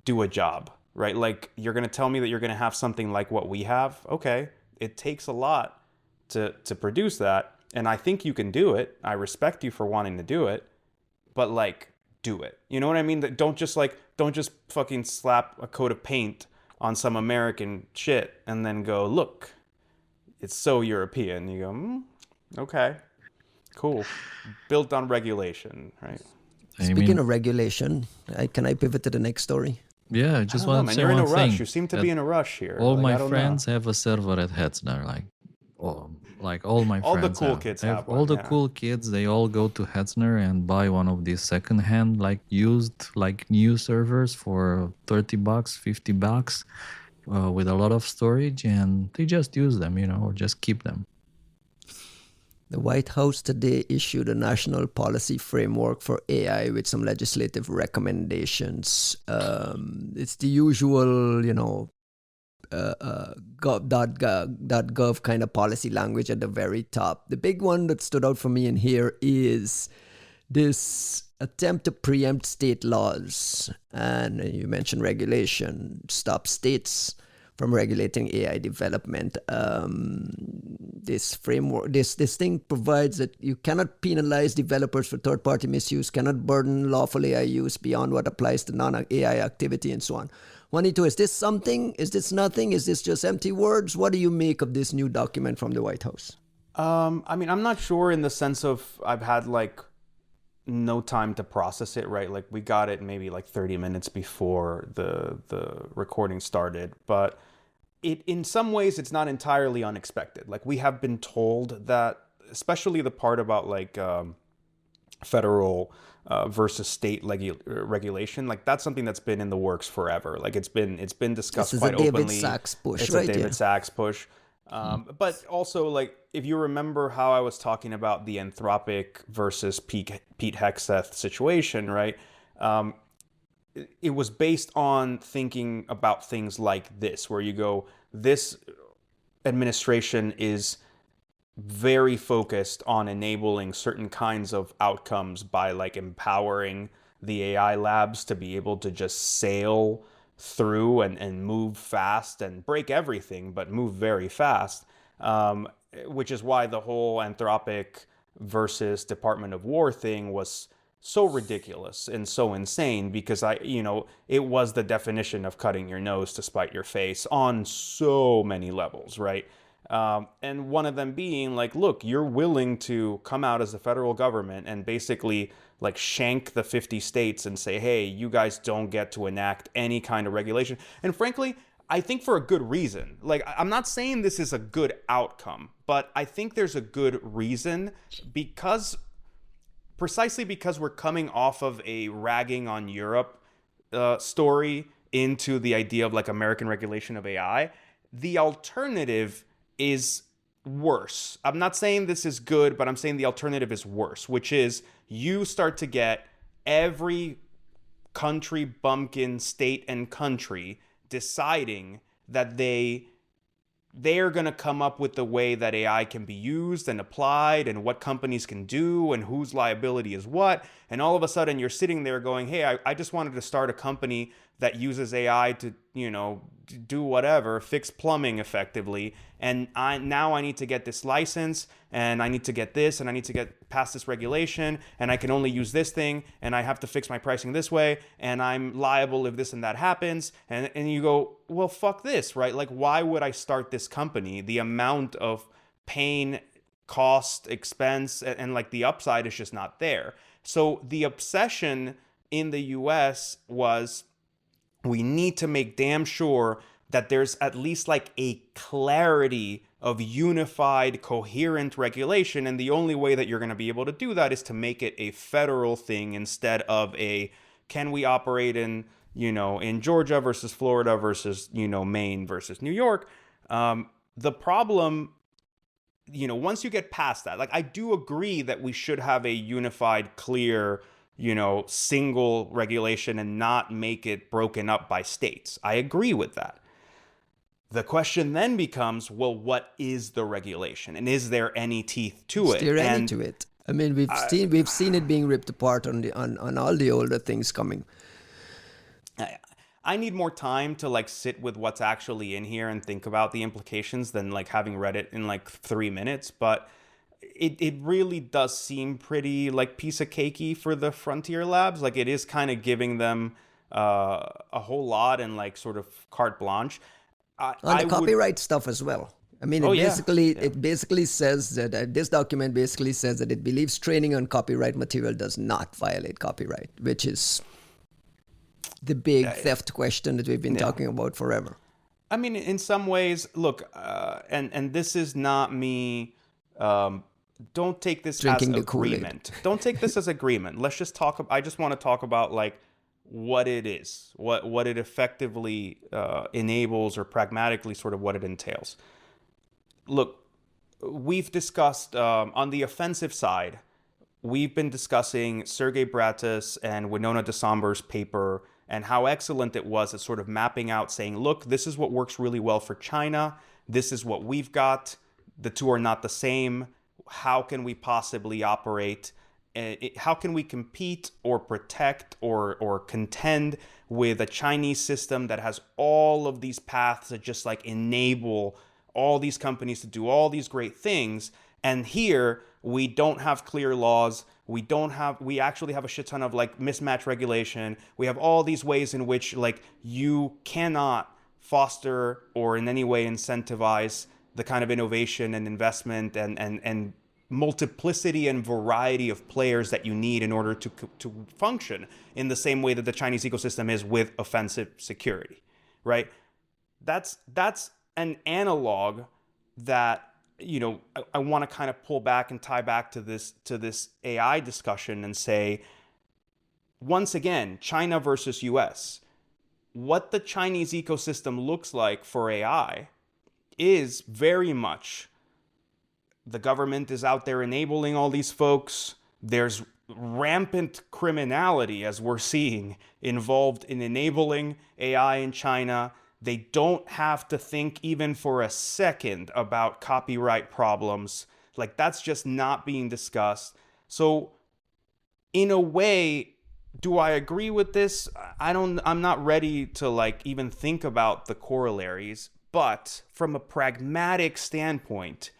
do a job, right? Like, you're going to tell me that you're going to have something like what we have. Okay. It takes a lot to produce that. And I think you can do it. I respect you for wanting to do it, but like, do it. You know what I mean? That don't just fucking slap a coat of paint on some American shit and then go, look, it's so European. You go, okay, cool. Built on regulation, right? Speaking of regulation, can I pivot to the next story? Yeah, I just want to say you're in a one rush. thing. You seem to be in a rush here. All my friends have a server at Hetzner, like all my all friends. The cool kids have all the cool kids. They all go to Hetzner and buy one of these secondhand, like used, like new servers for $30, $50, with a lot of storage, and they just use them, or just keep them. The White House today issued a national policy framework for AI with some legislative recommendations. It's the usual, gov kind of policy language at the very top. The big one that stood out for me in here is this attempt to preempt state laws. And you mentioned regulation, stop states from regulating AI development. This framework, this thing provides that you cannot penalize developers for third-party misuse, cannot burden lawful AI use beyond what applies to non-AI activity, and so on. Juanito, is this something? Is this nothing? Is this just empty words? What do you make of this new document from the White House? I mean, I'm not sure in the sense of I've had like no time to process it, right? Like we got it maybe like 30 minutes before the recording started, but in some ways it's not entirely unexpected. Like we have been told that, especially the part about like federal versus state regulation, like that's something that's been in the works forever. Like it's been discussed quite openly. It's a David Sachs push, it's right? a David Sachs push. But also, like, if you remember how I was talking about the Anthropic versus Pete Hegseth situation, right? It was based on thinking about things like this, where you go, this administration is very focused on enabling certain kinds of outcomes by like empowering the AI labs to be able to just sail through and move fast and break everything, but move very fast, which is why the whole Anthropic versus Department of War thing was so ridiculous and so insane, because it was the definition of cutting your nose to spite your face on so many levels, right? And one of them being like, look, you're willing to come out as the federal government and basically like shank the 50 states and say, hey, you guys don't get to enact any kind of regulation. And frankly, I think for a good reason. Like, I'm not saying this is a good outcome, but I think there's a good reason, precisely because we're coming off of a ragging on Europe story into the idea of like American regulation of AI. The alternative is worse. I'm not saying this is good, but I'm saying the alternative is worse, which is you start to get every country, bumpkin, state, and country deciding that they are going to come up with the way that AI can be used and applied and what companies can do and whose liability is what. And all of a sudden you're sitting there going, hey, I just wanted to start a company that uses AI to, do whatever, fix plumbing effectively. And now I need to get this license, and I need to get this, and I need to get past this regulation, and I can only use this thing, and I have to fix my pricing this way, and I'm liable if this and that happens. And you go, well, fuck this, right? Like, why would I start this company? The amount of pain, cost, expense, and like the upside is just not there. So the obsession in the US was, we need to make damn sure that there's at least like a clarity of unified, coherent regulation. And the only way that you're going to be able to do that is to make it a federal thing instead of a, can we operate in, in Georgia versus Florida versus, Maine versus New York. The problem, once you get past that, like, I do agree that we should have a unified, clear, single regulation and not make it broken up by states. I agree with that. The question then becomes, well, what is the regulation, and is there any teeth to it? Is there any to it? I mean, we've seen it being ripped apart on all the older things coming. I need more time to like sit with what's actually in here and think about the implications than like having read it in like 3 minutes. But it really does seem pretty like piece of cakey for the Frontier Labs. Like, it is kind of giving them a whole lot and like sort of carte blanche. On the copyright stuff as well. I mean, it basically says that this document basically says that it believes training on copyright material does not violate copyright, which is the big theft question that we've been talking about forever. I mean, in some ways, look, and this is not me. Don't take this Drinking as agreement. Don't take this as agreement. Let's just talk. I just want to talk about like what it is, what it effectively enables, or pragmatically sort of what it entails. Look, we've discussed on the offensive side, we've been discussing Sergey Bratis and Winona DeSomber's paper and how excellent it was at sort of mapping out, saying, look, this is what works really well for China. This is what we've got. The two are not the same. How can we possibly operate? How can we compete or protect or contend with a Chinese system that has all of these paths that just like enable all these companies to do all these great things? And here we don't have clear laws. We actually have a shit ton of like mismatch regulation. We have all these ways in which like you cannot foster or in any way incentivize the kind of innovation and investment and multiplicity and variety of players that you need in order to function in the same way that the Chinese ecosystem is with offensive security, right? That's an analog that, I want to kind of pull back and tie back to this AI discussion and say, once again, China versus US. What the Chinese ecosystem looks like for AI is very much the government is out there enabling all these folks. There's rampant criminality, as we're seeing, involved in enabling AI in China. They don't have to think even for a second about copyright problems. Like, that's just not being discussed. So in a way, do I agree with this? I'm not ready to like even think about the corollaries, but from a pragmatic standpoint,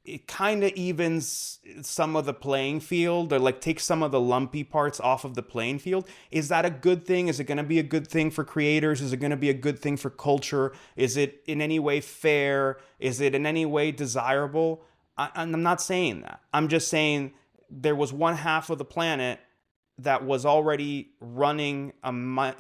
it kind of evens some of the playing field, or like takes some of the lumpy parts off of the playing field. Is that a good thing? Is it going to be a good thing for creators? Is it going to be a good thing for culture? Is it in any way fair? Is it in any way desirable? I'm not saying that. I'm just saying there was one half of the planet that was already running a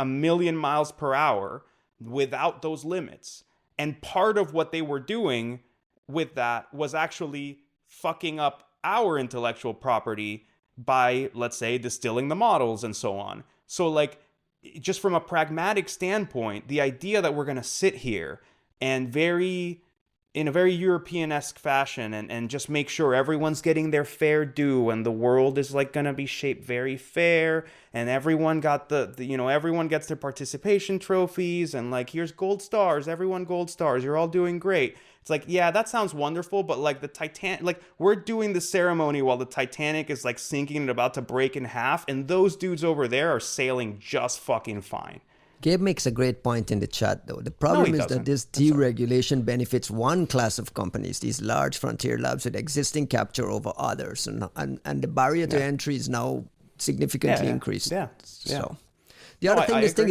million miles per hour without those limits. And part of what they were doing with that was actually fucking up our intellectual property by, let's say, distilling the models and so on. So like, just from a pragmatic standpoint, the idea that we're going to sit here and in a very European-esque fashion and just make sure everyone's getting their fair due and the world is like going to be shaped very fair and everyone got everyone gets their participation trophies and like, here's gold stars, everyone gold stars, you're all doing great. It's like, yeah, that sounds wonderful, but like the Titanic, like we're doing the ceremony while the Titanic is like sinking and about to break in half, and those dudes over there are sailing just fucking fine. Gabe makes a great point in the chat, though. The problem is that this deregulation benefits one class of companies, these large frontier labs with existing capture over others, and the barrier to entry is now significantly increased. So the other thing this thing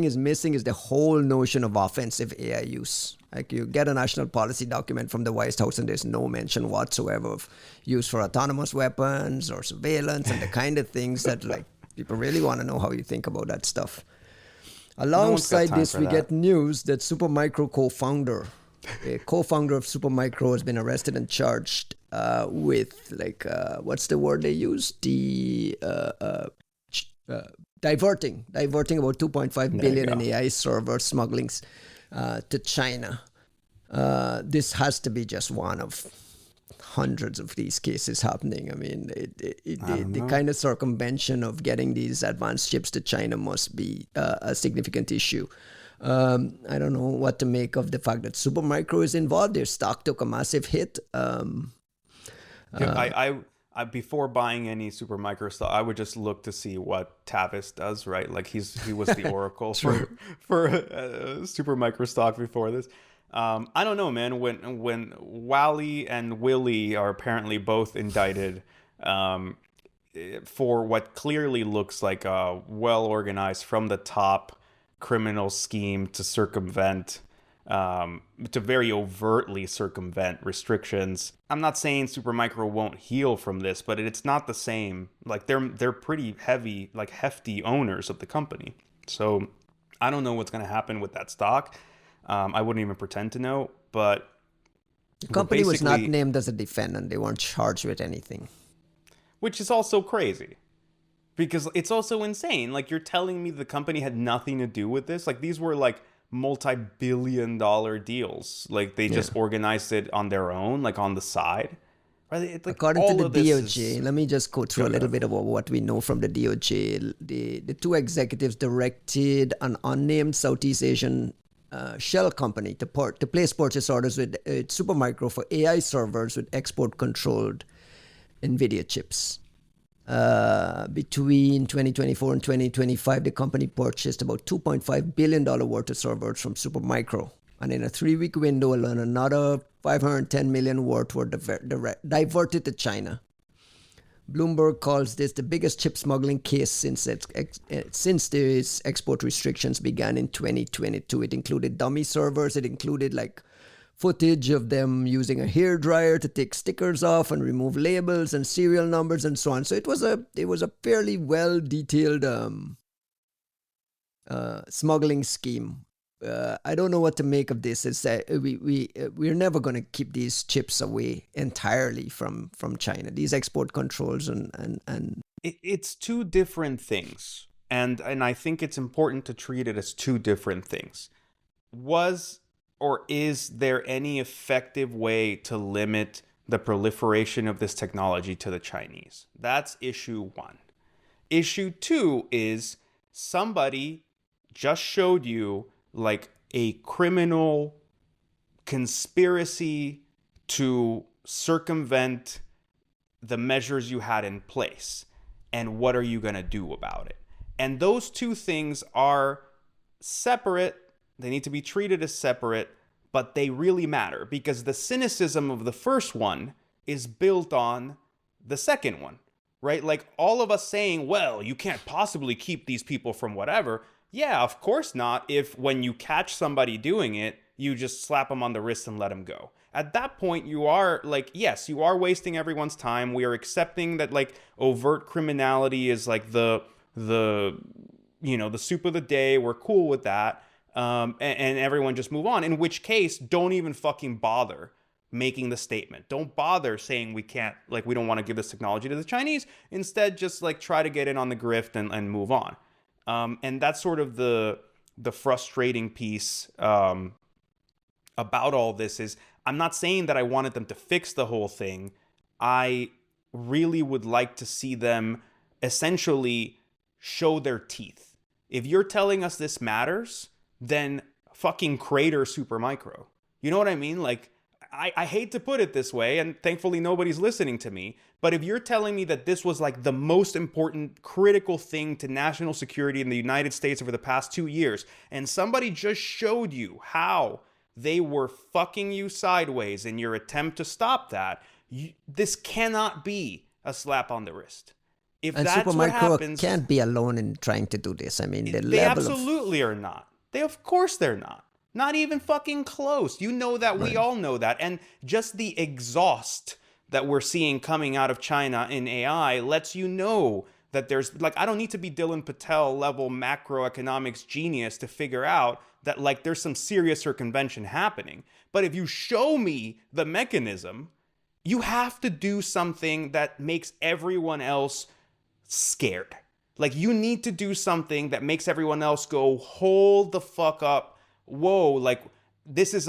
is missing, is the whole notion of offensive AI use. Like, you get a national policy document from the White House and there's no mention whatsoever of use for autonomous weapons or surveillance and the kind of things that like People really want to know how you think about that stuff. No one's got Alongside time this, for we that. get news that Supermicro a co-founder of Supermicro has been arrested and charged with what's the word they use? Diverting about 2.5 billion in AI server smugglings to China. This has to be just one of hundreds of these cases happening. I mean, the kind of circumvention of getting these advanced chips to China must be a significant issue. I don't know what to make of the fact that Supermicro is involved. Their stock took a massive hit. I before buying any Supermicro stock, I would just look to see what Tavis does, right? Like he was the oracle for Supermicro stock before this. I don't know, man. When Wally and Willie are apparently both indicted for what clearly looks like a well-organized from the top criminal scheme to circumvent, to very overtly circumvent restrictions. I'm not saying Supermicro won't heal from this, but it's not the same. Like they're pretty heavy, like hefty owners of the company. So I don't know what's going to happen with that stock. I wouldn't even pretend to know, but the company was not named as a defendant. They weren't charged with anything. Which is also crazy. Because it's also insane. Like, you're telling me the company had nothing to do with this? Like, these were, like, multi-billion-dollar deals. Like, they just organized it on their own, like, on the side. Like, according to the DOJ, let me just go through a little bit about what we know from the DOJ. The two executives directed an unnamed Southeast Asian shell company to place purchase orders with Supermicro for AI servers with export-controlled NVIDIA chips. Between 2024 and 2025, the company purchased about $2.5 billion worth of servers from Supermicro. And in a 3-week window alone, another $510 million worth were diverted to China. Bloomberg calls this the biggest chip smuggling case since these export restrictions began in 2022. It included dummy servers. It included like footage of them using a hairdryer to take stickers off and remove labels and serial numbers and so on. So it was a fairly well detailed smuggling scheme. I don't know what to make of this. It's we're never going to keep these chips away entirely from China. These export controls and it's two different things, and I think it's important to treat it as two different things. Was or is there any effective way to limit the proliferation of this technology to the Chinese? That's issue one. Issue two is somebody just showed you like a criminal conspiracy to circumvent the measures you had in place. And what are you going to do about it? And those two things are separate. They need to be treated as separate, but they really matter because the cynicism of the first one is built on the second one, right? Like all of us saying, well, you can't possibly keep these people from whatever. Yeah, of course not. If when you catch somebody doing it, you just slap them on the wrist and let them go. At that point, you are like, yes, you are wasting everyone's time. We are accepting that like overt criminality is like the soup of the day. We're cool with that. And everyone just move on. In which case, don't even fucking bother making the statement. Don't bother saying we don't want to give this technology to the Chinese. Instead, just like try to get in on the grift and move on. And that's sort of the frustrating piece about all this is I'm not saying that I wanted them to fix the whole thing. I really would like to see them essentially show their teeth. If you're telling us this matters, then fucking crater Supermicro. You know what I mean? Like, I hate to put it this way, and thankfully nobody's listening to me, but if you're telling me that this was like the most important critical thing to national security in the United States over the past 2 years, and somebody just showed you how they were fucking you sideways in your attempt to stop that, this cannot be a slap on the wrist. If and that's Supermicro what happens, can't be alone in trying to do this. I mean, they absolutely are not. Of course they're not. Not even fucking close. You know that. We all know that. And just the exhaust that we're seeing coming out of China in AI lets you know that there's like, I don't need to be Dylan Patel level macroeconomics genius to figure out that like there's some serious circumvention happening. But if you show me the mechanism, you have to do something that makes everyone else scared. Like you need to do something that makes everyone else go, hold the fuck up. Whoa, like this is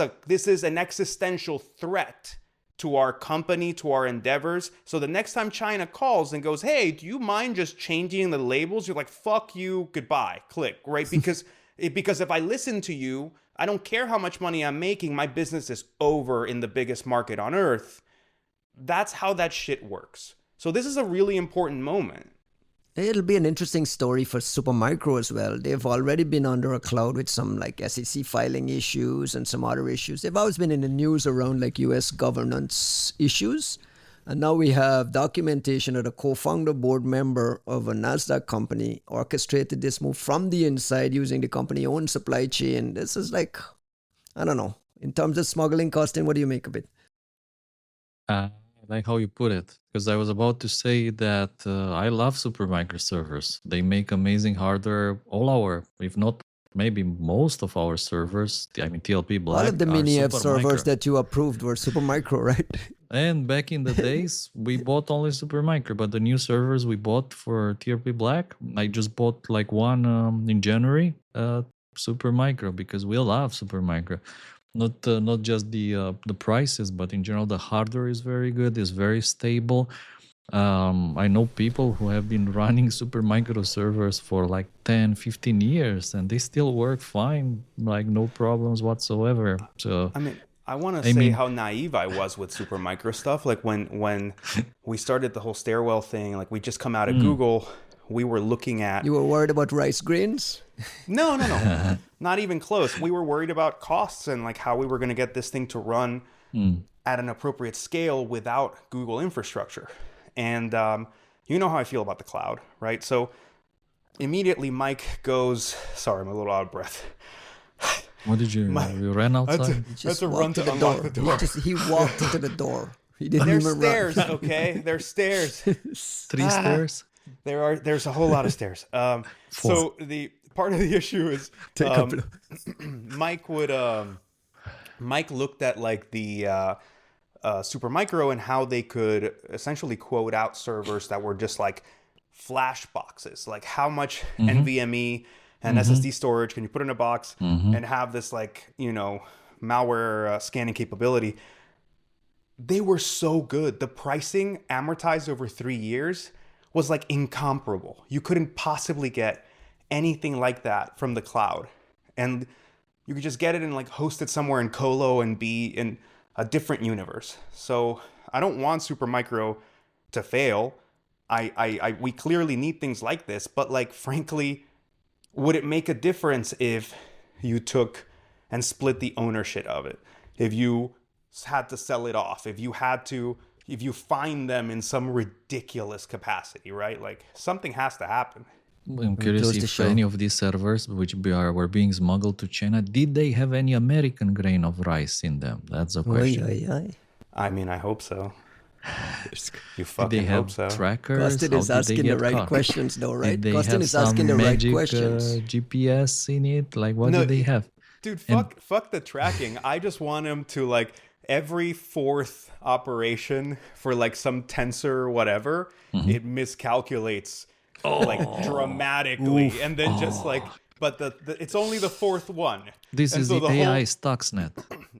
an existential threat to our company, to our endeavors. So the next time China calls and goes, hey, do you mind just changing the labels? You're like, fuck you, goodbye, click, right? Because if I listen to you, I don't care how much money I'm making, my business is over in the biggest market on earth. That's how that shit works. So this is a really important moment. It'll be an interesting story for Supermicro as well. They've already been under a cloud with some like SEC filing issues and some other issues. They've always been in the news around like US governance issues. And now we have documentation that a co-founder board member of a NASDAQ company orchestrated this move from the inside using the company's own supply chain. This is like, I don't know. In terms of smuggling costing, what do you make of it? Like how you put it, because I was about to say that I love Supermicro servers. They make amazing hardware. All our, if not maybe most of our servers, I mean TLP Black, all of the Mineev servers that you approved were Supermicro, right? And back in the days, we bought only Supermicro, but the new servers we bought for TLP Black, I just bought like one in January, Supermicro, because we love Supermicro. Not just the prices, but in general the hardware is very good, is very stable. I know people who have been running Supermicro servers for like 10, 15 years and they still work fine, like no problems whatsoever. So I mean, I want to say how naive I was with Supermicro stuff. Like when we started the whole stairwell thing, like we just come out of Google, we were looking at... You were worried about rice grains? No. Not even close. We were worried about costs and like how we were going to get this thing to run at an appropriate scale without Google infrastructure. And you know how I feel about the cloud, right? So immediately Mike goes, sorry, I'm a little out of breath. What did you ran outside? That's a run to unlock the door. He walked into the door. He didn't There's even stairs, run. Okay? There's stairs. 3 stairs? There's a whole lot of stairs. So the part of the issue is Mike looked at like the Supermicro and how they could essentially quote out servers that were just like flash boxes, like how much NVMe and SSD storage can you put in a box and have this like, you know, malware scanning capability. They were so good. The pricing amortized over 3 years was like incomparable. You couldn't possibly get anything like that from the cloud. And you could just get it and like host it somewhere in Colo and be in a different universe. So I don't want Supermicro to fail. We clearly need things like this, but like frankly, would it make a difference if you took and split the ownership of it? If you had to sell it off, if you find them in some ridiculous capacity, right? Like something has to happen. I'm curious if any of these servers which were being smuggled to China, did they have any American grain of rice in them? That's a question. I mean, I hope so. You fucking hope so. Trackers? Costin is asking the right questions though, right? Costin is asking the right questions. GPS in it? Like what do they have? Dude, fuck the tracking. I just want him to like every fourth operation for like some tensor or whatever, it miscalculates like dramatically. And then just like, but it's only the fourth one. This is the AI Stuxnet.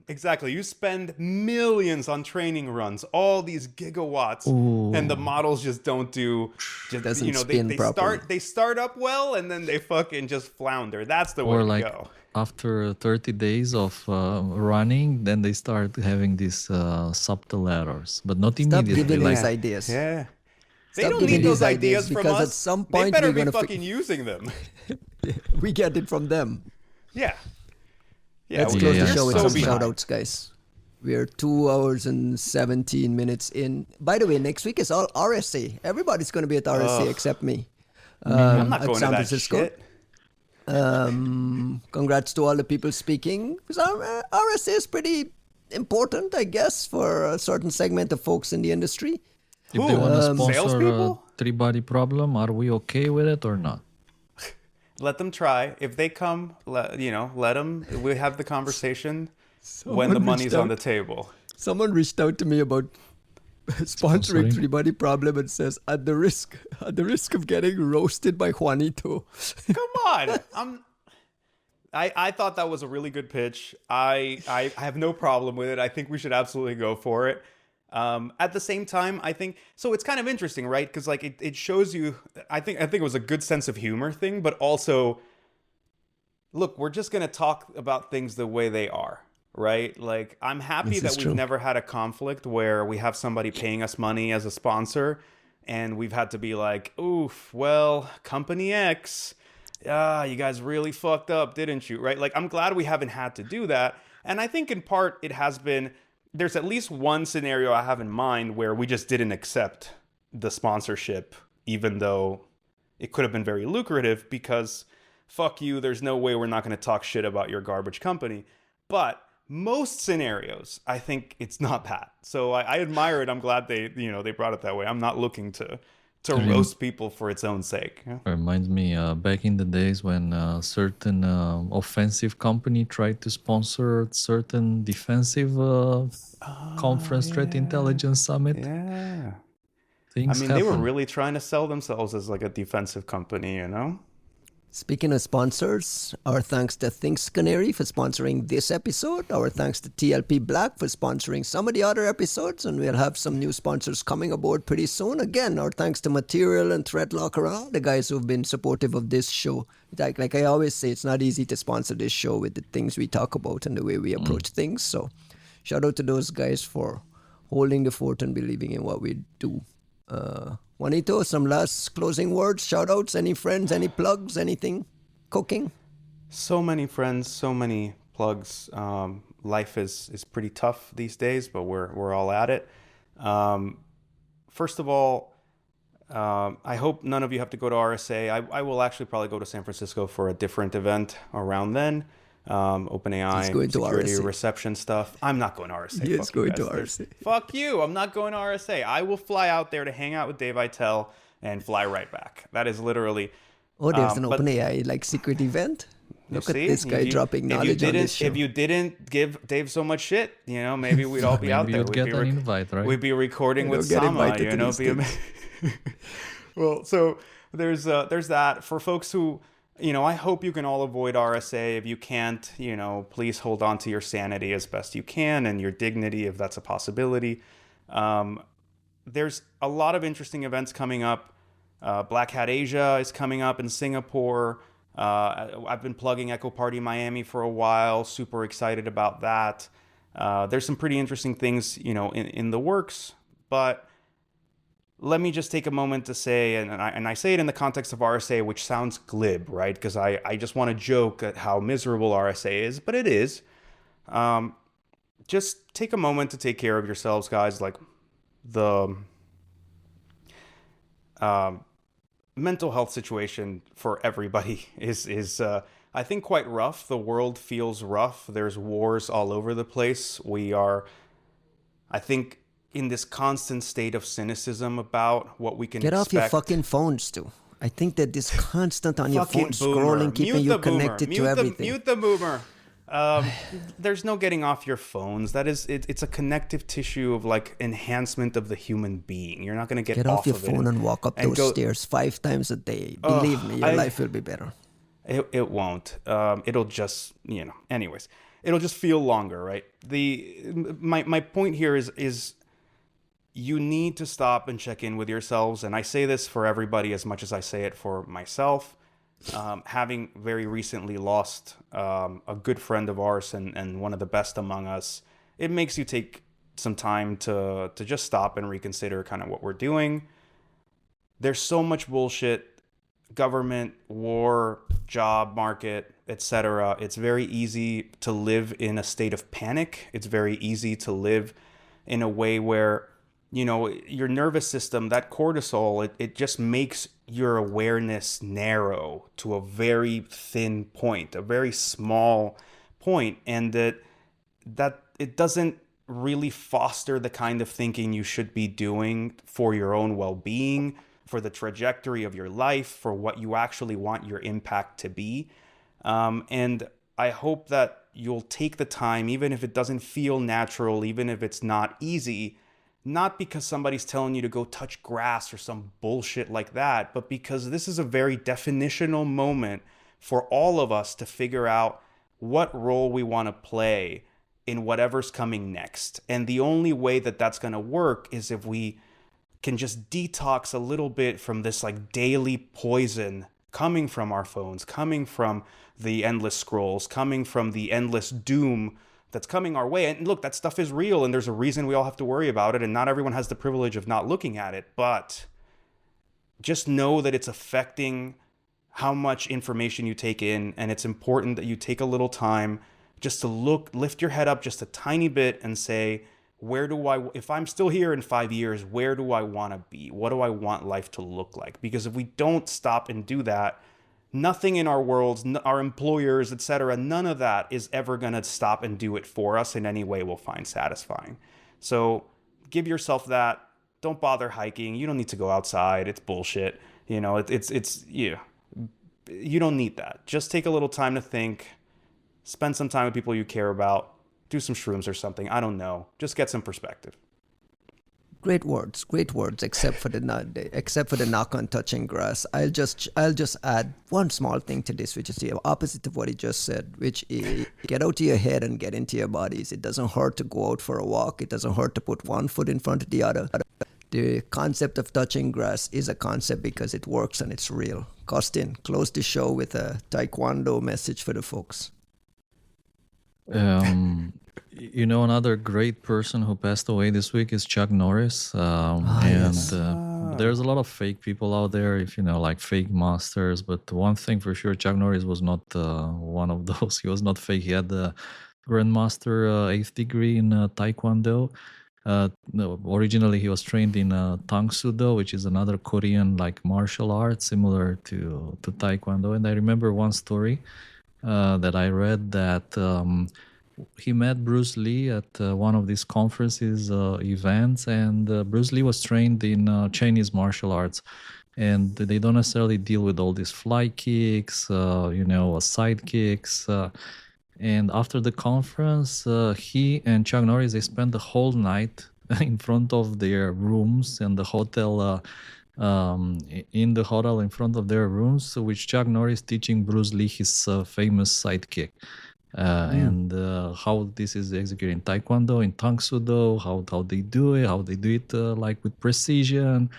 Exactly. You spend millions on training runs, all these gigawatts, and the models just don't do. Just, you know, they start up well, and then they fucking just flounder. That's the way to go. After 30 days of running, then they start having these subtle errors, but not immediately. Stop giving us ideas. Yeah. They don't need those ideas from us. At some point they better be fucking using them. We get it from them. Yeah. Let's close the show with some shout-outs, guys. We are 2 hours and 17 minutes in. By the way, next week is all RSA. Everybody's going to be at RSA except me. I'm not going to that shit. Congrats to all the people speaking. RSA is pretty important, I guess, for a certain segment of folks in the industry. If they want to sponsor, salespeople? three-body problem. Are we okay with it or not? Let them try. If they come, let them. We have the conversation when the money's on the table. Someone reached out to me about sponsoring Three-Body Problem and says, at the risk of getting roasted by Juanito. Come on. I thought that was a really good pitch. I have no problem with it. I think we should absolutely go for it. At the same time, I think so. It's kind of interesting, right? Because like it shows you. I think it was a good sense of humor thing, but also, look, we're just gonna talk about things the way they are, right? Like I'm happy that we've never had a conflict where we have somebody paying us money as a sponsor, and we've had to be like, oof, well, company X, you guys really fucked up, didn't you? Right? Like I'm glad we haven't had to do that, and I think in part it has been. There's at least one scenario I have in mind where we just didn't accept the sponsorship, even though it could have been very lucrative because fuck you, there's no way we're not going to talk shit about your garbage company. But most scenarios, I think it's not that. So I admire it. I'm glad they brought it that way. I'm not looking to roast people for its own sake. Yeah? Reminds me back in the days when a certain offensive company tried to sponsor certain defensive conference threat intelligence summit. Yeah. Things happen. They were really trying to sell themselves as like a defensive company, Speaking of sponsors, our thanks to Thinkst Canary for sponsoring this episode. Our thanks to TLP Black for sponsoring some of the other episodes. And we'll have some new sponsors coming aboard pretty soon. Again, our thanks to Material and ThreatLocker, all the guys who've been supportive of this show. Like I always say, it's not easy to sponsor this show with the things we talk about and the way we approach things. So shout out to those guys for holding the fort and believing in what we do. Juanito, some last closing words, shout outs, any friends, any plugs, anything cooking? So many friends, so many plugs. Life is pretty tough these days, but we're all at it. First of all, I hope none of you have to go to RSA. I will actually probably go to San Francisco for a different event around then. OpenAI, security, reception stuff. I'm not going to RSA. He is going to RSA. Fuck you. I'm not going to RSA. I will fly out there to hang out with Dave Aitel and fly right back. That is literally... Oh, there's an OpenAI secret event? Look at this guy dropping knowledge on this show. If you didn't give Dave so much shit, maybe we'd all be out there. We'd get an invite, right? We'd be recording with Sama, Well, so there's that. For folks who... I hope you can all avoid RSA. If you can't, please hold on to your sanity as best you can and your dignity if that's a possibility. There's a lot of interesting events coming up. Black Hat Asia is coming up in Singapore. I've been plugging Echo Party Miami for a while. Super excited about that. There's some pretty interesting things, in the works, but let me just take a moment to say, and I say it in the context of RSA, which sounds glib, right? Because I just want to joke at how miserable RSA is, but it is. Just take a moment to take care of yourselves, guys. Like the mental health situation for everybody is I think quite rough. The world feels rough. There's wars all over the place. We are, I think, in this constant state of cynicism about what we can Get expect. off your fucking phones, too. I think that this constant on your phone scrolling, keeping you connected to everything. Mute the boomer. There's no getting off your phones. That is, it's a connective tissue of like enhancement of the human being. You're not going to get off your of phone and walk up those stairs 5 times a day. Believe me, your life will be better. It won't. It'll just, anyways, it'll just feel longer, right? My point here is you need to stop and check in with yourselves. And I say this for everybody as much as I say it for myself. Having very recently lost a good friend of ours and one of the best among us, it makes you take some time to just stop and reconsider kind of what we're doing. There's so much bullshit, government, war, job market, etc. It's very easy to live in a state of panic. It's very easy to live in a way where your nervous system, that cortisol, it just makes your awareness narrow to a very thin point, a very small point, and that it doesn't really foster the kind of thinking you should be doing for your own well-being, for the trajectory of your life, for what you actually want your impact to be. And I hope that you'll take the time, even if it doesn't feel natural, even if it's not easy, not because somebody's telling you to go touch grass or some bullshit like that, but because this is a very definitional moment for all of us to figure out what role we want to play in whatever's coming next. And the only way that that's going to work is if we can just detox a little bit from this like daily poison coming from our phones, coming from the endless scrolls, coming from the endless doom that's coming our way. And look, that stuff is real, and there's a reason we all have to worry about it, and not everyone has the privilege of not looking at it. But just know that it's affecting how much information you take in, and it's important that you take a little time just to lift your head up just a tiny bit and say, if I'm still here in 5 years, where do I want to be? What do I want life to look like? Because if we don't stop and do that, nothing in our worlds, our employers, etc., none of that is ever going to stop and do it for us in any way we'll find satisfying. So give yourself that. Don't bother hiking. You don't need to go outside. It's bullshit. You know, you don't need that. Just take a little time to think. Spend some time with people you care about. Do some shrooms or something. I don't know. Just get some perspective. Great words, except for the knock on touching grass. I'll just add one small thing to this, which is the opposite of what he just said, which is get out of your head and get into your bodies. It doesn't hurt to go out for a walk. It doesn't hurt to put one foot in front of the other. The concept of touching grass is a concept because it works and it's real. Costin, close the show with a Taekwondo message for the folks. Another great person who passed away this week is Chuck Norris. There's a lot of fake people out there, like fake masters. But one thing for sure, Chuck Norris was not one of those. He was not fake. He had the Grandmaster 8th degree in Taekwondo. No, originally he was trained in Tang Sudo, which is another Korean like martial art similar to Taekwondo. And I remember one story that I read that he met Bruce Lee at one of these conferences events, and Bruce Lee was trained in Chinese martial arts, and they don't necessarily deal with all these fly kicks, side kicks. And after the conference, he and Chuck Norris, they spent the whole night in front of their rooms in the hotel. In the hotel in front of their rooms, which Chuck Norris teaching Bruce Lee his famous sidekick. And how this is executed in Taekwondo, in Tang Sudo, how they do it like with precision.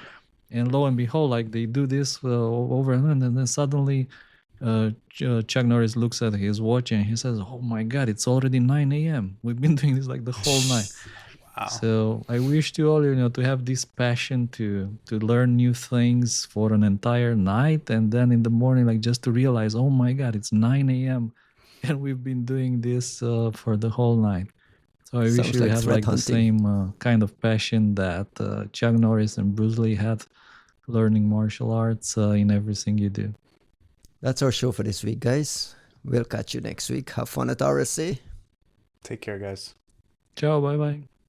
And lo and behold, like they do this over and then suddenly Chuck Norris looks at his watch and he says, "Oh my God, it's already 9 a.m. We've been doing this like the whole night." Wow. So I wish to all, to have this passion to learn new things for an entire night, and then in the morning, like just to realize, oh my God, it's 9 a.m. and we've been doing this for the whole night. So I wish you have like the same kind of passion that Chuck Norris and Bruce Lee had learning martial arts in everything you do. That's our show for this week, guys. We'll catch you next week. Have fun at RSA. Take care, guys. Ciao, bye-bye.